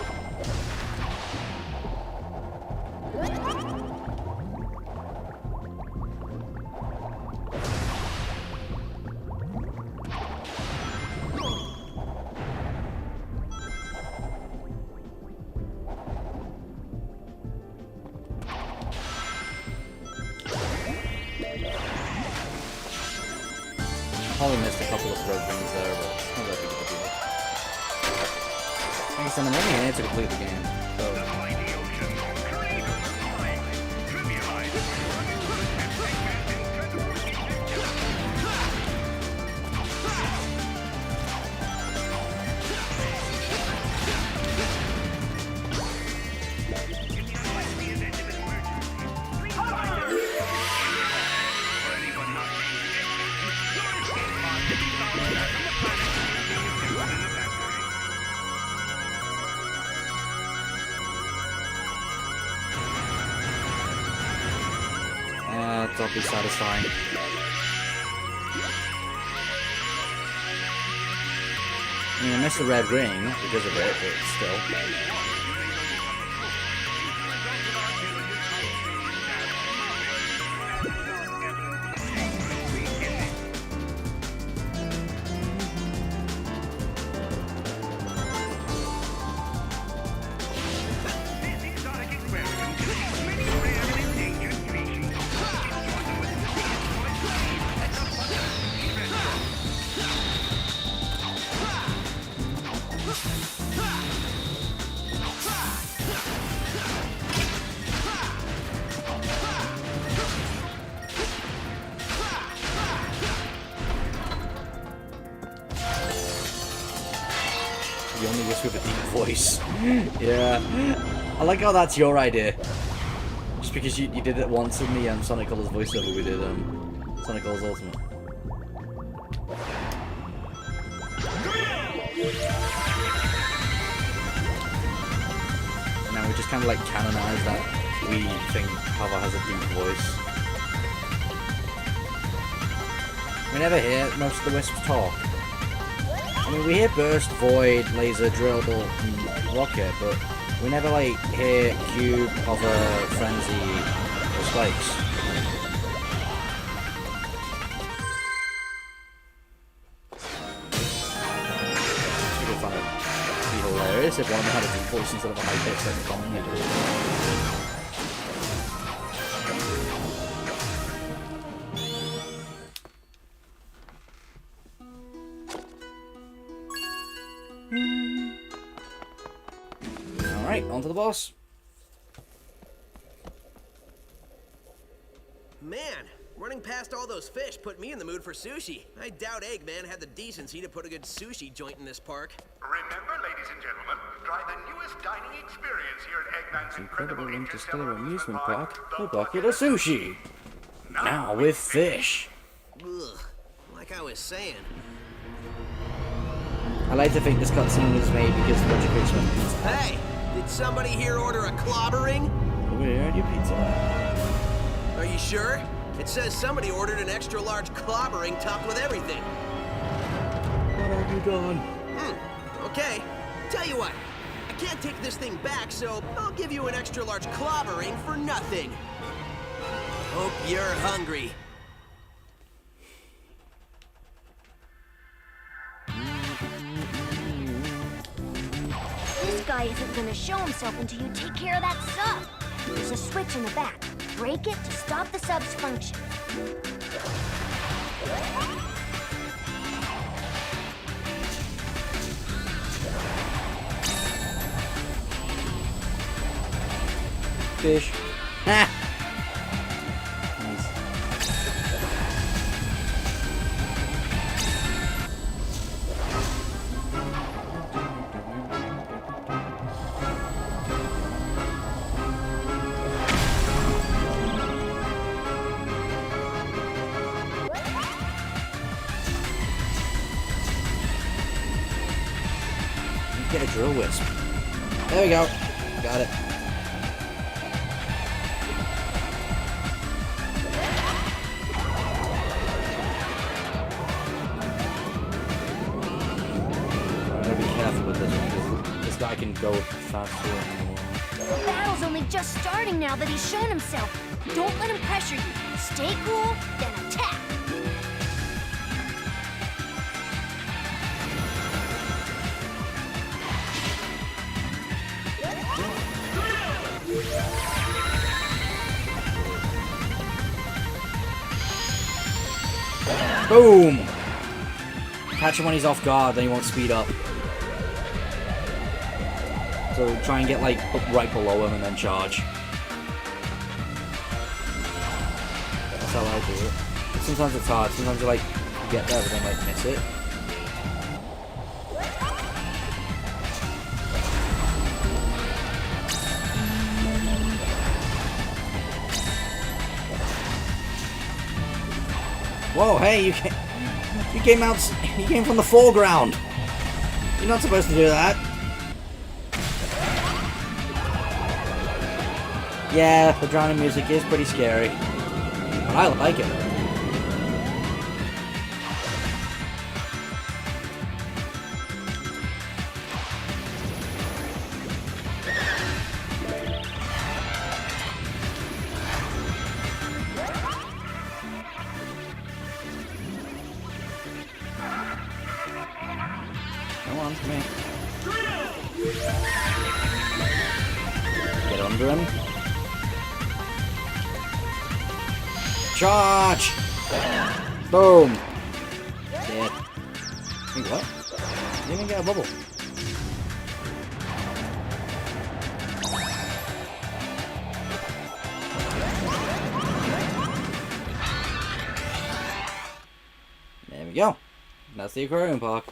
Probably missed a couple of red things there, but it's not that big of a deal. Thanks so much to complete the game. So. That'll be satisfying. I mean, I missed the red ring because of it, but still. the only wisp with a deep voice. Yeah. I like how that's your idea. Just because you did it once in the Sonic Colors voiceover we did, Sonic Colors Ultimate. And now we just kind of like canonize that we think Pava has a deep voice. We never hear most of the Wisps talk. I mean, we hear Burst, Void, Laser, Drill, and Rocket, but we never, like, hear Cube, Hover, Frenzy, or Spikes. It would be hilarious if one of them had a deep voice instead of a high pitch like the common leaders. Alright, on to the boss. Man, running past all those fish put me in the mood for sushi. I doubt Eggman had the decency to put a good sushi joint in this park. Remember, ladies and gentlemen, try the newest dining experience here at Eggman's Incredible incredible interstellar amusement park, the bucket of sushi. Now with fish. Ugh, like I was saying. I like to think this cutscene was made because Roger Christmas. Hey, did somebody here order a clobbering? Where are your pizza? Are you sure? It says somebody ordered an extra large clobbering topped with everything. What have you done? Okay. Tell you what, I can't take this thing back, so I'll give you an extra large clobbering for nothing. Hope you're hungry. This guy isn't gonna show himself until you take care of that sub. There's a switch in the back. Break it to stop the sub's function. Fish. Ha! Nice. Get a drill wisp. There we go. Got it. Gotta be careful with this one because this guy can go faster than more. The battle's only just starting now that he's shown himself. Don't let him pressure you. Stay cool, then attack. Boom! Catch him when he's off guard, then he won't speed up. So try and get like up right below him and then charge. That's how I do it. But sometimes it's hard. Sometimes you like get there but then like miss it. Whoa, hey, you came from the foreground. You're not supposed to do that. Yeah, the drowning music is pretty scary, but I like it. Come on, come here. Get under him. Charge! Boom! Dead. Wait, what? Didn't even get a bubble. There we go. That's the aquarium park.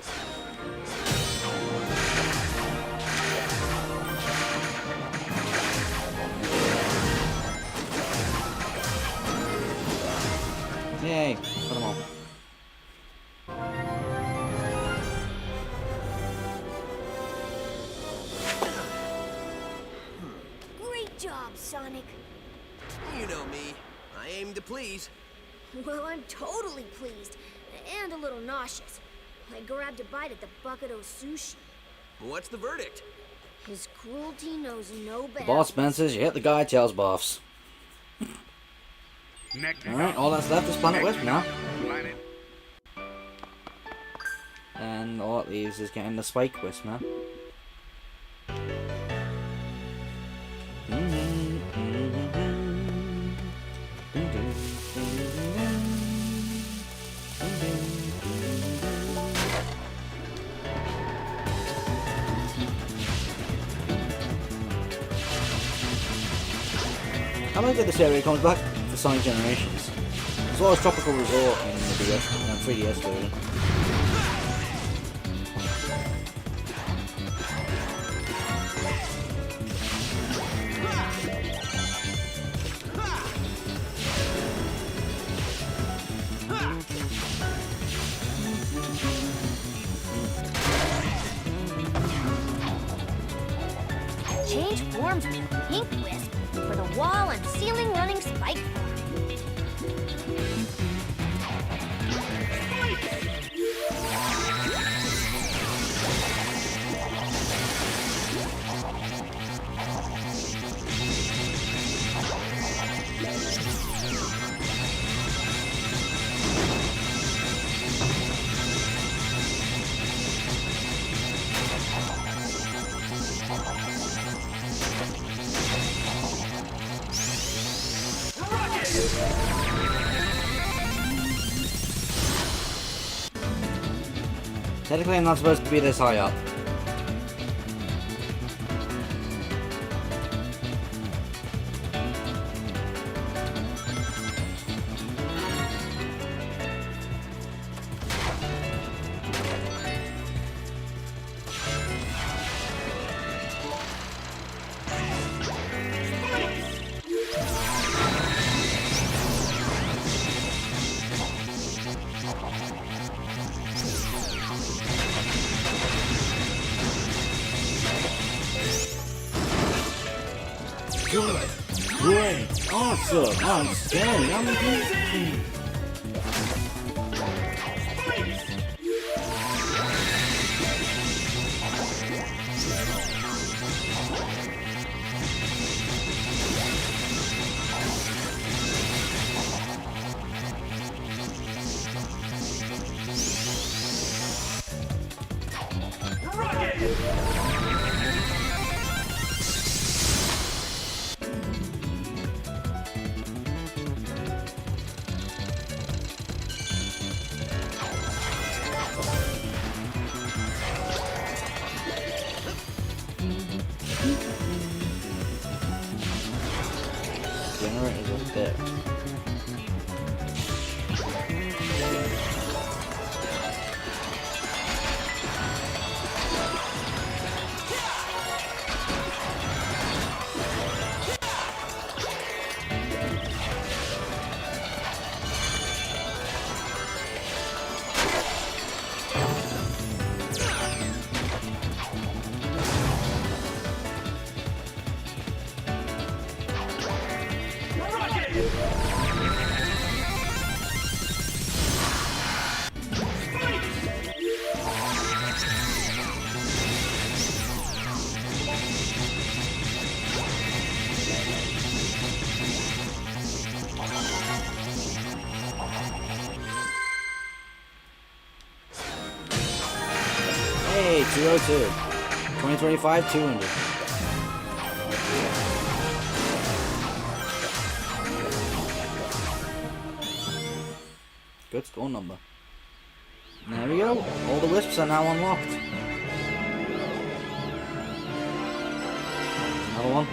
Sonic? You know me. I aim to please. Well, I'm totally pleased. And a little nauseous. I grabbed a bite at the bucket of sushi. What's the verdict? His cruelty knows no The bounds. boss Spencers, you hit the guy, tells boss. Alright, all that's left is Planet Wisp now. And all it leaves is getting the Spike Wisp now. I like that this area comes back for Sonic Generations, as well as Tropical Resort in the 3DS version. Change forms with Pink Wisp for the wall and ceiling running spike form. Technically I'm not supposed to be this high up. Good, great, awesome, outstanding, amazing. Generators up there. Hey, 202. 2025, 200. Good score number. There we go. All the wisps are now unlocked. Another one.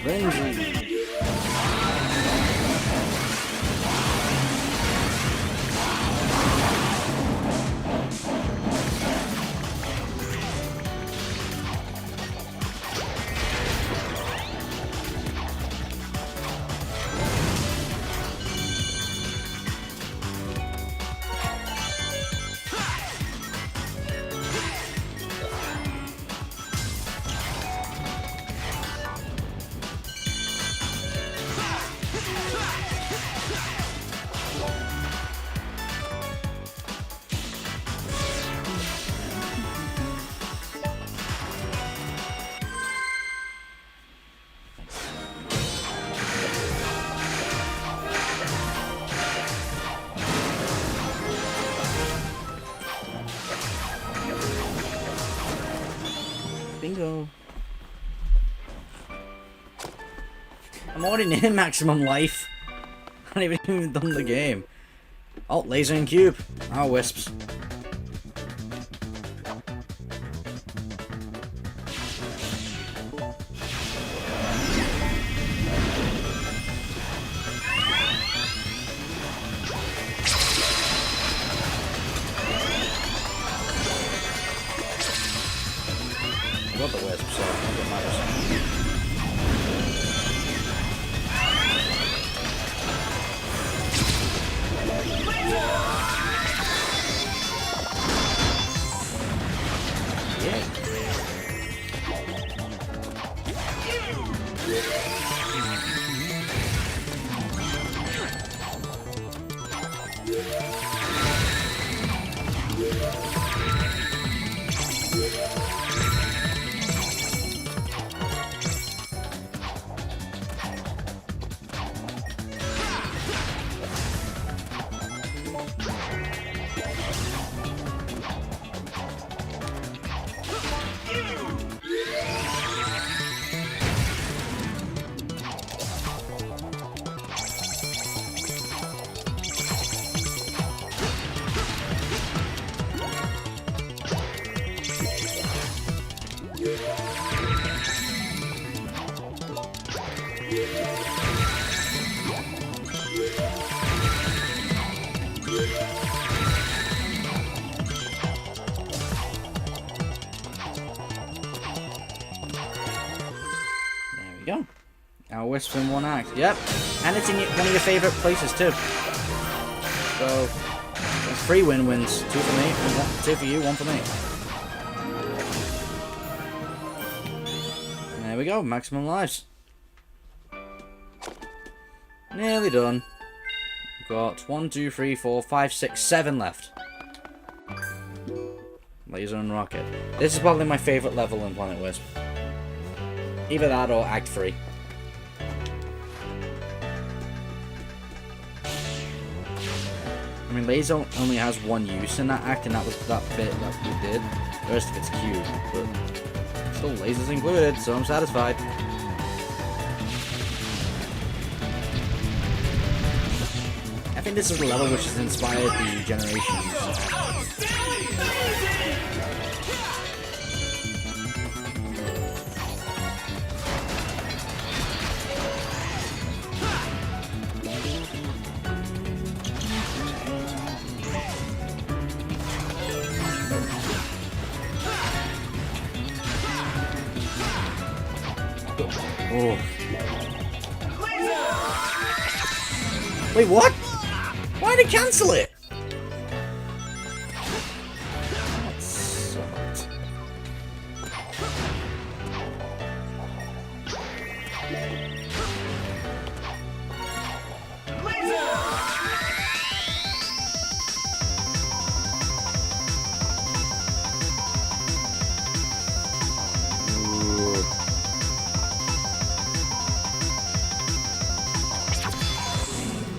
Frenzy. Bingo. I'm already near maximum life. I haven't even done the game. Oh, laser and cube. Oh, wisps. I got the wisp, so I think it matters. Go. Our wisp in one act. Yep. And it's in one of your favourite places too. So, 3 win-wins. 2 for me, 2 for you, 1 for me. There we go. Maximum lives. Nearly done. We've got 1, 2, 3, 4, 5, 6, 7 left. Laser and rocket. This is probably my favourite level in Planet Wisp. Either that or Act 3. I mean, laser only has 1 use in that act, and that was that bit that we did. The rest of it's cube, but still lasers included, so I'm satisfied. I think this is the level which has inspired the Generations. Oh. Wait, what? Why did it cancel it? That sucked.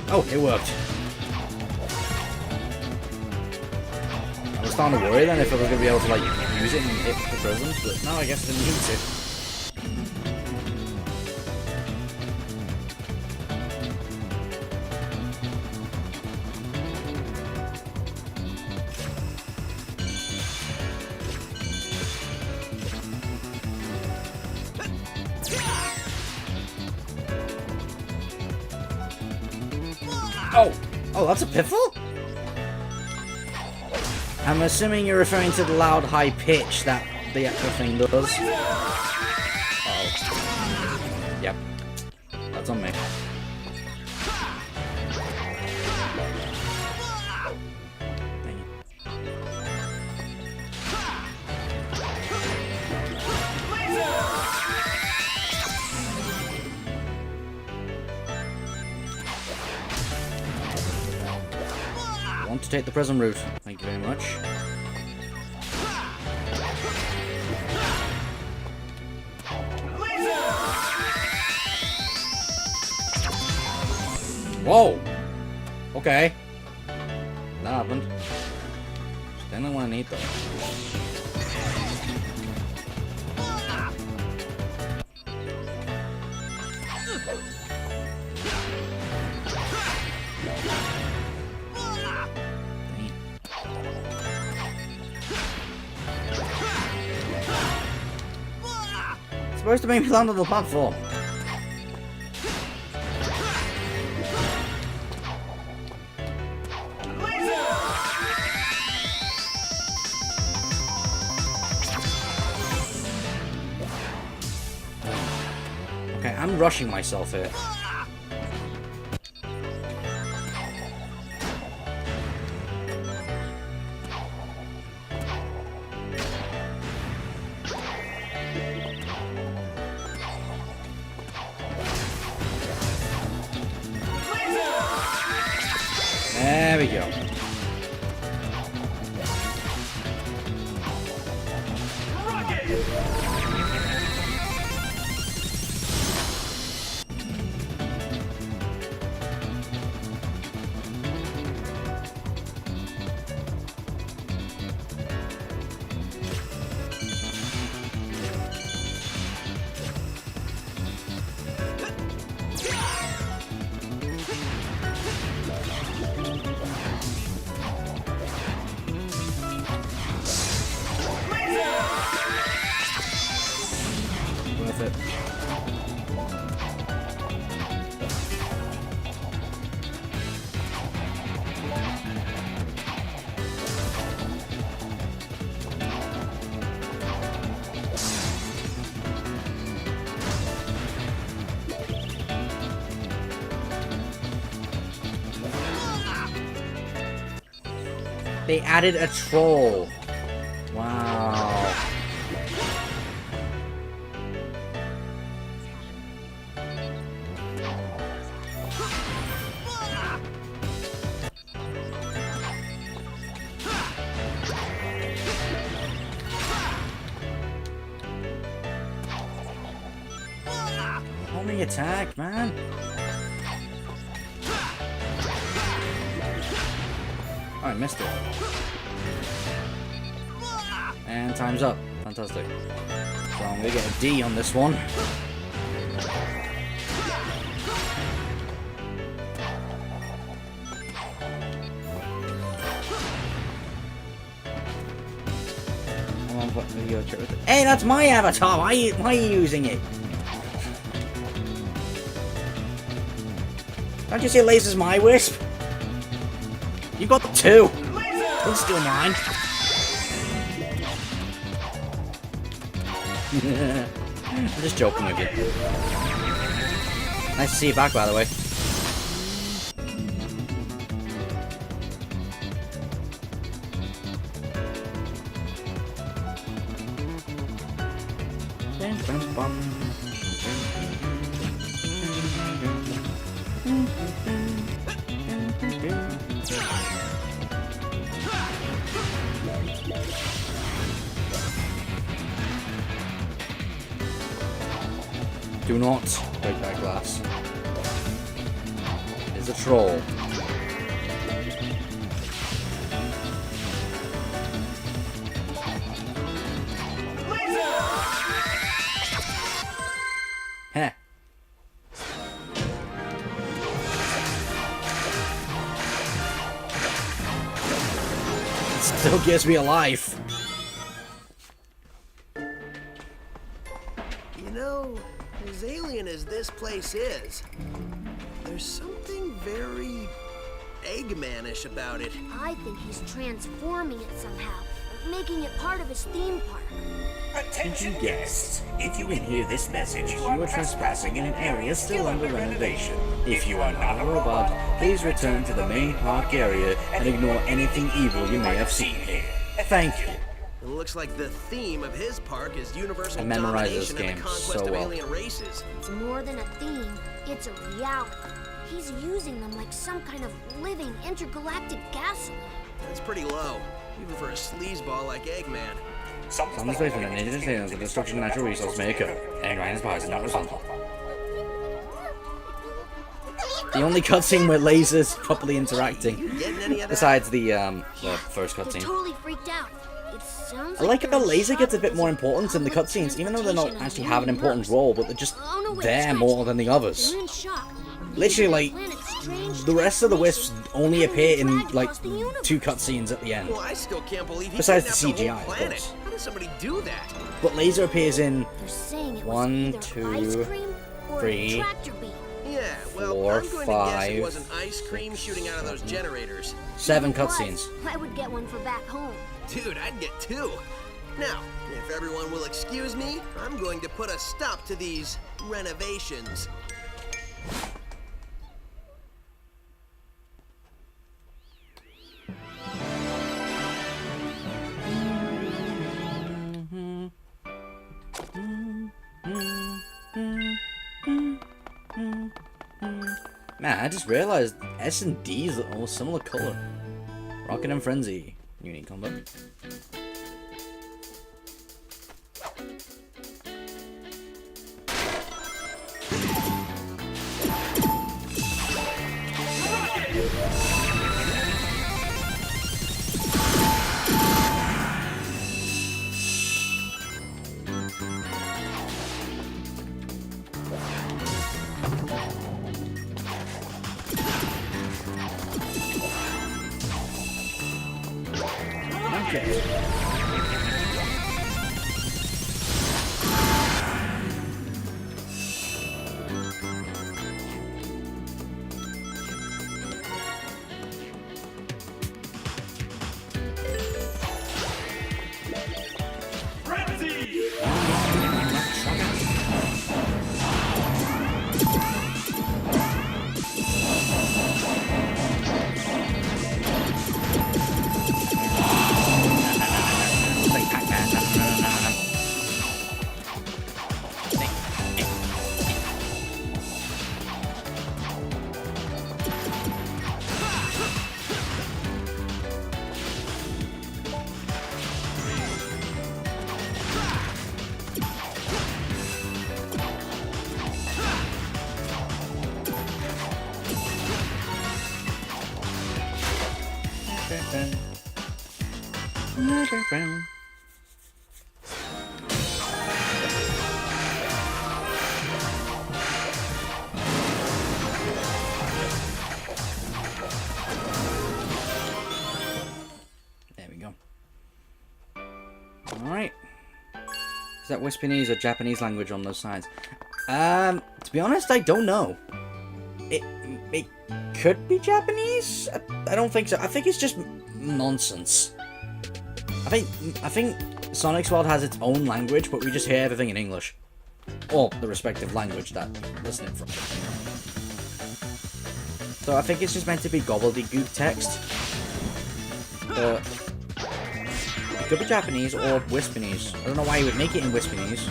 Oh, it worked. I was starting to worry then if I was going to be able to, like, use it and hit the prisms, but no, I guess I didn't need to. Oh! Oh, that's a piffle? I'm assuming you're referring to the loud high pitch that the actual thing does. Uh-oh. Yep. That's on me. Dang it. I want to take the present route. Thank you very much. Whoa! Okay. That happened. Still don't want to need though. It's supposed to make me land on the platform. Okay, I'm rushing myself here. There we go. Worth it. They added a troll. Wow. Homing attack, man. Oh, I missed it. And time's up. Fantastic. So I'm gonna get a D on this one. Come on, what video check with it? Hey, that's my avatar. Why are you using it? Don't you see Laser's my wisp? You got two. Don't steal mine. I'm just joking with you. Nice to see you back, by the way. Do not break that glass. It's a troll. Heh. It still gives me a life. You know, as alien as this place is, there's something very Eggman-ish about it. I think he's transforming it somehow, making it part of his theme park. Attention guests, if you can hear this message, you are trespassing in an area still under renovation. If you are not a robot, please return to the main park area and ignore anything evil you may have seen here. Thank you. It looks like the theme of his park is universal I memorized this domination and game the conquest so of well. alien races. It's more than a theme, it's a reality. He's using them like some kind of living intergalactic gasoline. That's pretty low, even for a sleazeball like Eggman. Some space when an interference with destruction of natural resources may occur. Eggman is poison, not responsible. The only cutscene where lasers properly interacting, Getting any of that? besides the first They're cutscene. totally freaked out. It sounds I like how they're the in laser shock gets a bit because more importance in the of the cutscenes, even though they're not transportation actually of have an important works. role, but they're just Oh, no, wait, there scratch. more than the others. They're in shock. Literally, like, Planet's strange the rest of the Wisps transformation only having appear in, dragged like, across the universe. 2 cutscenes at the end. Well, I still can't believe he Besides kidnapped the the whole CGI, of planet. course. How does somebody do that? But laser appears in They're saying it was 1, either 2, ice cream or 3, a tractor beam. Yeah, well, 4, I'm going to guess 5, it wasn't ice cream shooting out of those generators. 7 If it was, cutscenes. I would get one for back home. Dude, I'd get 2. Now, if everyone will excuse me, I'm going to put a stop to these renovations. Man, I just realized S and D is all similar color. Rocket and Frenzy. Unique combo. Okay. There we go. Alright. Is that Wispinese or Japanese language on those sides? To be honest, I don't know. It could be Japanese? I don't think so. I think it's just nonsense. I think Sonic's World has its own language, but we just hear everything in English. Or the respective language that you're listening from. So I think it's just meant to be gobbledygook text. But it could be Japanese or Wispinese. I don't know why you would make it in Wispinese.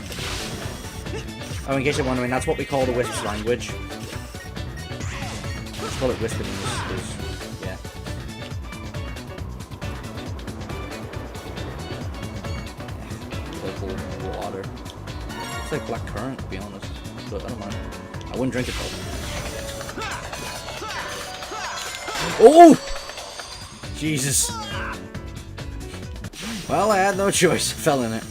Oh, in case you're wondering, that's what we call the Wisps language. Let's call it Wispinese, because, yeah. Purple water. It's like black currant, to be honest. But I don't mind. I wouldn't drink it though. Oh! Jesus. Well, I had no choice. I fell in it.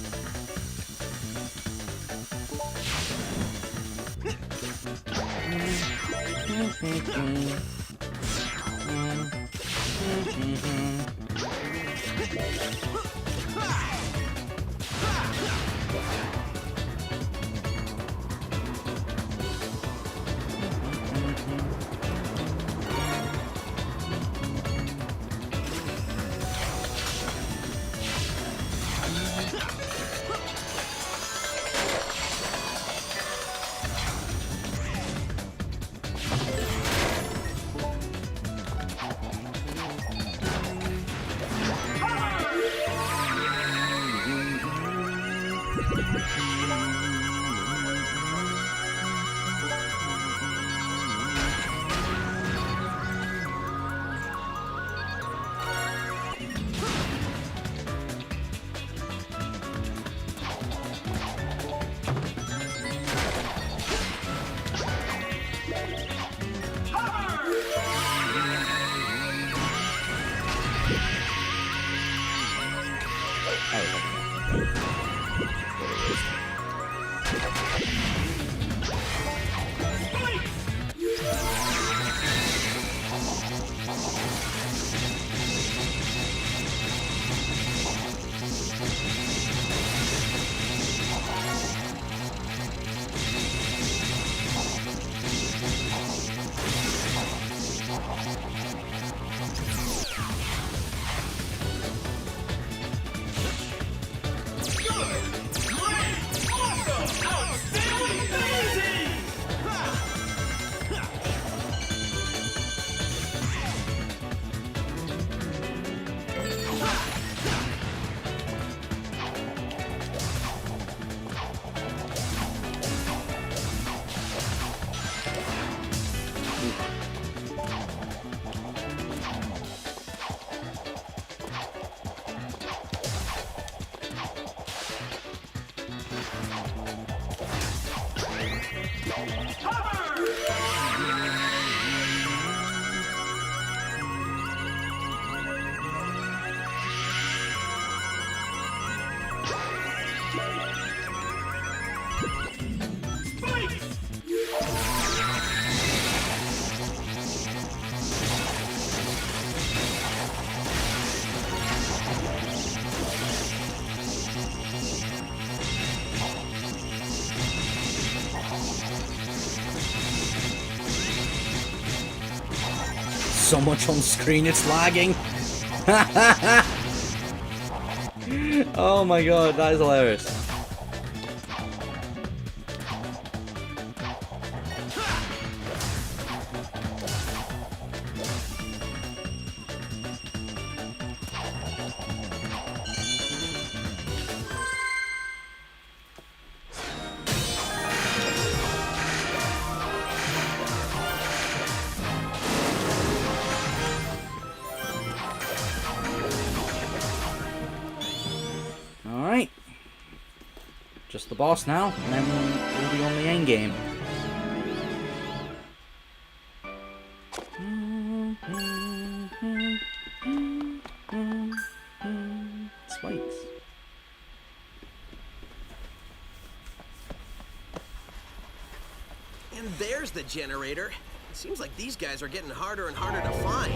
So much on screen, it's lagging. Oh my god, that is hilarious. Alright. Just the boss now, and then we'll be on the end game. Spikes. And there's the generator. It seems like these guys are getting harder and harder to find.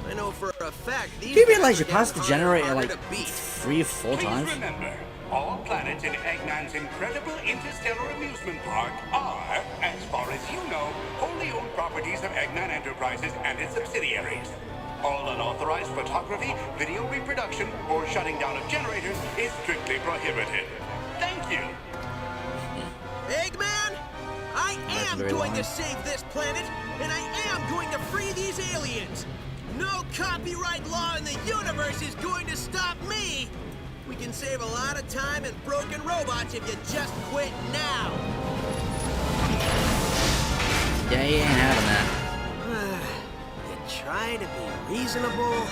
I know for a fact these Do you realize you guys are passed the getting harder generator and like harder to beat. 3 or 4 Please times? remember, all planets in Eggman's incredible interstellar amusement park are, as far as you know, wholly owned properties of Eggman Enterprises and its subsidiaries. All unauthorized photography, video reproduction, or shutting down of generators is strictly prohibited. Thank you. Eggman, I am very going long. to save this planet, and I am going to free these aliens. No copyright law in the universe is going to stop me. We can save a lot of time and broken robots if you just quit now. Yeah, you ain't having that. You try to be reasonable.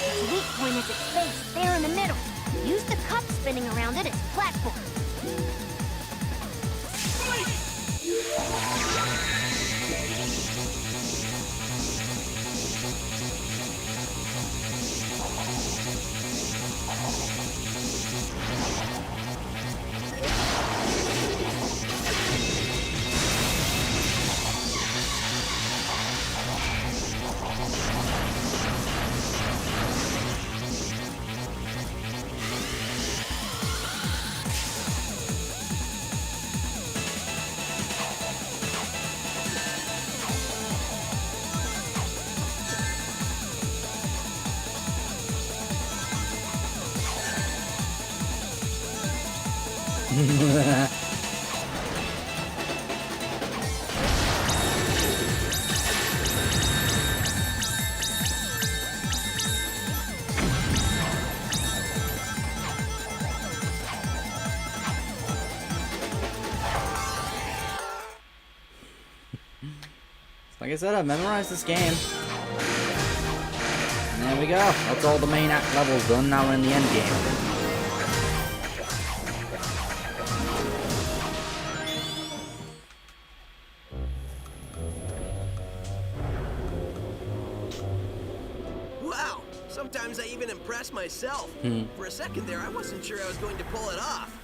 Its weak point is its face there in the middle. Use the cup spinning around it as platform. Like I said, I've memorized this game. And there we go. That's all the main act levels done. Now we're in the end game. Wow, sometimes I even impress myself. For a second there, I wasn't sure I was going to pull it off.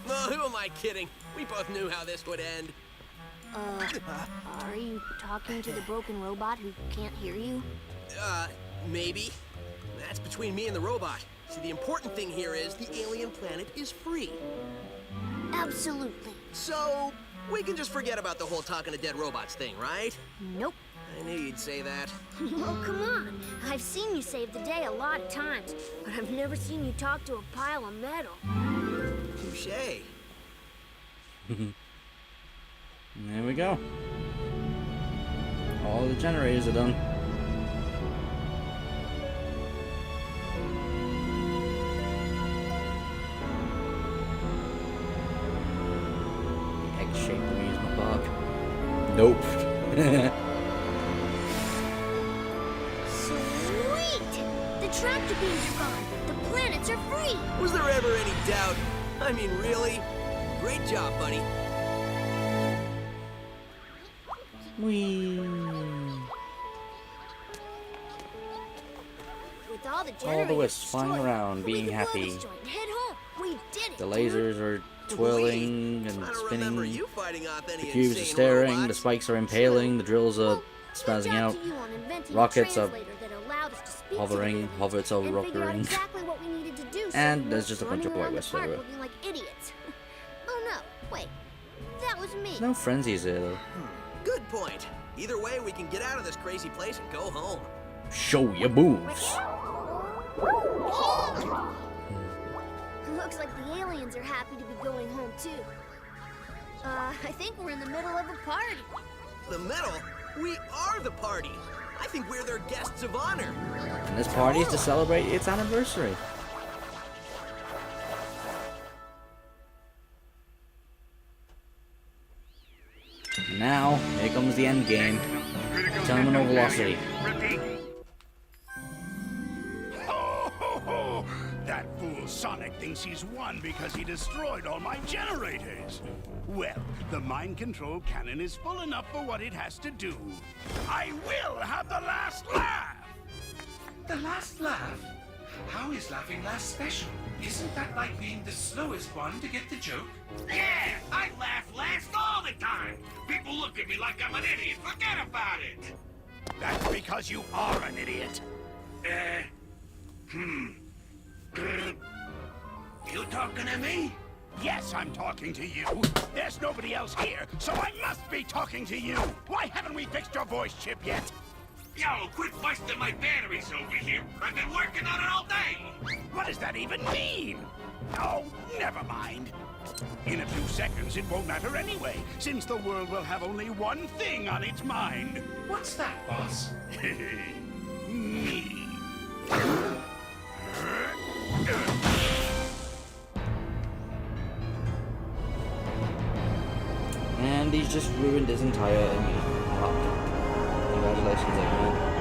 Well, who am I kidding? We both knew how this would end. Are you talking to the broken robot who can't hear you? Maybe. That's between me and the robot. See, the important thing here is the alien planet is free. Absolutely. So, we can just forget about the whole talking to dead robots thing, right? Nope. I knew you'd say that. Oh, come on. I've seen you save the day a lot of times, but I've never seen you talk to a pile of metal. Touché. There we go. All the generators are done. The egg-shaped amusement park. Nope. Sweet! The tractor beams are gone. The planets are free. Was there ever any doubt? I mean, really? Great job, buddy. Whee. With all the All the wisps generators flying destroyed, around, we being can blow happy. this joint and head home. We did it. The dude. lasers are twirling and I don't remember spinning. you fighting off any The cubes are insane staring, the robots. spikes are impaling, the drills are spazzing out. To you on inventing a Rockets are translator that allowed us to speak to the hovering, aliens hoverts over and figure out rockering. exactly what we needed to do, so And we there's weren't just a bunch of running white around the wisps park everywhere. looking like idiots. Oh no, wait. That was me. There's no frenzies here though. Good point. Either way, we can get out of this crazy place and go home. Show your moves. Looks like the aliens are happy to be going home too. I think we're in the middle of a party. The medal? We are the party. I think we're their guests of honor. And this party is to celebrate its anniversary. Now, here comes the end game. Terminal velocity. Ho, ho, ho! That fool Sonic thinks he's won because he destroyed all my generators. Well, the mind control cannon is full enough for what it has to do. I will have the last laugh! The last laugh? How is laughing last special? Isn't that like being the slowest one to get the joke? Yeah, I laugh last all the time. People look at me like I'm an idiot. Forget about it. That's because you are an idiot. You talking to me? Yes, I'm talking to you. There's nobody else here, so I must be talking to you. Why haven't we fixed your voice chip yet? Yo, quit busting my batteries over here. I've been working on it all day. What does that even mean? Oh, never mind. In a few seconds, it won't matter anyway, since the world will have only one thing on its mind. What's that, boss? Me. And he's just ruined his entire amusement park. Congratulations, Eggman.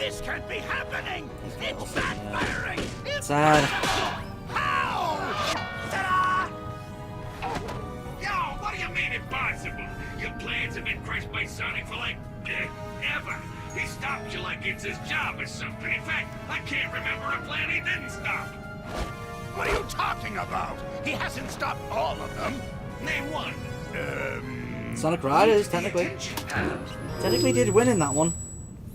This can't be happening! It's backfiring! It's Sad. How? Ta-da! Yo, what do you mean impossible? Your plans have been crushed by Sonic for like, ever. He stopped you like it's his job or something. In fact, I can't remember a plan he didn't stop. What are you talking about? He hasn't stopped all of them. Name one. Sonic Riders, technically did win in that one.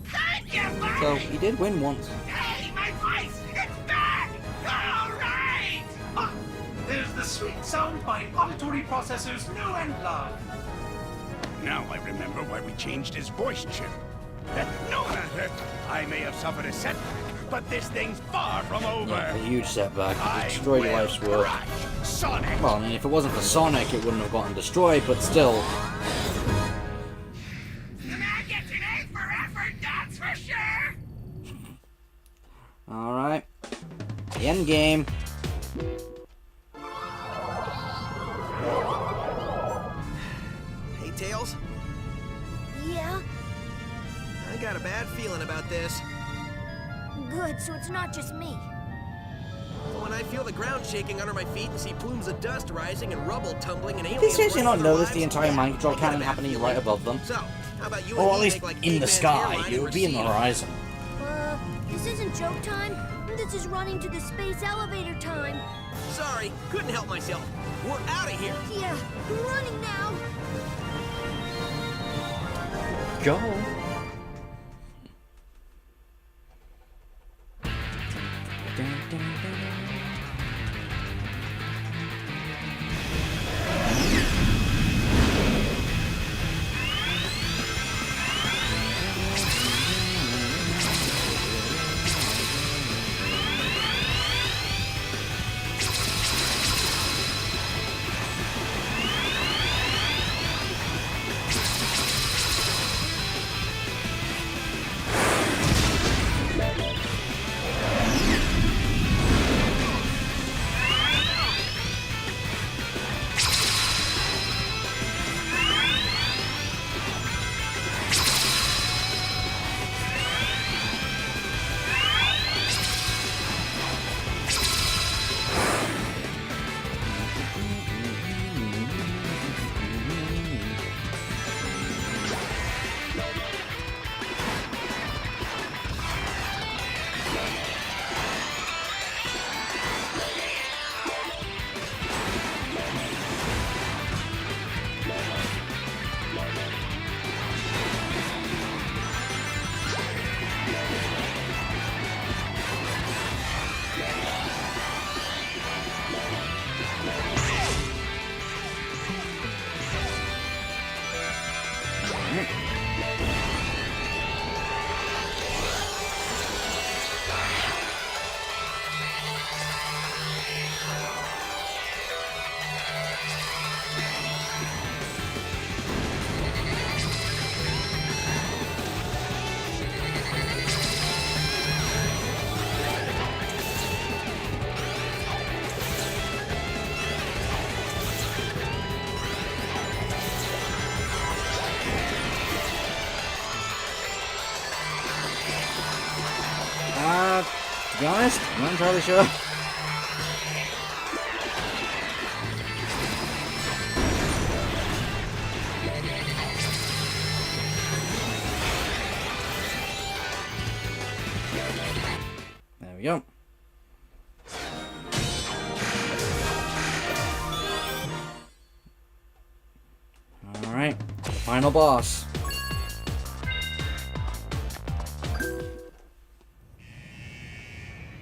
Thank you, buddy! So he did win once. Hey, my voice! It's back! All right! Ah, there's the sweet sound my auditory processors know and love. Now I remember why we changed his voice chip. No matter, I may have suffered a setback, but this thing's far from over. Yeah, a huge setback. I Destroyed your will life's work. crush Sonic! Well, I mean, if it wasn't for Sonic, it wouldn't have gotten destroyed, but still. The man gets an A for effort, that's for sure! Alright. The end game. Hey, Tails. Yeah? I got a bad feeling about this. Good, so it's not just me. When I feel the ground shaking under my feet and see plumes of dust rising and rubble tumbling and aliens... Did you seriously not running for their notice the lives, entire yeah, mind control I got a cannon bad happening feeling. right above them? So, how about you Or and at me least make like in the Eggman's sky. hairline It and would be in the recede? horizon. This isn't joke time. This is running to the space elevator time. Sorry, couldn't help myself. We're out of here. Yeah, I'm running now. Go. To be honest, I'm not entirely sure. There we go. Alright, the final boss.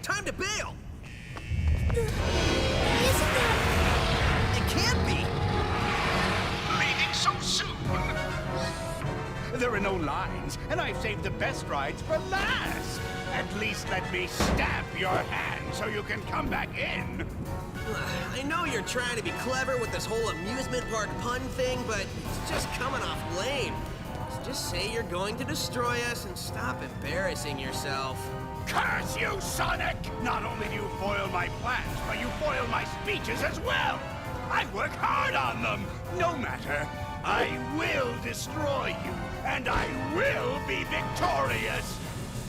Time to bail! Isn't that... It can't be! Leaving so soon? There are no lines, and I've saved the best rides for last. At least let me stamp your hand so you can come back in. I know you're trying to be clever with this whole amusement park pun thing, but it's just coming off lame. Just say you're going to destroy us and stop embarrassing yourself. Curse you, Sonic! Not only do you foil my plans, but you foil my speeches as well! I work hard on them! No matter, I will destroy you, and I will be victorious!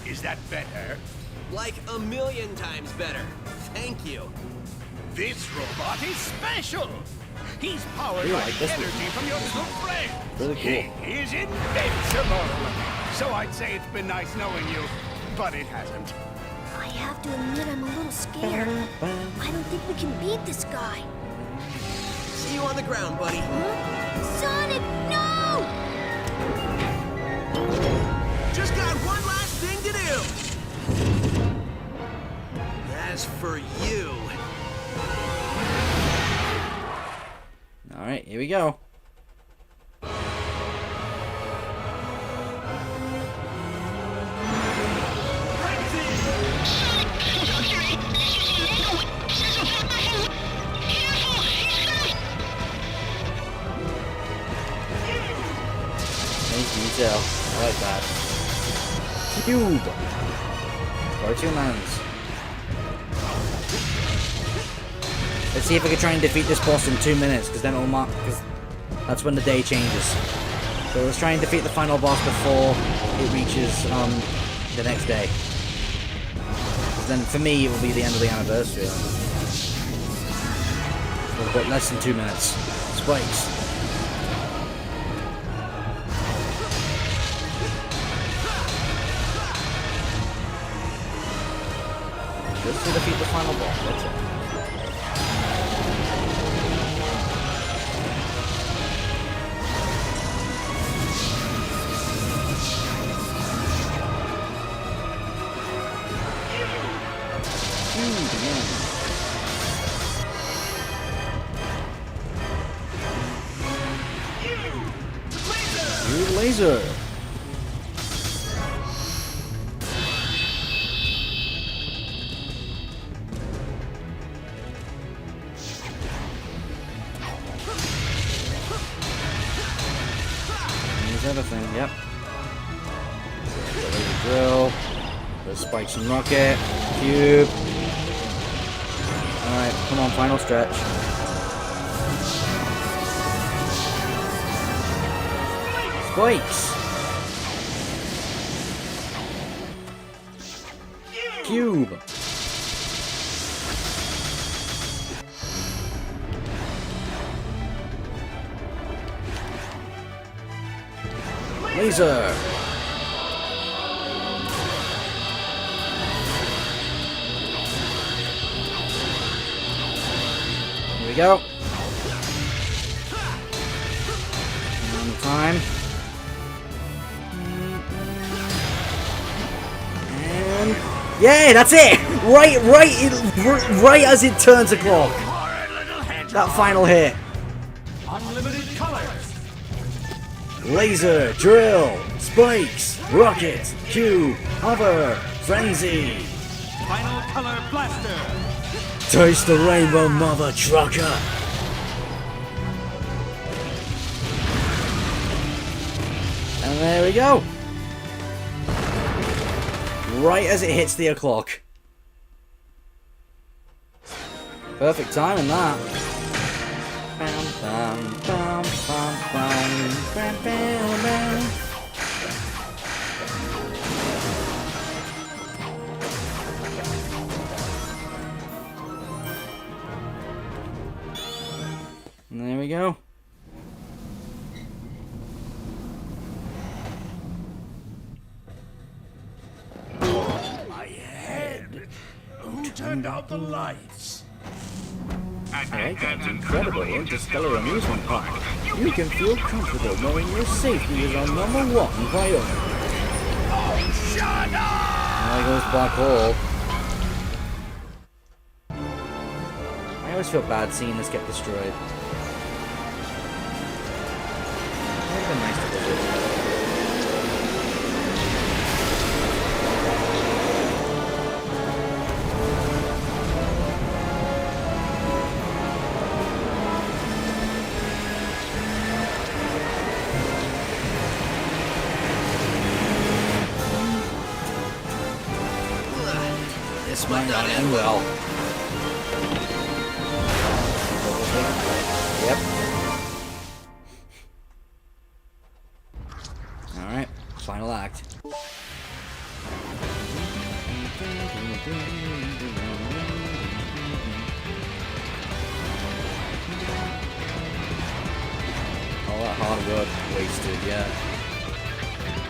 Is that better? Like a million times better. Thank you. This robot is special. He's powered You by like this one? energy from your little friend. Really cool. He is invincible. So I'd say it's been nice knowing you, but it hasn't. I have to admit I'm a little scared. I don't think we can beat this guy. See you on the ground, buddy. Sonic, no! Just got one last thing to do. As for you... Alright, here we go. Nice detail. I like that. Cube! Cartoon-lands. Let's see if I can try and defeat this boss in 2 minutes, because then it'll mark, because that's when the day changes. So let's try and defeat the final boss before it reaches the next day. 'Cause then for me it will be the end of the anniversary. A little bit less than 2 minutes. Spikes. Just to defeat the final boss, that's it. Laser! Here's everything, yep. The laser drill, the spikes and rocket, cube. Alright, come on, final stretch. Spikes! Cube! Laser! Here we go. One more time. And yeah, that's it. Right as it turns the clock. That final hit. Unlimited colors. Laser, drill, spikes, rocket, cube, hover, frenzy. Final color blaster. Taste the rainbow, mother trucker. And there we go. Right as it hits the o'clock. Perfect timing that. Bam, bam, bam, bam, bam, bam, bam, bam. And there we go. My head. Who turned out the lights? At Eggman's incredible interstellar amusement park, you can feel comfortable knowing your safety is our #1 priority. Shut up! There goes Black Hole. I always feel bad seeing this get destroyed. It would have been nice to visit. This might not end well. Yep. Alright, final act. lot of hard work wasted, yeah.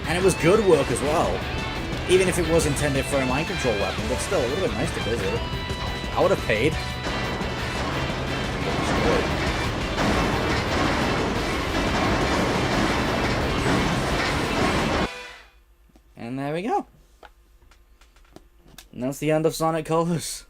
And it was good work as well. Even if it was intended for a mind control weapon, but still, it would have been nice to visit. I would have paid. And there we go. And that's the end of Sonic Colors.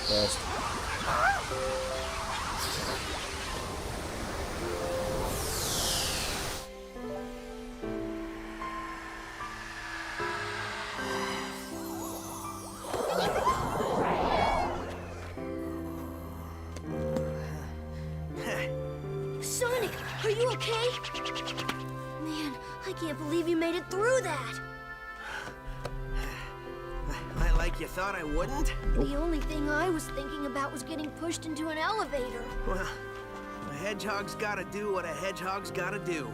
First. Sonic, are you okay? Man, I can't believe you made it through that. Like you thought I wouldn't? The only thing I was thinking about was getting pushed into an elevator. Well, a hedgehog's gotta do what a hedgehog's gotta do.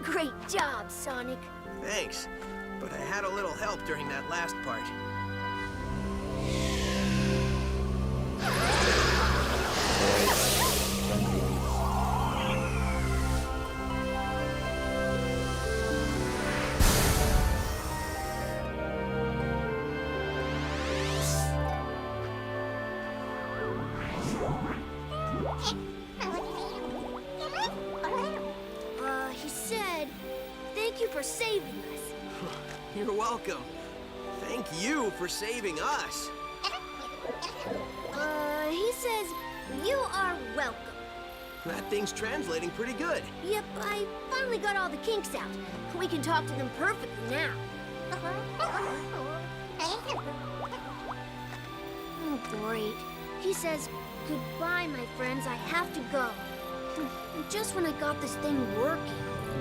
Great job, Sonic. Thanks, but I had a little help during that last part. He said, thank you for saving us. You're welcome. Thank you for saving us. He says, you are welcome. That thing's translating pretty good. Yep, I finally got all the kinks out. We can talk to them perfectly now. Oh, great. He says, goodbye, my friends, I have to go. Just when I got this thing working.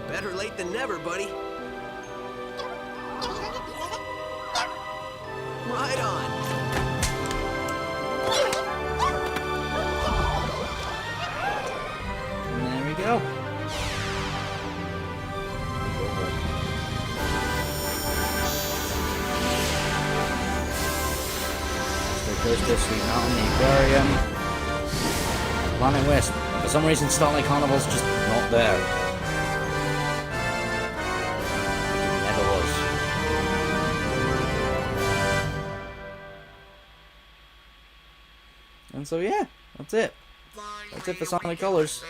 Better late than never, buddy. Right on. And there we go. So it goes to Sweet Mountain, the Aquarium, Planet Wisp. For some reason, Starlight Carnival's just not there. It never was. And so yeah, that's it. That's it for Sonic Colors.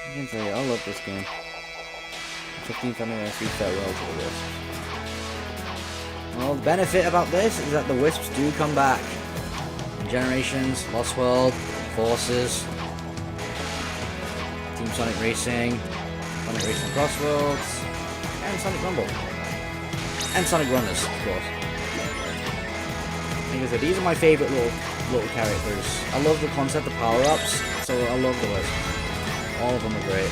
I can tell you, I love this game. 15th anniversary farewell to the Wisp. Well, the benefit about this is that the Wisps do come back. Generations, Lost World, Forces, Team Sonic Racing, Sonic Racing Crossroads, and Sonic Rumble. And Sonic Runners, of course. Like I said, these are my favourite little characters. I love the concept of power-ups, so I love the Wisps. All of them are great.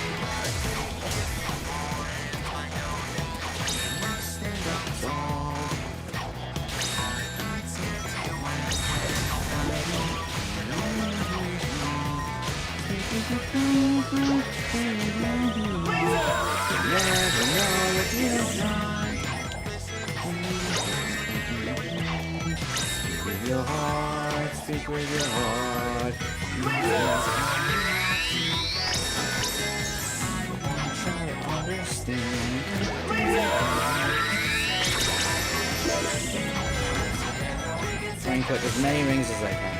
With your heart, speak with your heart. Try to understand. Try and collect as many rings as I can.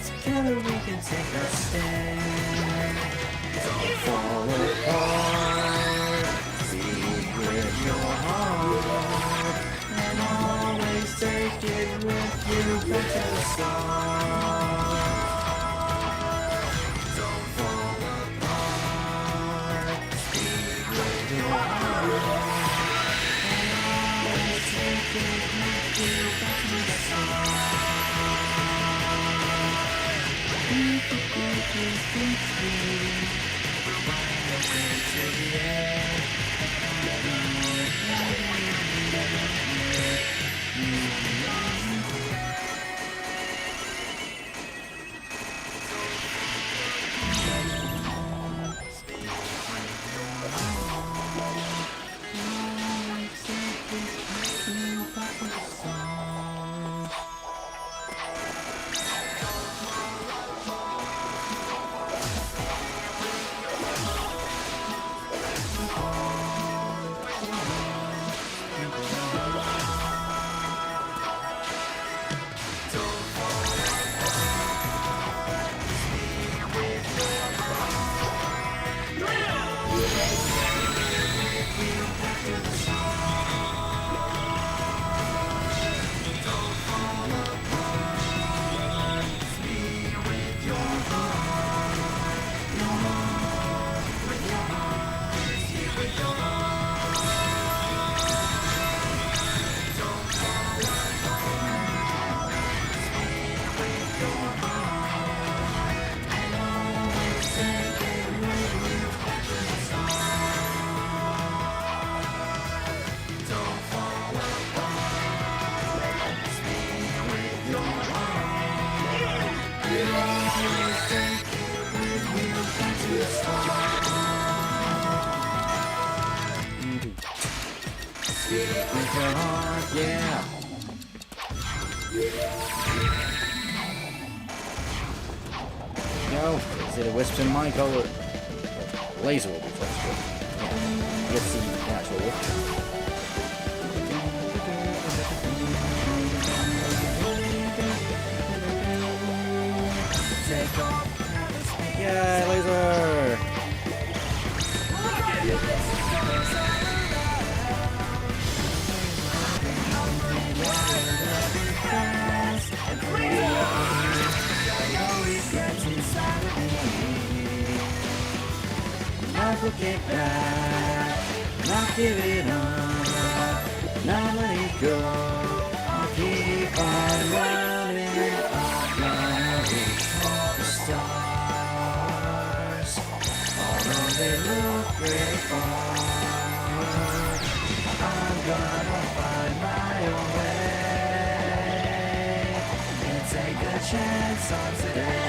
Together we can take a stand. Don't fall apart. Speak with your heart. And always take it with you back to the start. Don't fall apart. Speak with your heart. And always take it with you back to the start. Yeah. No, is it a wisp in my color? Laser will be first. Yeah. Let's see the actual wisp. Yeah, laser! Never get back, not give it up, not let it go. I'll keep on running, I'm gonna reach for the stars. Although they look pretty far, I'm gonna find my own way and take a chance on today.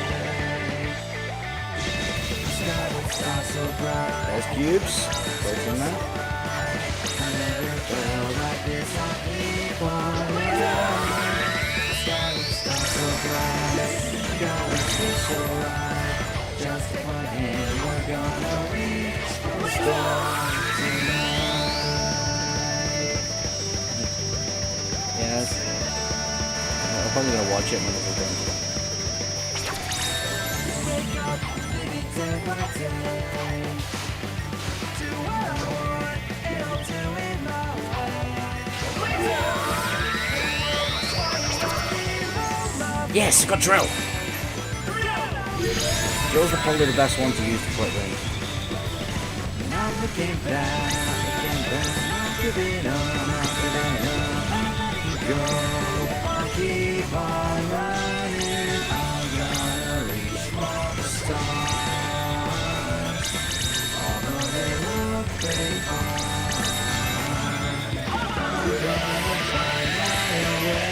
There's cubes. Breaking that. I never felt like this. I keep on running. Sky will start so bright. Gonna feel so right. Just take my hand. We're gonna reach the stars tonight. Yes. I'm probably gonna watch it when it's done. Day by day, do what I want, and I'll do it my way. Yes, I got drill. Drill's probably the best one to use to play range. Not looking back, not giving up, not giving up. Go, I'll keep on running. I'm gonna reach for the stars. Pretty far. I'm gonna find my way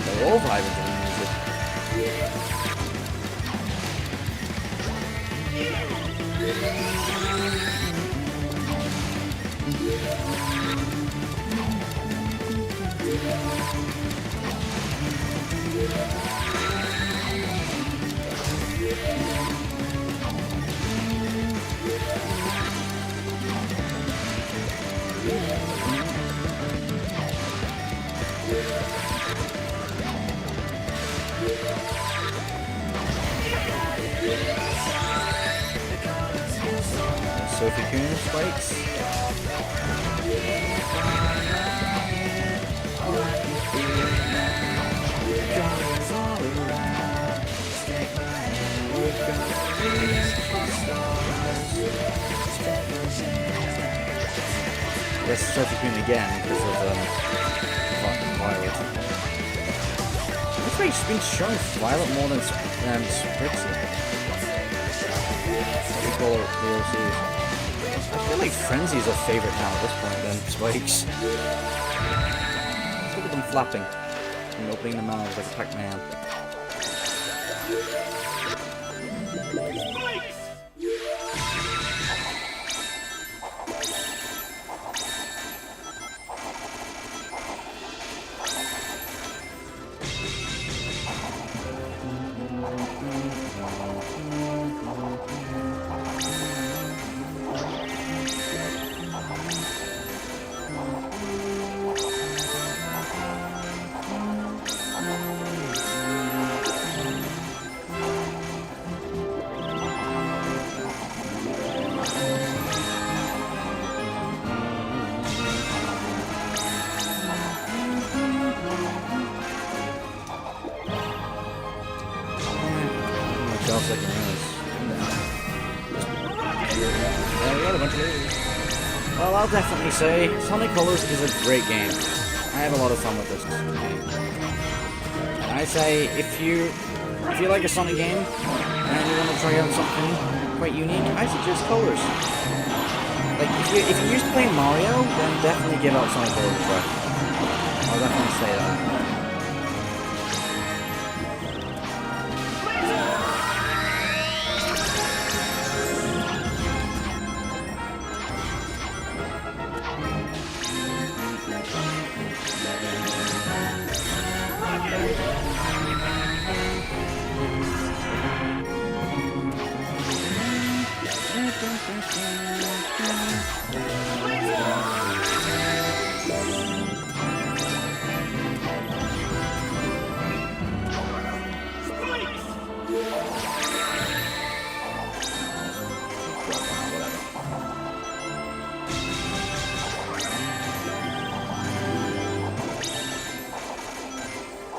They're all vibing to the music. Sophie Kuhn spikes. Yes, Sophie Kuhn again because of Violet. Looks like she's been showing Violet more than Spritzy. We call her DLCs. I feel like Frenzy's her favourite now at this point then Spikes. Let's look at them flapping and opening their mouths like a Pac-Man. Well, I'll definitely say Sonic Colors is a great game. I have a lot of fun with this game. And I say if you like a Sonic game and you want to try out something quite unique, I suggest Colors. Like if you used to play Mario, then definitely give out Sonic Colors a try. I'll definitely say that.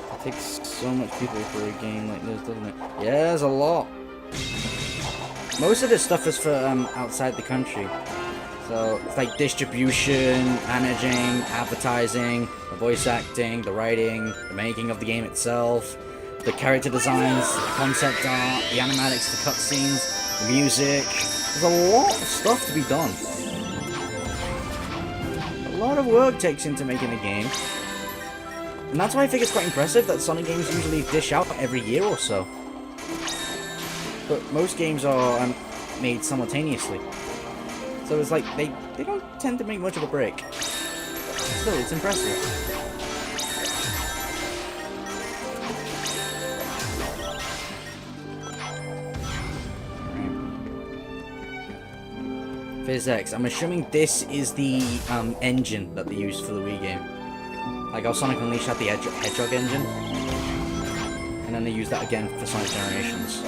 It takes so much people for a game like this, doesn't it? Yeah, there's a lot. Most of this stuff is for outside the country. So it's like distribution, managing, advertising, the voice acting, the writing, the making of the game itself, the character designs, the concept art, the animatics, the cutscenes, the music. There's a lot of stuff to be done. A lot of work takes into making a game. And that's why I think it's quite impressive that Sonic games usually dish out every year or so. But most games are made simultaneously. So it's like, they don't tend to make much of a break. Still, it's impressive. PhysX, I'm assuming this is the engine that they used for the Wii game. Like how Sonic Unleashed had the Hedgehog engine. And then they used that again for Sonic Generations.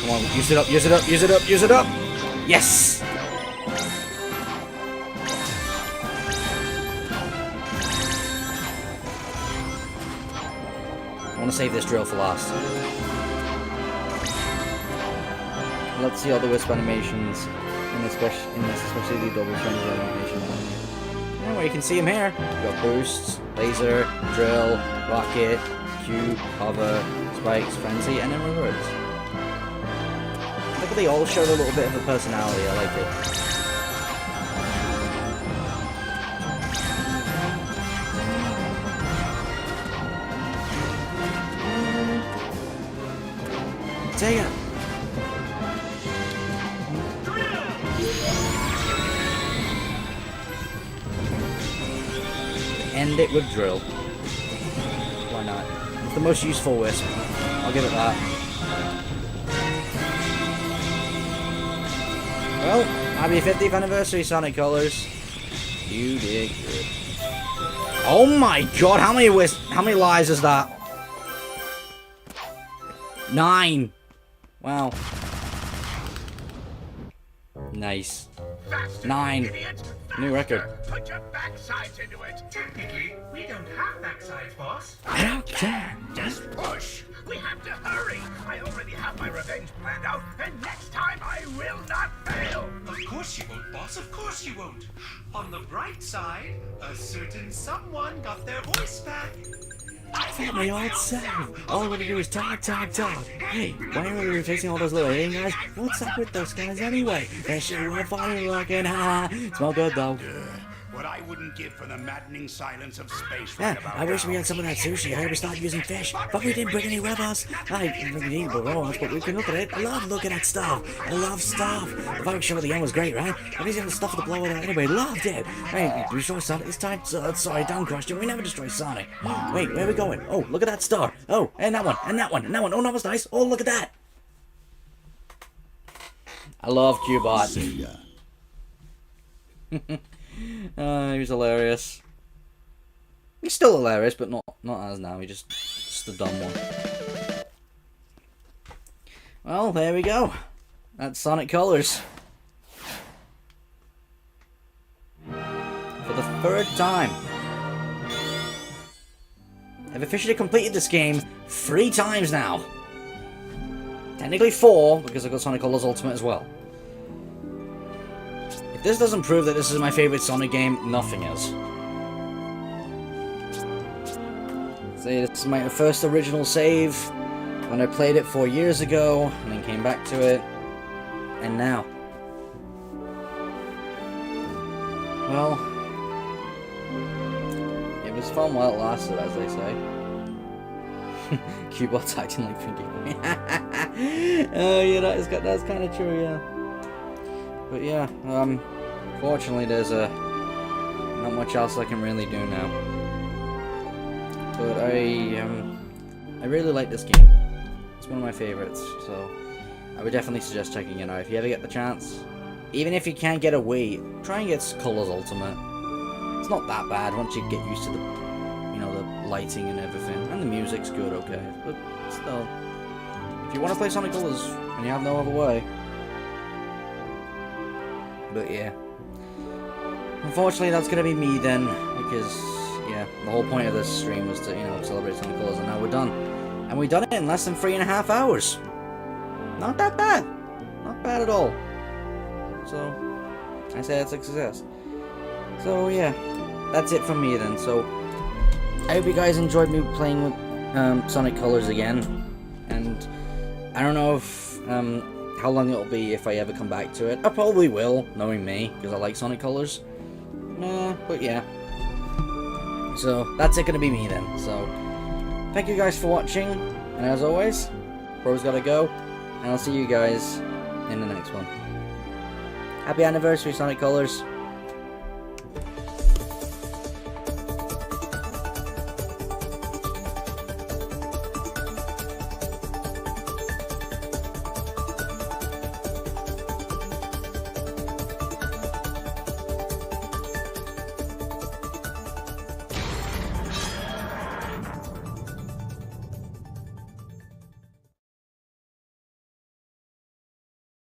Come on, use it up, use it up, use it up, use it up! Yes! I want to save this drill for last. Let's see all the wisp animations, especially the double frenzy animation. Yeah, well, you can see them here. You've got boosts, laser, drill, rocket, cube, hover, spikes, frenzy, and then reverse. Look at they all showed a little bit of a personality. I like it. Take it. End it with drill. Why not? It's the most useful wisp. I'll give it that. Well, happy 50th anniversary, Sonic Colors. You did good. Oh my god, how many lives is that? 9. Wow. Nice. 9. New record. Put your backsides into it. Technically, we don't have backsides, boss. I don't care. Just push. We have to hurry. I already have my revenge planned out, and next time I will not fail. Of course you won't, boss. Of course you won't. On the bright side, a certain someone got their voice back. Family all set. All we gotta do is talk. Hey, why are we chasing all those little alien guys? What's up with those guys anyway? They sure were funny looking, ha! Smell good though. What I wouldn't give for the maddening silence of space Yeah, right about I wish now. we had some of that sushi. I heard we started using fish, but we didn't bring any with us. I didn't eat balloons, but we can look at it. I love looking at stuff. I love stuff. The fireworks show at the end was great, right? I'm using the stuff with the blow out anyway. Loved it. Hey, we destroy Sonic this time? Sorry, down crushed it. We never destroy Sonic. Wait, where are we going? Oh, look at that star. Oh, and that one, and that one, and that one. Oh, that was nice. Oh, look at that. I love Cubot. He was hilarious. He's still hilarious, but not as now. He's just a dumb one. Well, there we go. That's Sonic Colors. For the 3rd time. I've officially completed this game 3 times now. Technically 4, because I've got Sonic Colors Ultimate as well. If this doesn't prove that this is my favorite Sonic game, nothing is. See, this is my first original save when I played it 4 years ago, and then came back to it, and now. Well, it was fun while it lasted, as they say. Cubot's acting like Pinky. Oh yeah, that's kind of true, yeah. But yeah, fortunately there's not much else I can really do now. But I really like this game. It's one of my favorites, so I would definitely suggest checking it out if you ever get the chance. Even if you can't get a Wii, try and get Colors Ultimate. It's not that bad once you get used to the, the lighting and everything, and the music's good, okay. But still, if you want to play Sonic Colors and you have no other way. But yeah, unfortunately that's gonna be me then, because yeah, the whole point of this stream was to celebrate Sonic Colors, and now we're done, and we done it in less than 3.5 hours. Not that bad, not bad at all. So I say that's a success. So yeah, that's it from me then. So I hope you guys enjoyed me playing with Sonic Colors again, and I don't know if how long it'll be if I ever come back to it. I probably will, knowing me, because I like Sonic Colors. But yeah. So that's it gonna be me then. So thank you guys for watching, and as always, Pro's gotta go, and I'll see you guys in the next one. Happy anniversary, Sonic Colors.